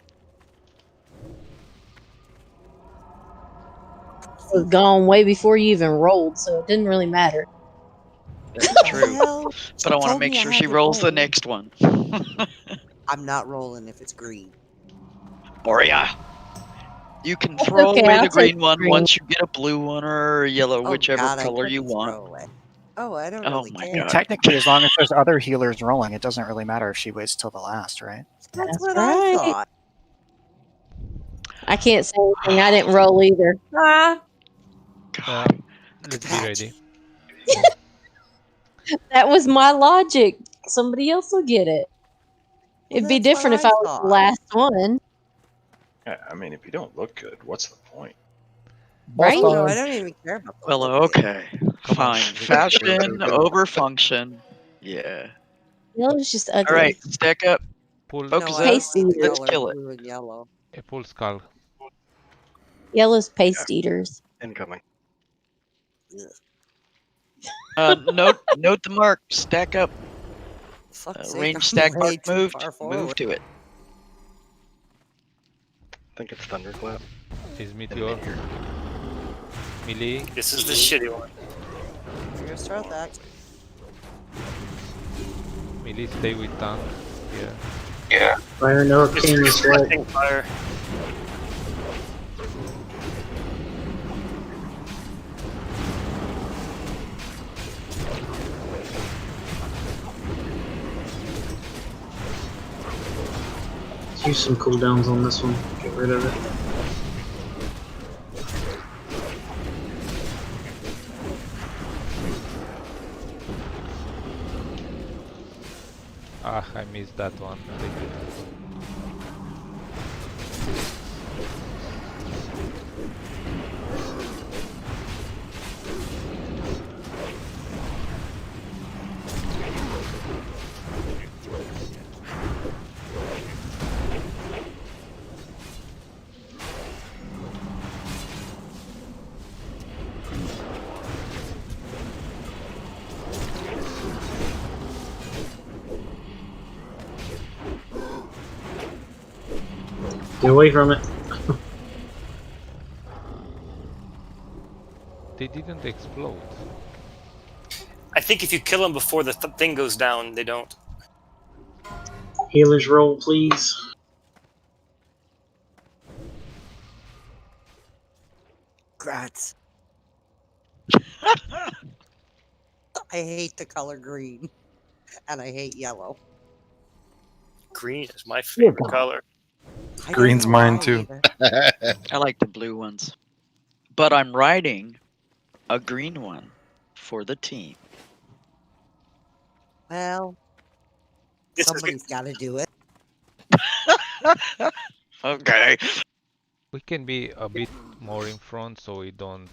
was gone way before you even rolled, so it didn't really matter. True. But I want to told make me I sure had she to rolls the roll. next one. I'm not rolling if it's green. Oria, you can That's throw okay, away I'll the take green one green. once you get a blue one or a yellow, Oh, whichever God, I color you couldn't want. throw away. Oh, I don't Oh really my care. God. Technically, as long as there's other healers rolling, it doesn't really matter if she waits till the last, right? That's what right. I thought. I can't say anything. I didn't roll either. Ah, Let's be ready. that was my logic. Somebody else will get it. Well, It'd be that's what different if I I was the thought. last one, Yeah, I mean, if you don't look good, what's the point? right? Oh, no, I don't even care about the Well, look. okay. Come on, Fine. we can do Fashion it. over function. Yeah. Yellow's just All ugly. right, stack up. Pull, Focus No, up. I don't Paste need the Let's eaters. color kill it. blue and yellow. a pull skull. Yellow's paste eaters. Incoming. Note the mark. Stack up. Fuck's sake, Range I'm stack way mark too moved. far Move forward. to it. I think it's Thunderclap. Is Meteor. Melee. This is the shitty one. Here's throw that. Melee, stay with tank. Yeah. Yeah. Fire no king is right. Reflecting fire. Let's use some cooldowns on this one. Get rid of it. Ah, I missed that one. Take it. Get away from it. They didn't explode. I think if you kill them before the thing goes down, they don't. Healers roll, please. Grats. I hate the color green. And I hate yellow. Green is my favorite color. I don't Green's know mine why too. either. I like the blue ones. But I'm riding a green one for the team. Well, somebody's got to do it. Okay. We can be a bit more in front so we don't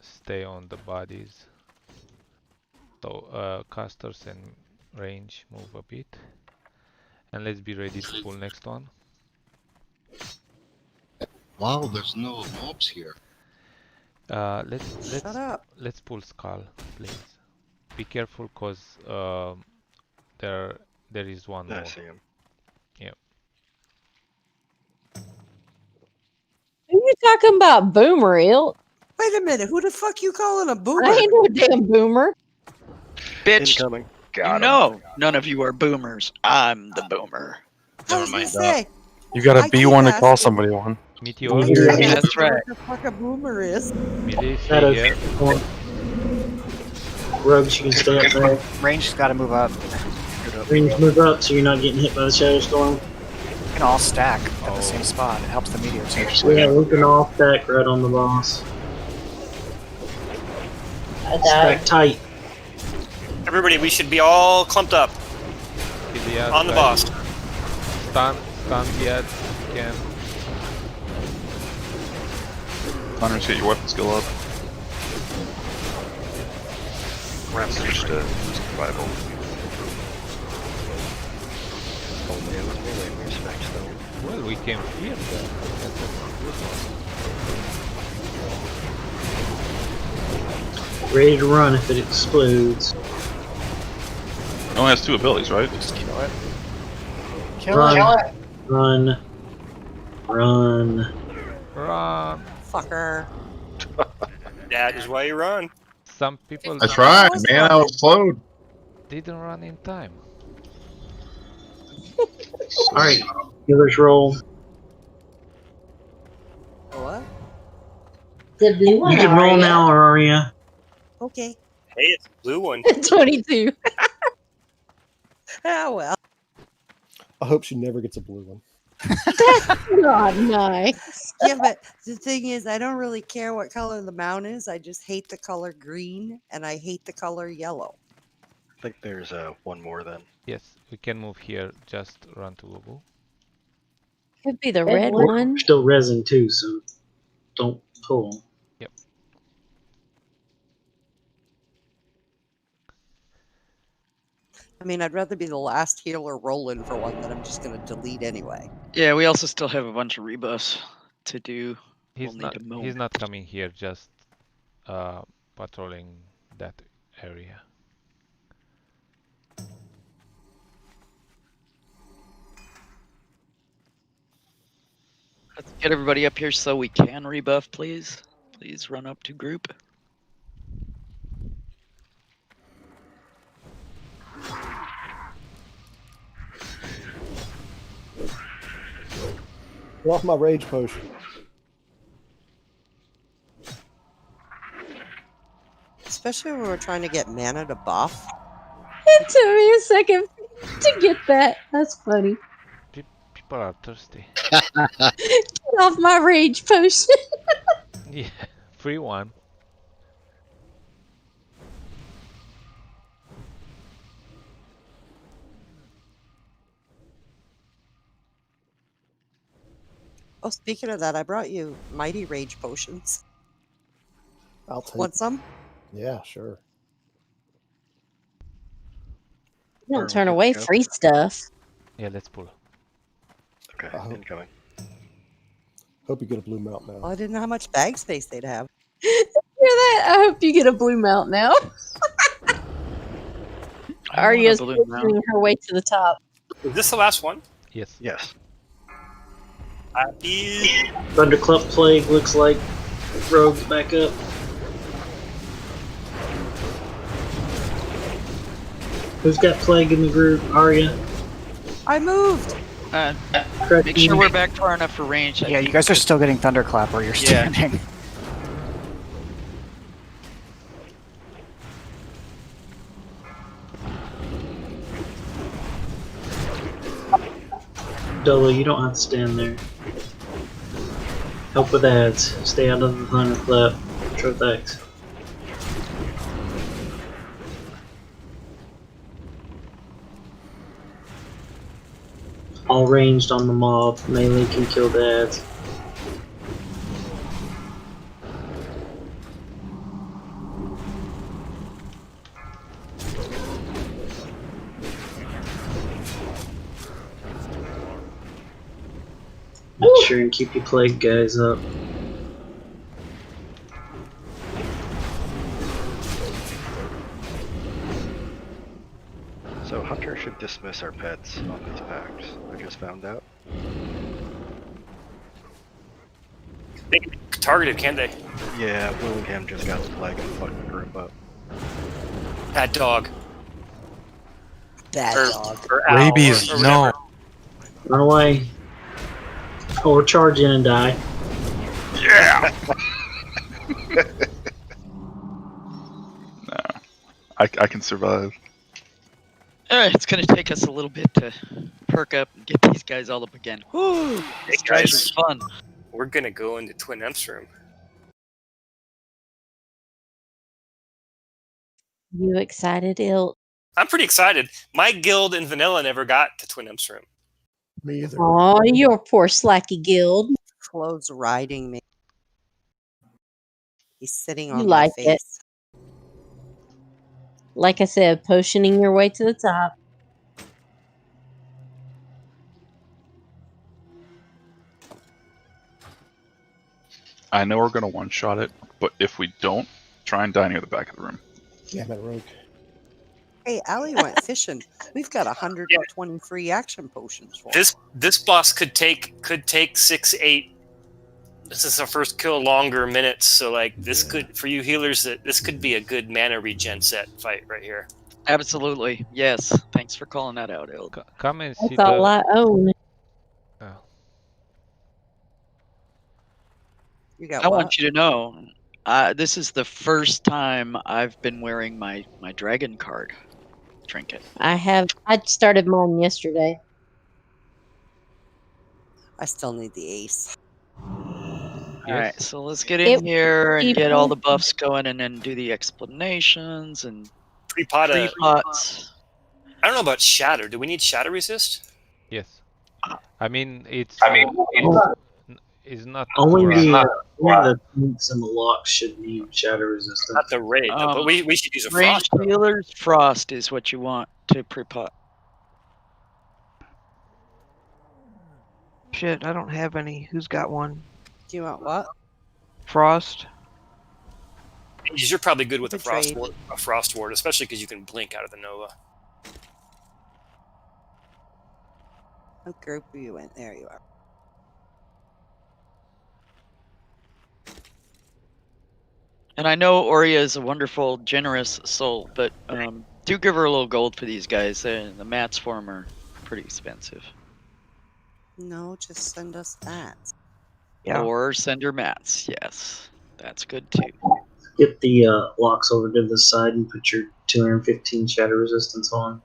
stay on the bodies. So casters and range move a bit. And let's be ready to pull next one. Wow, there's no mobs here. Let's pull skull, please. Be careful, cause there is one more. I see him. Yep. talking about boomer, ilk? Wait a minute. Who the fuck you calling a boomer? I ain't no damn boomer. Bitch, Incoming. you know none of you are boomers. I'm the boomer. I was gonna say. You gotta I be keep one to call asking- somebody one. Meteor I is keep here. asking That's right. What the fuck a boomer is? Melee is Shadows. here. Rogues, you can stay up there. Range's got to move up. Range move up so you're not getting hit by the shadow storm. We can all stack at the same spot. It helps the meteor too. Yeah, we can all stack right on the boss. I Stack tight. Everybody, we should be all clumped up Idiot, on the guys. boss. Stun yet. Can. Hunters, get your weapon skill up. Ramps switch to survival. Only it was melee respects though. Well, we came here then. Ready to run if it explodes. It only has 2 abilities, right? Just kill it. Run. Run. Run. Run. Fucker. That is why you run. Some people That's right, man. I'll explode. didn't run in time. Alright, healers roll. What? The blue one. You can roll now, Aria. Okay. Hey, it's a blue one. 22. Ah, well. I hope she never gets a blue one. That's not nice. Yeah, but the thing is, I don't really care what color the mount is. I just hate the color green, and I hate the color yellow. I think there's one more then. Yes, we can move here. Just run to Ubu. Could be the red one. We're still resin too, so don't pull. Yep. I mean, I'd rather be the last healer rolling for one that I'm just going to delete anyway. Yeah, we also still have a bunch of rebuffs to do. He's We'll need to mow. He's not coming here. Just patrolling that area. Let's get everybody up here so we can rebuff, please. Please run up to group. Get off my rage potion. Especially when we're trying to get mana to buff. It took me a second to get that. That's funny. People are thirsty. Get off my rage potion. Yeah, free one. Oh, speaking of that, I brought you mighty rage potions. I'll take Want some? Yeah, sure. Don't turn away free stuff. Yeah, let's pull. Okay, incoming. Hope you get a blue mount now. Well, I didn't know how much bag space they'd have. Hear that? I hope you get a blue mount now. Arya's blue mount. pushing her way to the top. Is this the last one? Yes. Yes. Thunderclap Plague looks like Rogue's back up. Who's got Plague in the group? Arya? I moved. Make sure we're back far enough for range. Yeah, you guys are still getting thunderclap where you're Yeah. standing. Dolo, you don't have to stand there. Help with ads. Stay out of the thunderclap. Trothex. All ranged on the mob. Melee can kill the ads. Make sure and keep your plague guys up. So Hunter should dismiss our pets on these packs. I just found out. They can be targeted, can't they? Yeah, Willingham just got the flag and fucking group up. That dog. That dog. Or Rabies, owl, or no. whatever. Run away. Or charge in and die. Yeah. No, I can survive. It's going to take us a little bit to perk up and get these guys all up again. Woo! Hey This guys, is fun. we're gonna go into Twin Emp's room. You excited, Ilt? I'm pretty excited. My guild in Vanilla never got to Twin Emp's room. Me either. Oh, your poor slacky guild. Flo's riding me. He's sitting You on my like it. face. Like I said, potioning your way to the top. I know we're gonna one-shot it, but if we don't, try and die near the back of the room. Yeah, that rogue. Hey, Allie went fishing. We've got 120 free action potions for This boss could take 6, 8. This is our first kill longer minutes, so like this could, for you healers, that this could be a good mana regen set fight right here. Absolutely. Yes. Thanks for calling that out, Il. Come and see That's all I own. Oh. You got I what? want you to know, this is the first time I've been wearing my dragon card trinket. I started mine yesterday. I still need the ace. All right, so let's get in here and get all the buffs going, and then do the explanations and pre-pots. I don't know about shatter. Do we need shatter resist? Yes. I mean, it's not Only for the us. tanks and the locks should need shatter resistance. Not the raid, but we should use a Ranged frost. healers, frost is what you want to pre-pot. Shit, I don't have any. Who's got one? Do you want what? Frost. You're probably good with The a frost ward, especially because you can blink out of the Nova. What group are you in? There you are. And I know Oria is a wonderful, generous soul, but do give her a little gold for these guys. The mats for them are pretty expensive. No, just send us that. Yeah. Or send her mats. Yes, that's good too. Get the locks over to the side and put your 215 shatter resistance on.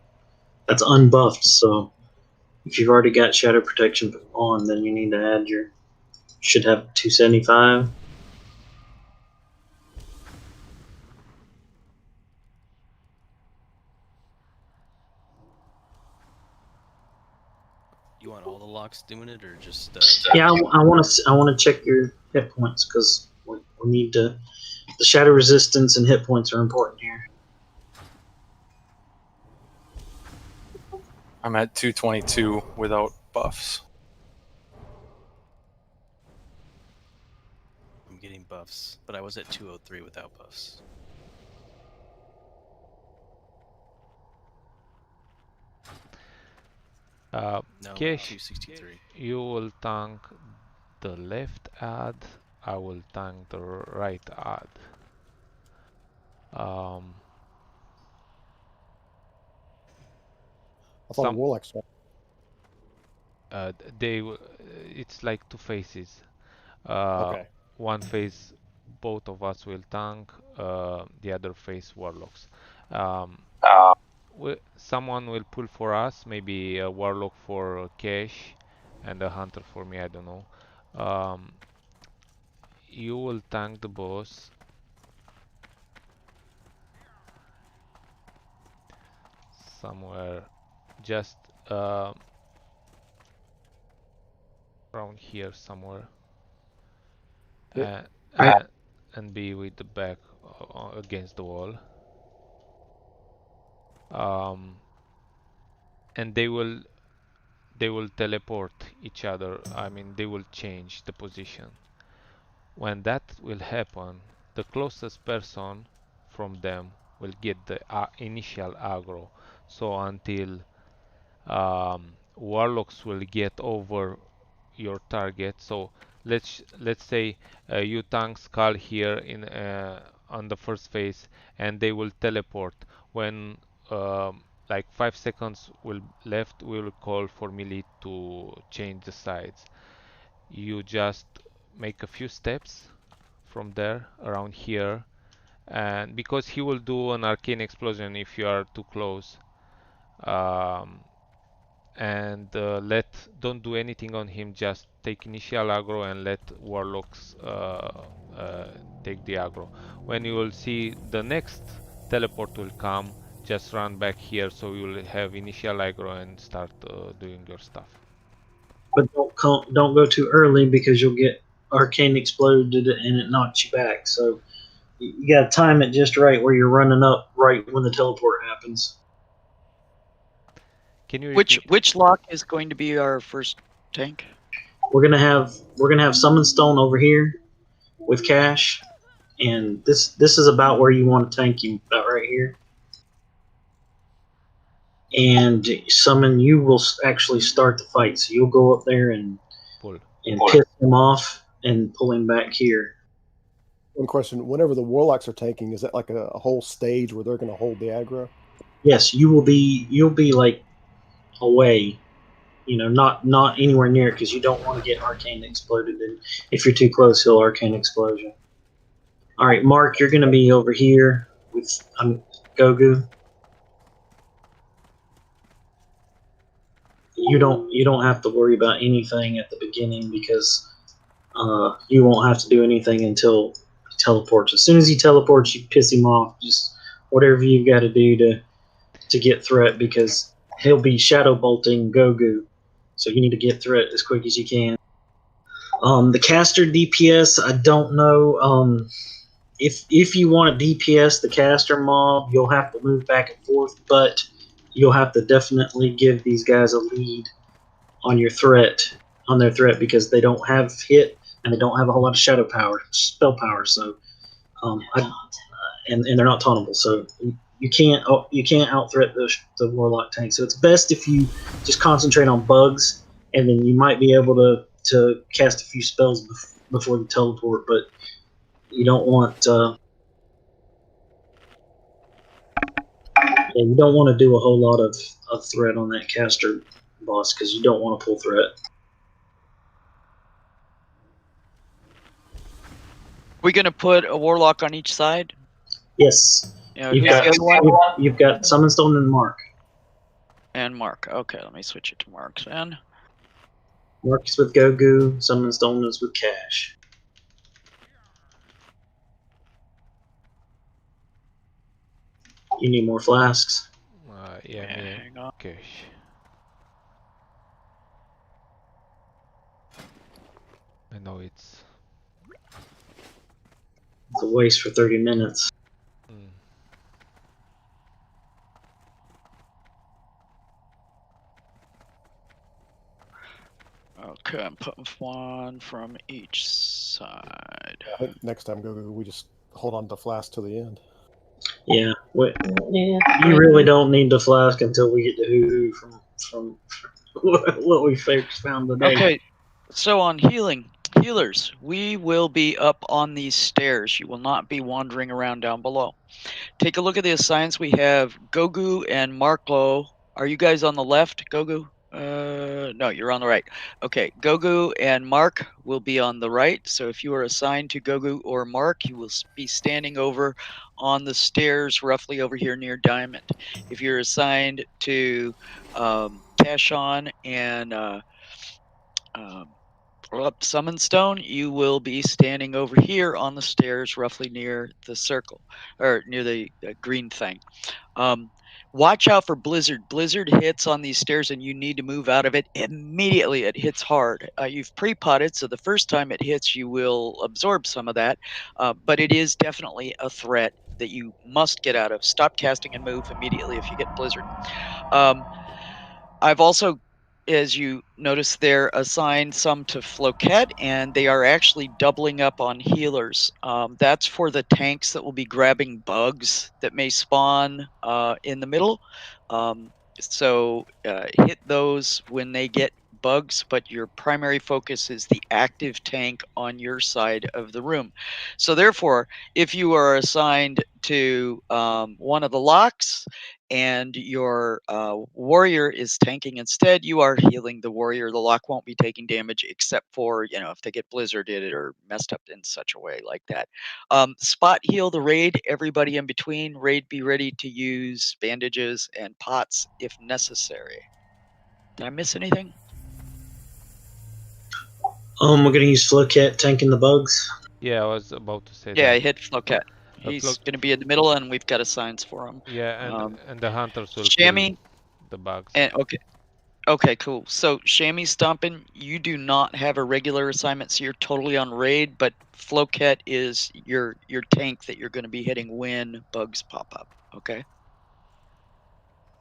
That's unbuffed, so if you've already got shadow protection on, then you need to add your. Should have 275. You want all the locks doing it, or just? Yeah, I want to check your hit points because we need to. The shadow resistance and hit points are important here. I'm at 222 without buffs. I'm getting buffs, but I was at 203 without buffs. No, Kesh, 263. you will tank the left ad, I will tank the right ad. I thought Some- Warlock's it's like two phases. Okay. One phase, both of us will tank. The other phase, warlocks. Someone will pull for us. Maybe a warlock for Cash, and a hunter for me. I don't know. You will tank the boss. Somewhere, just around here somewhere, and be with the back against the wall. And they will teleport each other. I mean, they will change the position. When that will happen, the closest person from them will get the initial aggro. So until warlocks will get over your target, so let's say you tanks call here in on the first phase, and they will teleport. When like 5 seconds will left, we will call for melee to change the sides. You just make a few steps from there around here, and because he will do an arcane explosion if you are too close, um, and don't do anything on him, just take initial aggro and let warlocks take the aggro. When you will see the next teleport will come, just run back here so you will have initial aggro and start doing your stuff. But don't go too early because you'll get arcane exploded and it knocks you back. So you got to time it just right where you're running up right when the teleport happens. Can you which lock is going to be our first tank? We're gonna have Summon Stone over here with Cash, and this is about where you want to tank him, about right here. And Summon, you will actually start the fight, so you'll go up there and piss him off and pull him back here. One question: whenever the warlocks are tanking, is that like a whole stage where they're going to hold the aggro? Yes, you'll be like away, not anywhere near, because you don't want to get arcane exploded, and if you're too close, he'll arcane explosion. All right, Mark, you're going to be over here with Gogu. You don't have to worry about anything at the beginning because you won't have to do anything until he teleports. As soon as he teleports, you piss him off. Just whatever you've got to do to get threat, because he'll be shadow bolting Gogu. So you need to get threat as quick as you can. The caster DPS, I don't know. If you want to DPS the caster mob, you'll have to move back and forth, but you'll have to definitely give these guys a lead on their threat, because they don't have hit and they don't have a whole lot of shadow power, spell power. So, and they're not tauntable. So you can't out threat the warlock tank. So it's best if you just concentrate on bugs, and then you might be able to cast a few spells before the teleport, but you don't want you don't want to do a whole lot of threat on that caster boss, because you don't want to pull threat. We gonna put a warlock on each side? Yes. You've got Summon Stone and Mark. And Mark. Okay, let me switch it to Mark then. Mark is with Gogu. Summon Stone is with Cash. You need more flasks? Yeah, hang on. Cash. I know it's a waste for 30 minutes. Okay, I'm putting one from each side. I think next time, Gogu, we just hold on to flask till the end. Yeah, you really don't need the flask until we get to Hoo from what we found today. Okay, so on healers, we will be up on these stairs. You will not be wandering around down below. Take a look at the assigns. We have Gogu and Marklo. Are you guys on the left, Gogu? No, you're on the right. Okay, Gogu and Mark will be on the right. So if you are assigned to Gogu or Mark, you will be standing over on the stairs roughly over here near Diamond. If you're assigned to Cashon and Summon Stone, you will be standing over here on the stairs roughly near the circle, or near the green thing. Watch out for Blizzard. Blizzard hits on these stairs and you need to move out of it immediately. It hits hard. You've pre-potted, so the first time it hits, you will absorb some of that. But it is definitely a threat that you must get out of. Stop casting and move immediately if you get Blizzard. I've also, as you notice, they're assigned some to Floquet, and they are actually doubling up on healers. That's for the tanks that will be grabbing bugs that may spawn in the middle. So hit those when they get bugs, but your primary focus is the active tank on your side of the room. So therefore, if you are assigned to one of the locks and your warrior is tanking instead, you are healing the warrior. The lock won't be taking damage except for, if they get blizzarded or messed up in such a way like that. Spot heal the raid, everybody in between. Raid be ready to use bandages and pots if necessary. Did I miss anything? We're gonna use Flowcat tanking the bugs. Yeah, I was about to say Yeah, that. I hit Flowcat. He's going to be in the middle, and we've got assigns for him. Yeah, and the hunters will Chamois, kill the bugs. And okay, cool. So Chamois stomping, you do not have a regular assignment, so you're totally on raid. But Flowcat is your tank that you're going to be hitting when bugs pop up. Okay.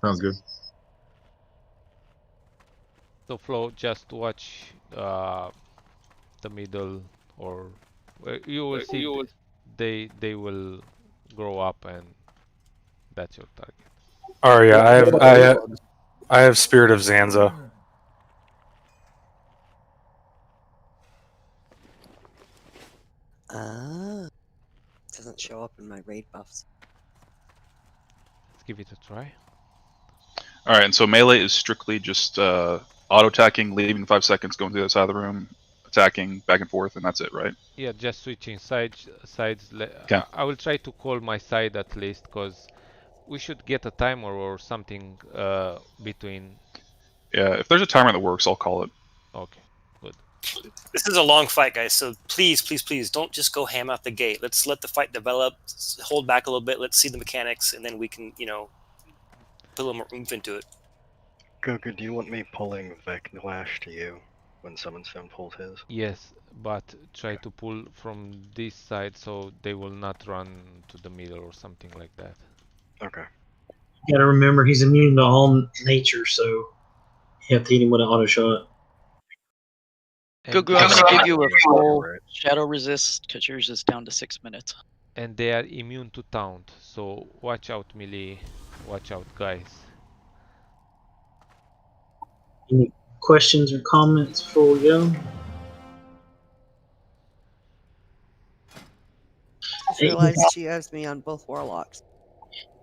Sounds good. So Flo, just watch the middle, or you will see they will grow up, and that's your target. Oh yeah, I have Spirit of Zanza. Doesn't show up in my raid buffs. Let's give it a try. All right, and so melee is strictly just auto attacking, leaving 5 seconds, going to the other side of the room, attacking back and forth, and that's it, right? Yeah, just switching sides. Okay. I will try to call my side at least, because we should get a timer or something between. Yeah, if there's a timer that works, I'll call it. Okay, good. This is a long fight, guys, so please, please, please don't just go ham out the gate. Let's let the fight develop, hold back a little bit, let's see the mechanics, and then we can, put a little more oomph into it. Goku, do you want me pulling Veclash to you when Summon Stone pulls his? Yes, but try to pull from this side so they will not run to the middle or something like that. Okay. You gotta remember he's immune to all nature, so you have to hit him with an auto shot. Gugu, I'm going to give you a full shadow resist, because yours is down to 6 minutes. And they are immune to taunt, so watch out, melee. Watch out, guys. Any questions or comments before we go? Just realized she has me on both warlocks.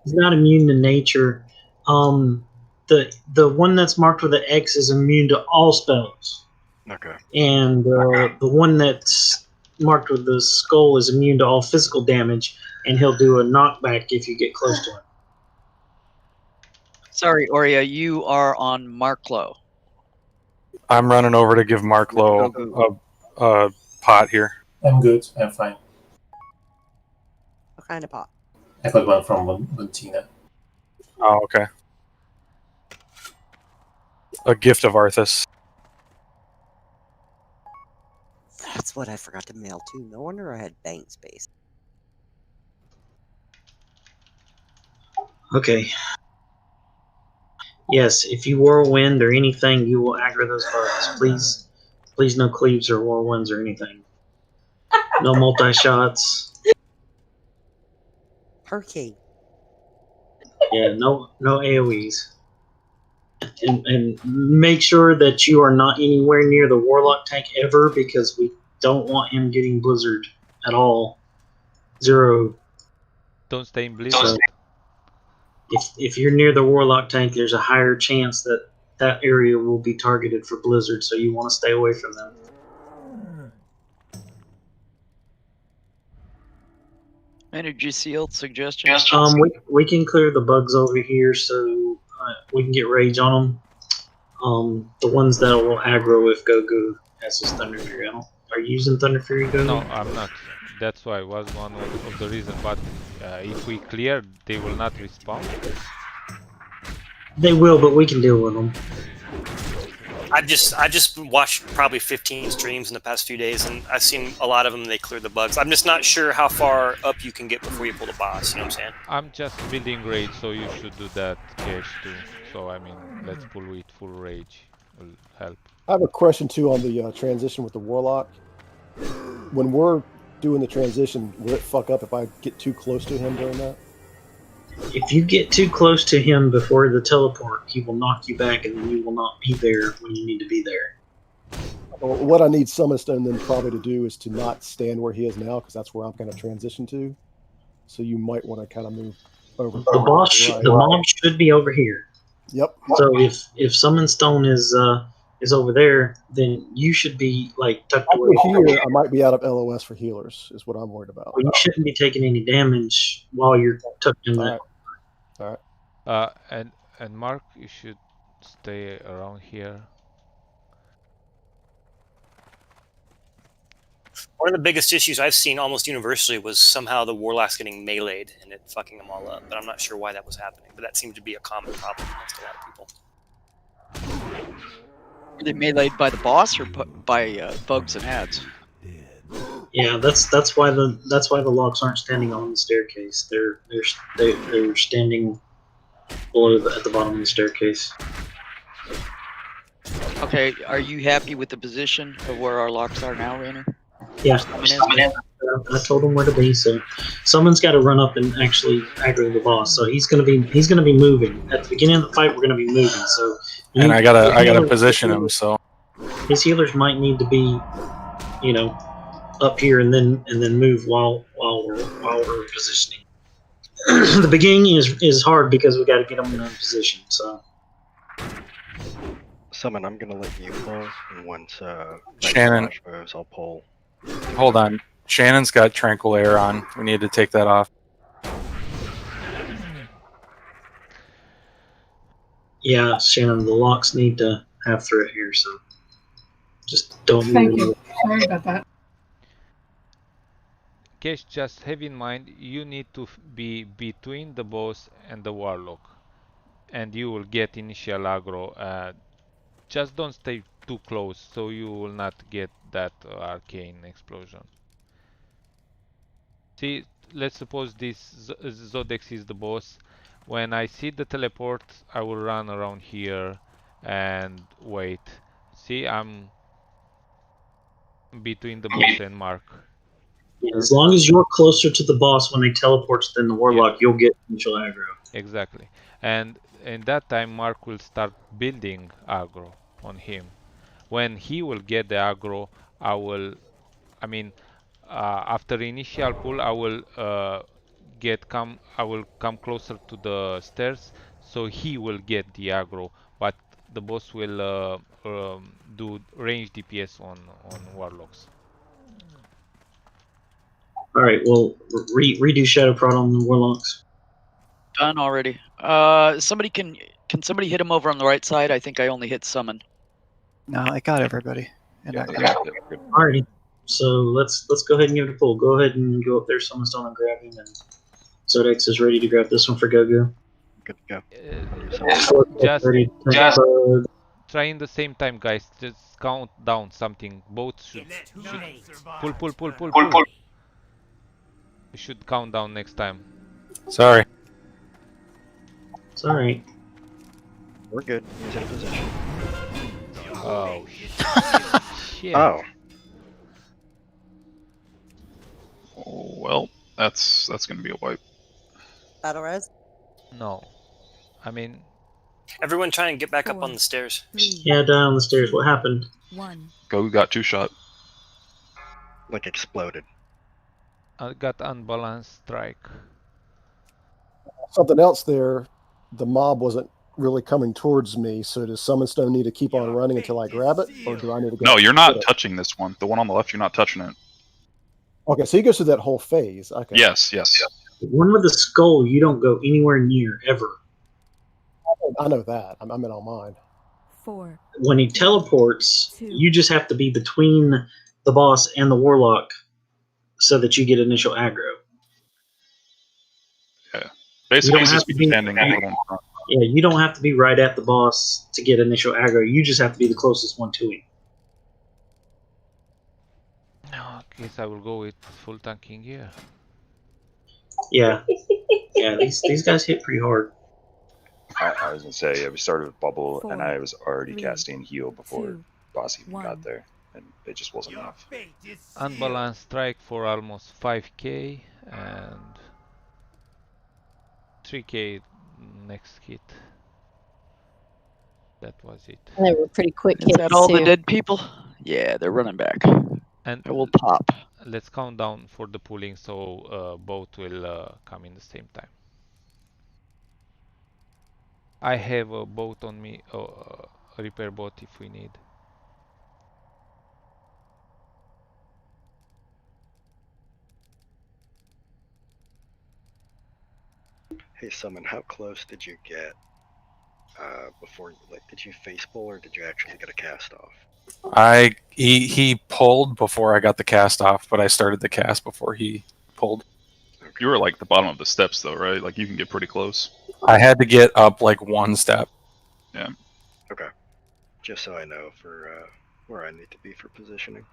He's not immune to nature. The one that's marked with an X is immune to all spells. Okay. And the one that's marked with the skull is immune to all physical damage, and he'll do a knockback if you get close to him. Sorry, Oria, you are on Marklo. I'm running over to give Marklo a pot here. I'm good. I'm fine. What kind of pot? I got one from Valentina. Oh, okay. A gift of Arthas. That's what I forgot to mail too. No wonder I had bank space. Okay. Yes, if you whirlwind or anything, you will aggro those bugs. Please no cleaves or whirlwinds or anything. No multi-shots. Hurricane. Yeah, no AoEs. And make sure that you are not anywhere near the warlock tank ever, because we don't want him getting blizzard at all. 0. Don't stay in blizzard. So if you're near the warlock tank, there's a higher chance that that area will be targeted for blizzard, so you want to stay away from them. Energy shield suggestion? We can clear the bugs over here, so we can get rage on them. The ones that will aggro if Goku has his Thunder Fury. Are you using Thunder Fury, Goku? No, I'm not. That's why it was one of the reasons. But if we clear, they will not respawn. They will, but we can deal with them. I just watched probably 15 streams in the past few days, and I've seen a lot of them. They clear the bugs. I'm just not sure how far up you can get before you pull the boss. You know what I'm saying? I'm just building rage, so you should do that, Cash, too. So I mean, let's pull with full rage. Will help. I have a question too on the transition with the warlock. When we're doing the transition, will it fuck up if I get too close to him during that? If you get too close to him before the teleport, he will knock you back, and then you will not be there when you need to be there. Well, what I need Summon Stone then probably to do is to not stand where he is now, because that's where I'm going to transition to. So you might want to kind of move over. The boss, the mob should be over here. Yep. So if Summon Stone is over there, then you should be like tucked away Here, I might be out of LOS for healers, is what I'm worried about. Well, you shouldn't be taking any damage while you're tucked in that. All right. And Mark, you should stay around here. One of the biggest issues I've seen almost universally was somehow the warlocks getting meleeed and it fucking them all up. But I'm not sure why that was happening. But that seemed to be a common problem amongst a lot of people. Were they meleeed by the boss or by bugs and ads? Yeah, that's why the locks aren't standing on the staircase. They're standing below at the bottom of the staircase. Okay, are you happy with the position of where our locks are now, Rainer? Yeah, I told him where to be. So someone's got to run up and actually aggro the boss. So he's gonna be moving at the beginning of the fight. We're gonna be moving. So And I gotta position him. So his healers might need to be, up here and then move while we're positioning. The beginning is hard because we got to get them in a position. So. Summon, I'm gonna let you pull, and once Shannon moves, I'll pull. Hold on. Shannon's got Tranquil Air on. We need to take that off. Yeah, Shannon, the locks need to have threat here, so just don't move. Thank you. Sorry about that. Kesh, just have in mind, you need to be between the boss and the warlock, and you will get initial aggro. Just don't stay too close, so you will not get that arcane explosion. See, let's suppose this Zodex is the boss. When I see the teleport, I will run around here and wait. See, I'm between the boss and Mark. Yeah, as long as you're closer to the boss when they teleport than the warlock, you'll get initial aggro. Exactly. And in that time, Mark will start building aggro on him. When he will get the aggro, after initial pull, I will come closer to the stairs, so he will get the aggro, but the boss will do range DPS on warlocks. All right, well, redo Shadow Prod on the warlocks. Done already. Somebody can somebody hit him over on the right side? I think I only hit summon. No, I got everybody. And Alrighty. So let's go ahead and give it a pull. Go ahead and go up there, Summon Stone, and grab him. And Zodex is ready to grab this one for Gogo. Good to go. Just try in the same time, guys. Just count down something. Both should pull. We should count down next time. Sorry. It's alright. We're good. He's in position. Oh shit. Oh. Oh, well, that's gonna be a wipe. Battle res? No. I mean... Everyone try and get back up on the stairs. Yeah, down the stairs. What happened? Go got two-shot. Like exploded. I got unbalanced strike. Something else there, the mob wasn't really coming towards me, so does Summon Stone need to keep on running until I grab it, or do I need to go? No, you're not touching this one. The one on the left, you're not touching it. Okay, so he goes through that whole phase. Okay. Yes. The one with the skull, you don't go anywhere near, ever. I know that. I'm in on mine. 4. When he teleports, you just have to be between the boss and the warlock so that you get initial aggro. Yeah. Basically, he's just standing a little in front. Yeah, you don't have to be right at the boss to get initial aggro. You just have to be the closest one to him. I guess I will go with full tanking gear. Yeah. Yeah, these guys hit pretty hard. I was gonna say, we started with bubble, and I was already casting heal before boss even got there, and it just wasn't enough. Unbalanced strike for almost 5k, and 3K next hit. That was it. They were pretty quick Is hits that all the too. dead people? Yeah, they're running back. And I will pop. Let's count down for the pooling, so both will come in the same time. I have a boat on me, a repair boat if we need. Hey, Summon, how close did you get before? Like, did you face pull or did you actually get a cast off? He pulled before I got the cast off, but I started the cast before he pulled. You were like the bottom of the steps though, right? Like you can get pretty close. I had to get up like one step. Yeah. Okay. Just so I know for where I need to be for positioning.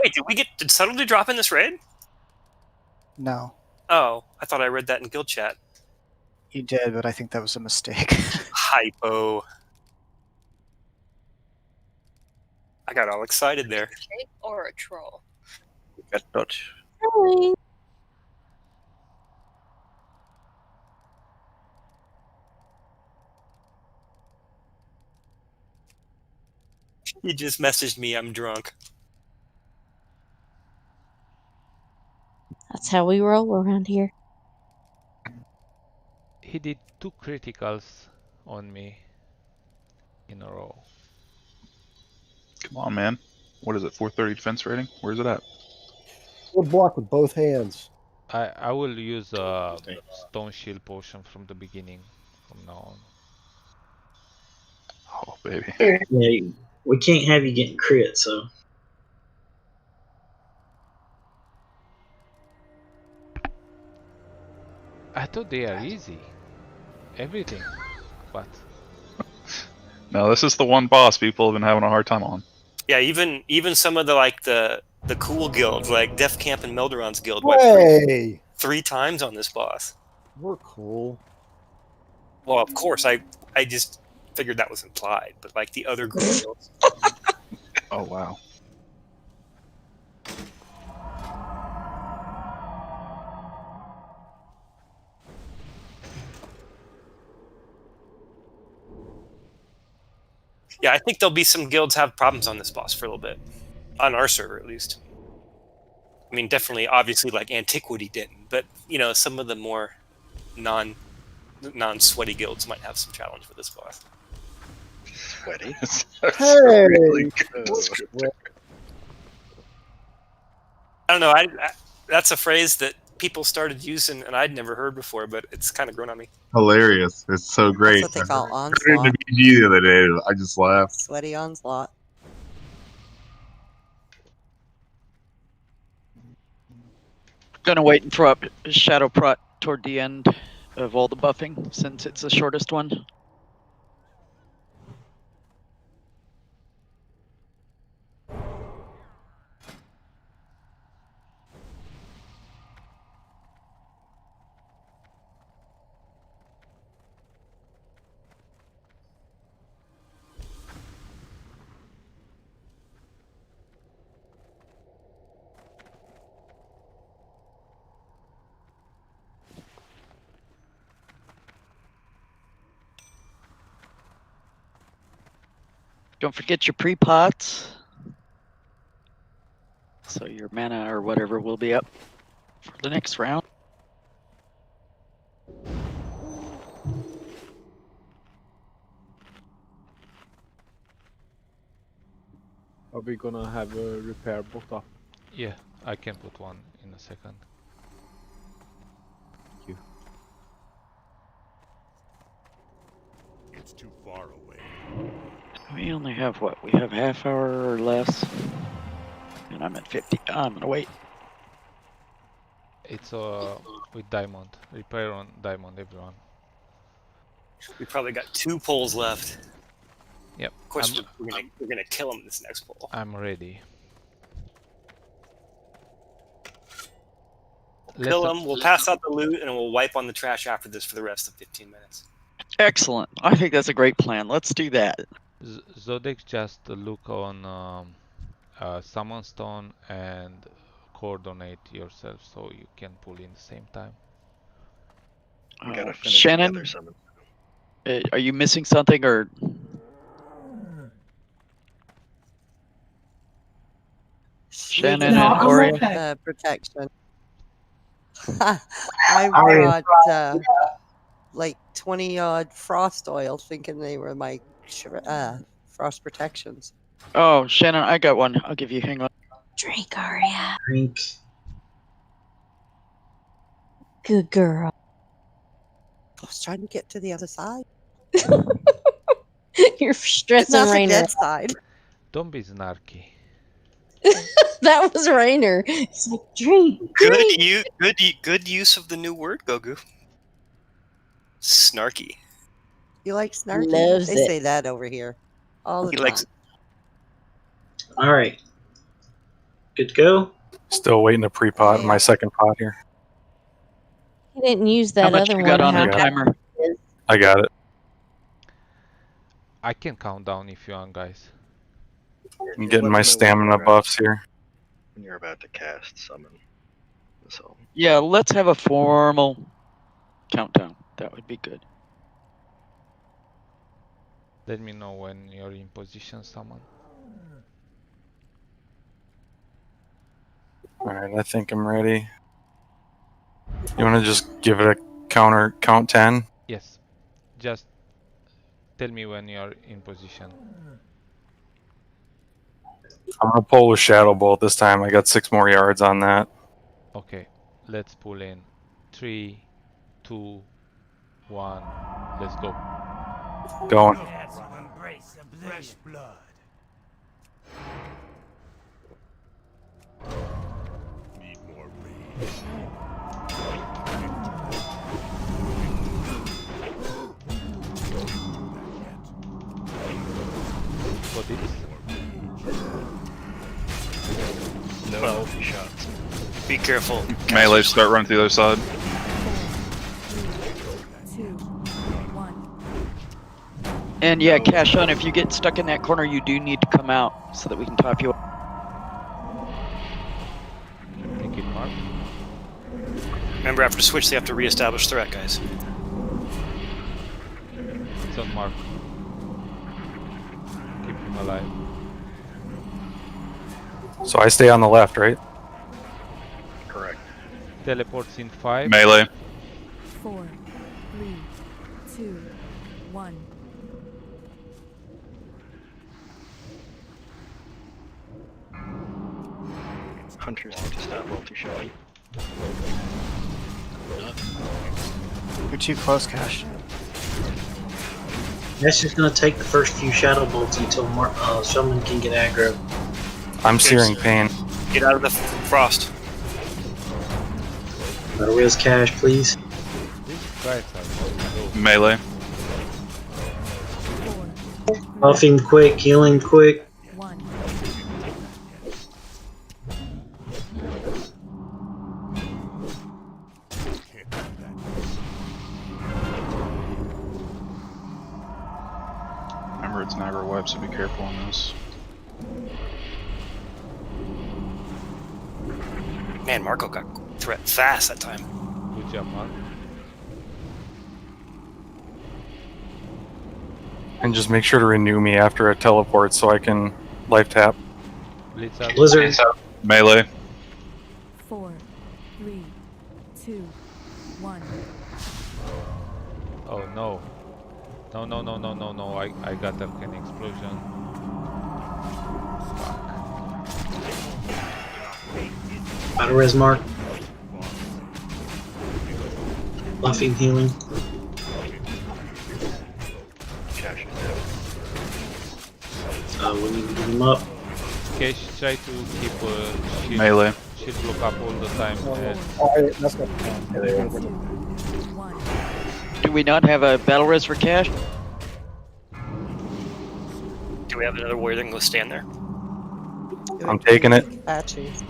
Wait, did Subtlety drop in this raid? No, Oh, I thought I read that in guild chat. you did, but I think that was a mistake. Hypo. I got all excited there. Tank or a troll? Got touch. He just messaged me, I'm drunk. That's how we roll around here. He did 2 criticals on me in a row. Come on, man. What is it? 430 defense rating? Where's it at? Would block with both hands. I will use a stone shield potion from the beginning, from now on. Oh, baby. Yeah, we can't have you getting crit, so. I thought they are easy. Everything. But No, this is the one boss people have been having a hard time on. Yeah, even some of the cool guilds like Def Camp and Melderon's guild Hey! 3 times on this boss. We're cool. Well, of course, I just figured that was implied, but like the other guilds. Oh wow. Yeah, I think there'll be some guilds have problems on this boss for a little bit. On our server, at least. I mean, definitely, obviously, like Antiquity didn't, but, you know, some of the more non-sweaty guilds might have some challenge with this boss. Sweaty? That's Hey! really good descriptor. I don't know, that's a phrase that people started using and I'd never heard before, but it's kind of grown on me. Hilarious. It's so great. That's what they call I heard it in onslaught. the BG the other day. I just laughed. Sweaty onslaught. Gonna wait and throw up Shadow Prot toward the end of all the buffing, since it's the shortest one. Don't forget your pre-pots. So your mana or whatever will be up for the next round. Are we gonna have a repair book up? yeah, I can put one in a second. Thank you. It's too far away. We only have what? We have half hour or less. And I'm at 50. I'm gonna wait. It's with diamond. Repair on diamond, everyone. We probably got 2 pulls left. Yep. Of course, we're gonna kill him this next pull. I'm ready. Kill him, we'll pass out the loot, and we'll wipe on the trash after this for the rest of 15 minutes. Excellent. I think that's a great plan. Let's do that. Zodek, just look on summon stone and coordinate yourself so you can pull in the same time. We gotta finish Shannon, the other summon. are you missing something or? Shannon No, and Ori? Protection. I brought like 20 odd frost oil, thinking they were my frost protections. Oh, Shannon, I got one. I'll give you. Hang on. Drink, Aria. Drink. Good girl. I was trying to get to the other side. You're stressing Not the Rainer. dead side. Don't be snarky. That was Rainer. It's like, drink. Good use of the new word, Gogu. Snarky. You like snarky? Loves They it. say that over here all the He time. likes. All right. Good to go. Still waiting to pre-pot my second pot here. He didn't use that How much other you got one. on the timer? I got it. I can count down if you want, guys. I'm getting my stamina buffs here. When you're about to cast summon. So Yeah, let's have a formal countdown. That would be good. Let me know when you're in position, someone. Alright, I think I'm ready. You want to just give it a count 10? Yes. Just tell me when you're in position. I'm going to pull with Shadow Bolt this time. I got 6 more yards on that. Okay, let's pull in 3, 2, 1. Let's go. Going. Fresh blood. Need more rage. What is? no ulti shots. Be careful. Melee, start running to the other side. And yeah, Cash on, if you get stuck in that corner, you do need to come out so that we can top you up. Thank you, Mark. Remember, after switch, they have to reestablish threat, guys. It's on Mark. Keep him alive. So I stay on the left, right? Correct. Teleports in 5. Melee. 4, 3, 2, 1. Hunters need to stop multi-shotting. You're too close, Cash. That's just going to take the first few Shadow Bolts until Shaman can get aggro. I'm searing pain. Get out of the frost. Where's Cash, please? Melee. Buff him quick, heal him quick. Remember, it's Niagara Web, so be careful on this. Man, Marco got threat fast that time. Good job, Mark. And just make sure to renew me after a teleport so I can life tap. Blitz out. Blizzard. Melee. 4, 3, 2, 1. Oh no. No. I got an explosion. Battle res Mark. Buffing, healing. Cash is We need to get him up. Cash, try to keep shield, Melee. shield block up all the time. That's not Do we not have a battle res for Cash? Do we have another warrior that can go stand there? I'm taking it. Patches.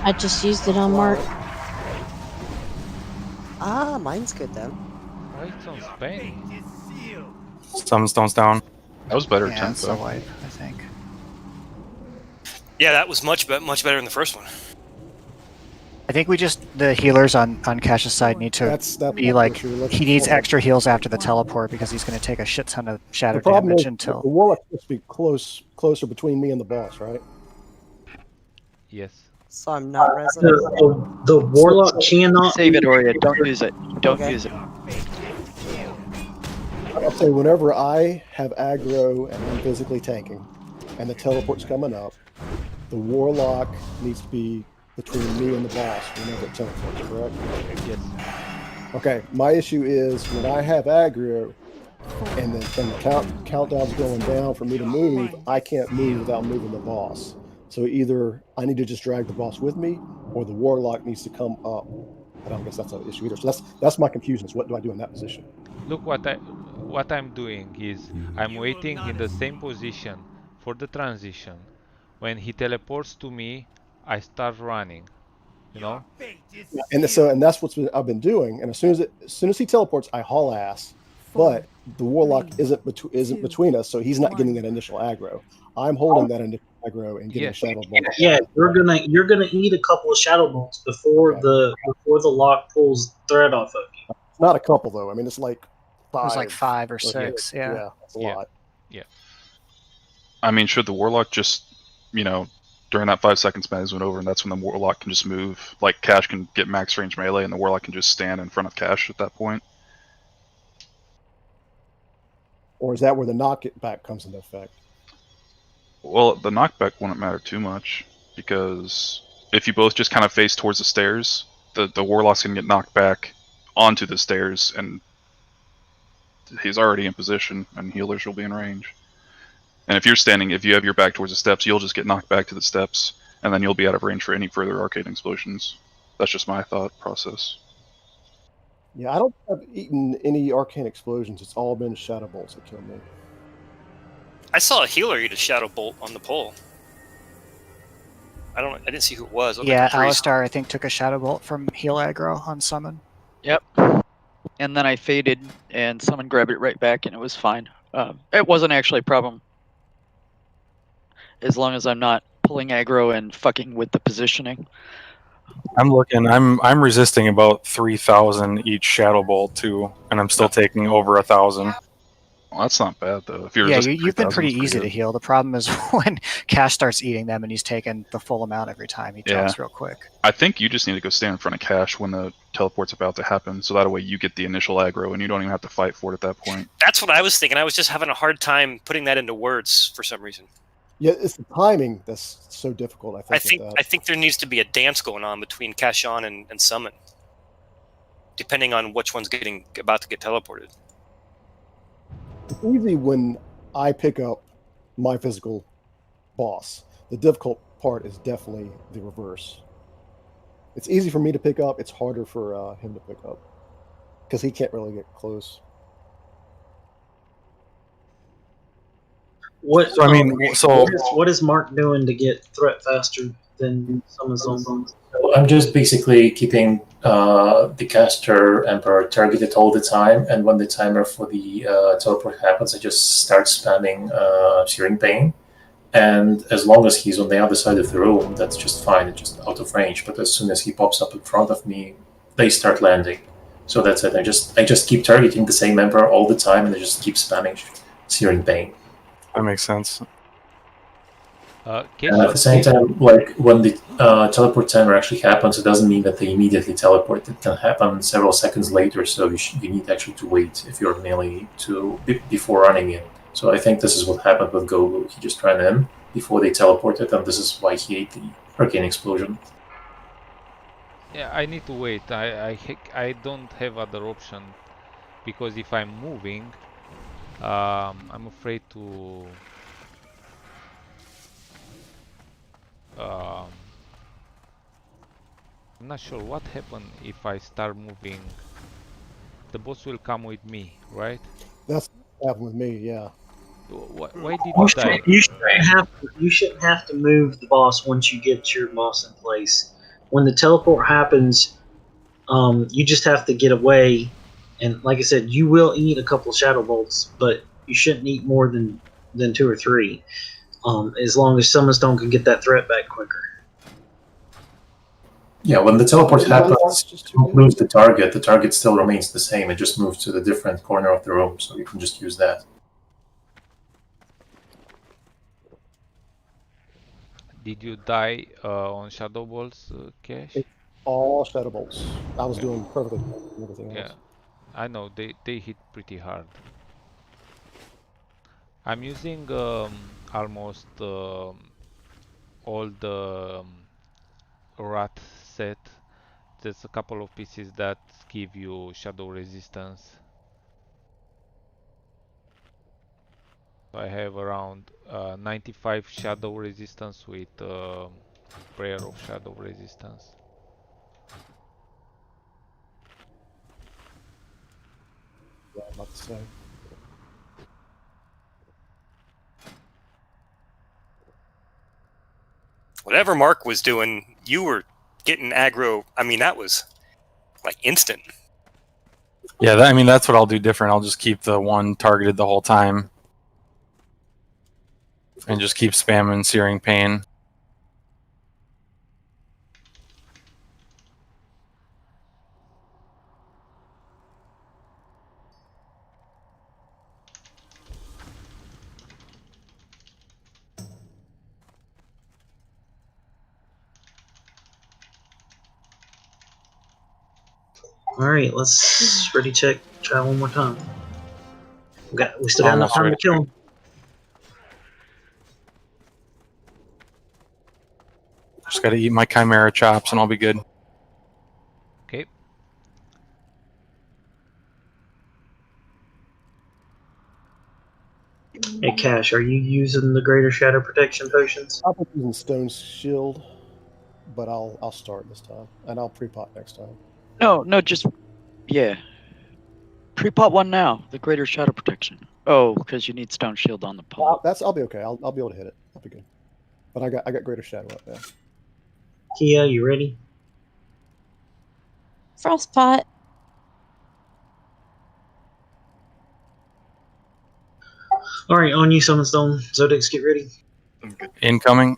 I just used it on Mark. Ah, mine's good then. Why it's on Spain? Summonstone's down. That was better Yeah, it's tempo. a wipe, I think. Yeah, that was much better than the first one. I think the healers on Cash's side need to be like, he needs extra heals after the teleport because he's going to take a shit ton of shadow The problem damage is until. the warlock's supposed to be closer between me and the boss, right? Yes. So I'm not resonant. The warlock cannot Save it, Oria. Don't use it. Don't use it. I'll say whenever I have aggro and I'm physically tanking, and the teleport's coming up, the warlock needs to be between me and the boss whenever it teleports, correct? Yes. Okay, my issue is when I have aggro and the countdown's going down for me to move, I can't move without moving the boss. So either I need to just drag the boss with me, or the warlock needs to come up. I don't guess that's an issue either. So that's my confusion. Is what do I do in that position? Look, what I'm doing is I'm waiting in the same position for the transition. When he teleports to me, I start running. You know? And that's what I've been doing. And as soon as he teleports, I haul ass. But the warlock isn't between us, so he's not getting that initial aggro. I'm holding that initial aggro and getting a shadow bolt. Yeah, you're gonna eat a couple of shadow bolts before the lock pulls thread off of you. It's not a couple though. I mean, it's like 5. It was like 5 or 6. Yeah, that's a lot. Yeah. I mean, should the warlock just, during that 5 seconds maze went over, and that's when the warlock can just move. Like Cash can get max range melee, and the warlock can just stand in front of Cash at that point. Or is that where the knockback comes into effect? Well, the knockback wouldn't matter too much, because if you both just kind of face towards the stairs, the warlock's gonna get knocked back onto the stairs, and he's already in position, and healers will be in range. And if you have your back towards the steps, you'll just get knocked back to the steps, and then you'll be out of range for any further arcane explosions. That's just my thought process. Yeah, I don't have eaten any arcane explosions. It's all been shadow bolts that kill me. I saw a healer eat a shadow bolt on the pole. I didn't see who it was. It yeah, Alistar I think took a shadow bolt from heal aggro on summon. Yep. And then I faded, and someone grabbed it right back, and it was fine. It wasn't actually a problem, as long as I'm not pulling aggro and fucking with the positioning. I'm looking. I'm resisting about 3,000 each shadow bolt too, and I'm still taking over 1,000. Well, that's not bad though. If you're you've been pretty easy to heal. The problem is when Cash starts eating them and he's taking the full amount every time. He jumps real quick. I think you just need to go stand in front of Cash when the teleport's about to happen, so that way you get the initial aggro and you don't even have to fight for it at that point. That's what I was thinking. I was just having a hard time putting that into words for some reason. Yeah, it's the timing that's so difficult. I think there needs to be a dance going on between Cash-On and Summon, depending on which one's about to get teleported. It's easy when I pick up my physical boss. The difficult part is definitely the reverse. It's easy for me to pick up. It's harder for him to pick up because he can't really get close. What is Mark doing to get threat faster than someone's? I'm just basically keeping the caster Emperor targeted all the time, and when the timer for the teleport happens, I just start spamming Searing Pain. And as long as he's on the other side of the room, that's just fine. It's just out of range. But as soon as he pops up in front of me, they start landing. So that's it. I just keep targeting the same Emperor all the time, and I just keep spamming Searing Pain. That makes sense. And at the same time, like when the teleport timer actually happens, it doesn't mean that they immediately teleport. It can happen several seconds later, so you need actually to wait if you're melee before running in. So I think this is what happened with Gogu. He just ran in before they teleported, and this is why he ate the Arcane Explosion. Yeah, I need to wait. I don't have other option, because if I'm moving, I'm afraid to I'm not sure what happened if I start moving. The boss will come with me, right? That's what happened with me, yeah. Why did you die? You shouldn't have to move the boss once you get your boss in place. When the teleport happens, you just have to get away. And like I said, you will eat a couple of shadow bolts, but you shouldn't eat more than 2 or 3. as long as Summon Stone can get that threat back quicker. Yeah, when the teleport happens, you don't lose the target still remains the same, it just moves to the different corner of the room, so you can just use that. Did you die on Shadow Balls, Cash? All Shadow Bolts. I was doing perfectly fine with everything else. Yeah, I know, they hit pretty hard. I'm using almost all the rat set. There's a couple of pieces that give you shadow resistance. I have around 95 shadow resistance with prayer of shadow resistance. Yeah, about the same. Whatever Mark was doing, you were getting aggro. I mean, that was like instant. Yeah, I mean, that's what I'll do different. I'll just keep the one targeted the whole time. And just keep spamming Searing Pain. Alright, let's ready check. Try one more time. We still got enough time to kill him. Just gotta eat my Chimera chops and I'll be good. Okay. Hey Cash, are you using the Greater Shadow Protection potions? I'll be using Stone Shield, but I'll start this time, and I'll pre-pot next time. No, just yeah. Pre-pot one now. The Greater Shadow Protection. Oh, because you need Stone Shield on the pot. I'll be okay. I'll be able to hit it. I'll be good. But I got Greater Shadow up now. Kia, you ready? Frostpot. Alright, on you, Summon Stone. Zodix, get ready. Incoming.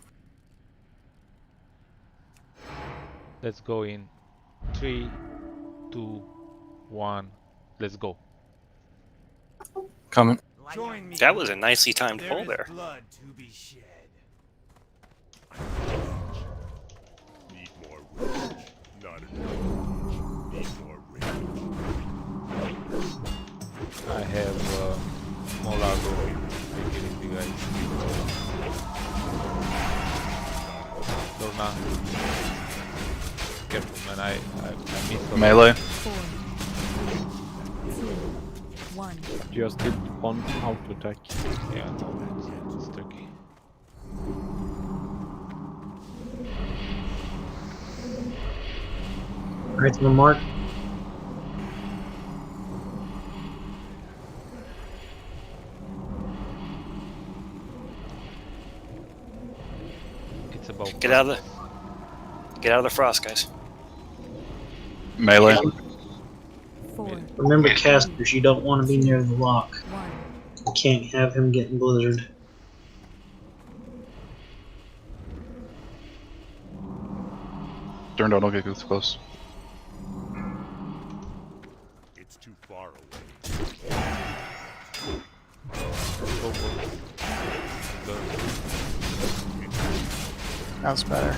Let's go in 3, 2, 1. Let's go. Coming. That was a nicely timed pull there. Blood to be shed. Need more rage. Not enough. Need more rage. I have small aggro. Take it easy, guys. Lorna. Careful, man. I missed Melee. 4, 3, 2, 1. Just did one auto attack. Yeah, no, it's tricky. Alright, to the mark. It's about Get out of the frost, guys. Melee. 4. Remember, casters, you don't want to be near the lock. 1. You can't have him getting blizzard. Turn down, don't get too close. It's too far away. That was better.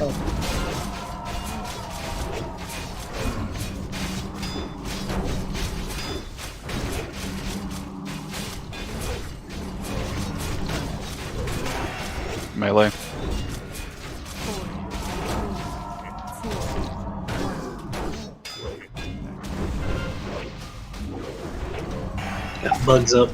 Melee. 4, 3, 2, 1. Got bugs up.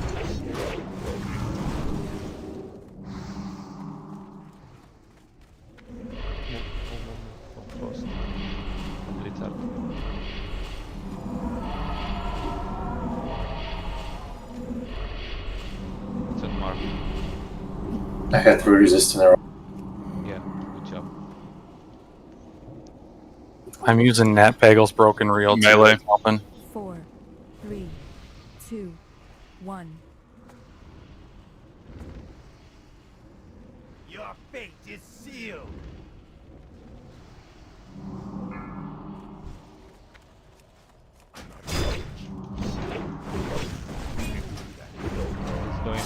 It's on mark. I had 3 resist in a row. Yeah, good job. I'm using Nat Pagel's Broken Reel. Melee. 4, 3, 2, 1.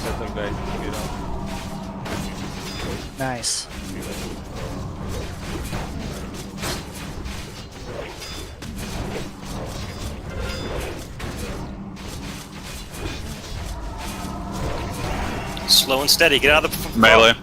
Settle, guys. Get up. Nice. Slow and steady. Get out of the Melee.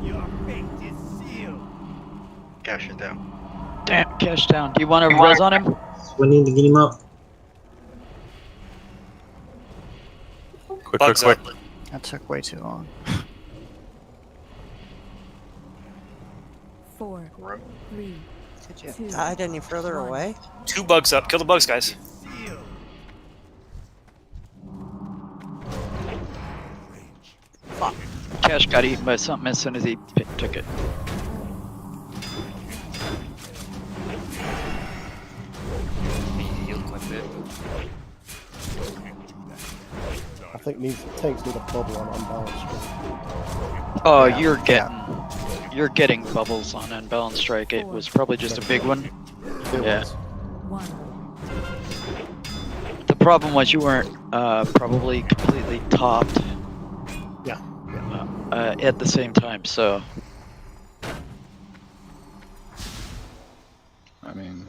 Your fate is sealed. Cash it down. Damn, cash down. Do you want to res on him? We need to get him up. Quick, Bugs quick, up. quick. That took way too long. 4, 3, Could you 2, have died any further away? 2 bugs up. Kill the bugs, guys. Fuck. Cash got eaten by something as soon as he took it. He healed quite a bit. I think tanks need a bubble on unbalanced. Oh, Yeah. you're getting bubbles on unbalanced strike. It was probably just a big one. Yeah. 1. The problem was you weren't probably completely topped. Yeah. At the same time, so. I mean,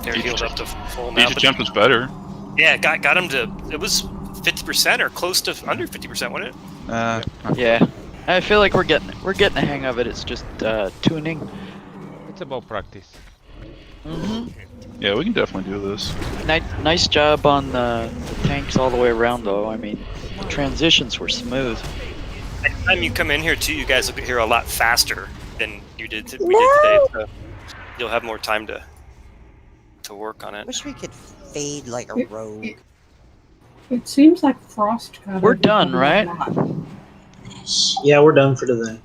They're healed up to full now. each attempt was better. Yeah, got him to. It was 50% or close to under 50%, wasn't it? Yeah. I feel like we're getting the hang of it. It's just tuning. It's about practice. Mm-hmm. Yeah, we can definitely do this. Nice job on the tanks all the way around, though. I mean, the transitions were smooth. Next time you come in here too, you guys will get here a lot faster than we did today. So you'll have more time to work on it. Wish we could fade like a rogue. It seems like Frost got We're done, right? Yeah, we're done for today.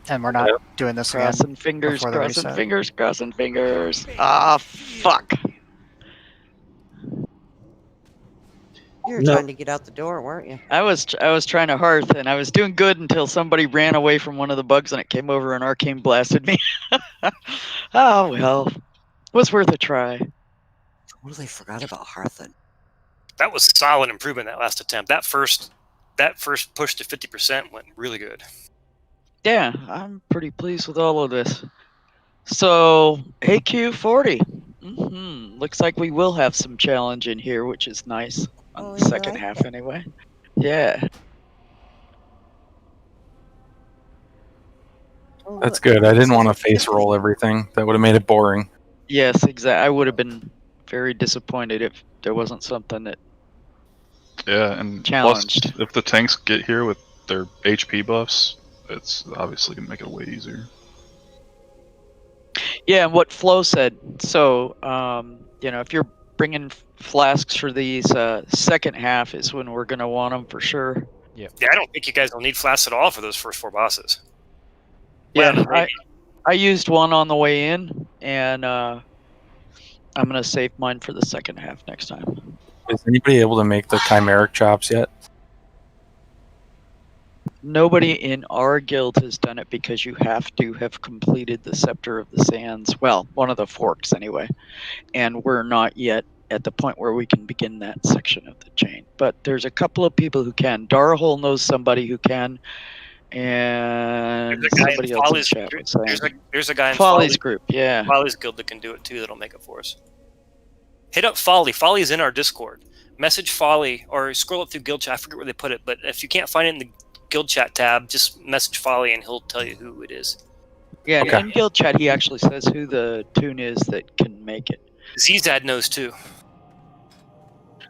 And we're not doing this again. Crossing fingers, before the crossing reset. fingers, crossing fingers. Ah, fuck. You were No. trying to get out the door, weren't you? I was trying to hearth, and I was doing good until somebody ran away from one of the bugs, and it came over and arcane blasted me. Oh well, was worth a try. Totally forgot about Hearthen. That was solid improvement that last attempt. That first push to 50% went really good. Yeah, I'm pretty pleased with all of this. So AQ40. Looks like we will have some challenge in here, which is nice on the second half anyway. Yeah. That's good. I didn't want to face roll everything. That would have made it boring. Yes, exactly. I would have been very disappointed if there wasn't something that. Yeah, and challenged. Plus, if the tanks get here with their HP buffs, it's obviously gonna make it way easier. Yeah, and what Flo said. So, if you're bringing flasks for these second half is when we're gonna want them for sure. Yeah, I don't think you guys will need flasks at all for those first 4 bosses. Yeah, Well, maybe. I used one on the way in, and I'm gonna save mine for the second half next time. Is anybody able to make the chimeric chops yet? Nobody in our guild has done it because you have to have completed the Scepter of the Sands. Well, one of the forks anyway. And we're not yet at the point where we can begin that section of the chain. But there's a couple of people who can. Darhole knows somebody who can. And There's a guy somebody in else in Folly's chat was saying. there's a guy in Folly's group, yeah. Folly's guild that can do it too. That'll make it for us. Hit up Folly. Folly's in our Discord. Message Folly or scroll up through guild chat. I forget where they put it, but if you can't find it in the guild chat tab, just message Folly and he'll tell you who it is. Yeah, Okay. in guild chat he actually says who the tune is that can make it. Zzad knows too.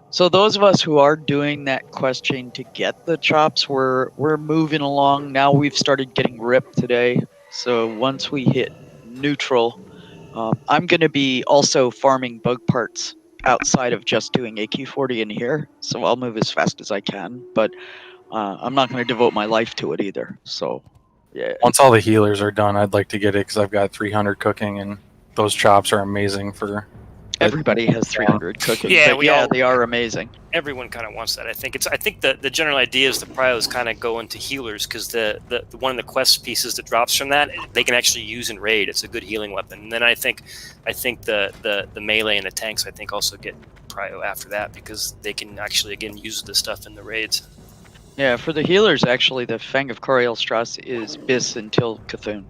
So those of us who are doing that quest chain to get the chops, we're moving along. Now we've started getting ripped today. So once we hit neutral, I'm going to be also farming bug parts outside of just doing AQ40 in here. So I'll move as fast as I can, but I'm not going to devote my life to it either. So yeah. Once all the healers are done, I'd like to get it because I've got 300 cooking and those chops are amazing for. Everybody has 300 cooking. Yeah, But they are amazing. Everyone kind of wants that. I think the general idea is the pryos kind of go into healers because the one of the quest pieces that drops from that they can actually use in raid. It's a good healing weapon. And then I think the melee and the tanks I think also get prio after that because they can actually again use the stuff in the raids. Yeah, for the healers actually the Fang of Corielstrasse is bis until Cthulhu.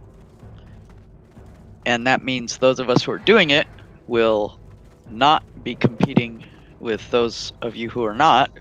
And that means those of us who are doing it will not be competing with those of you who are not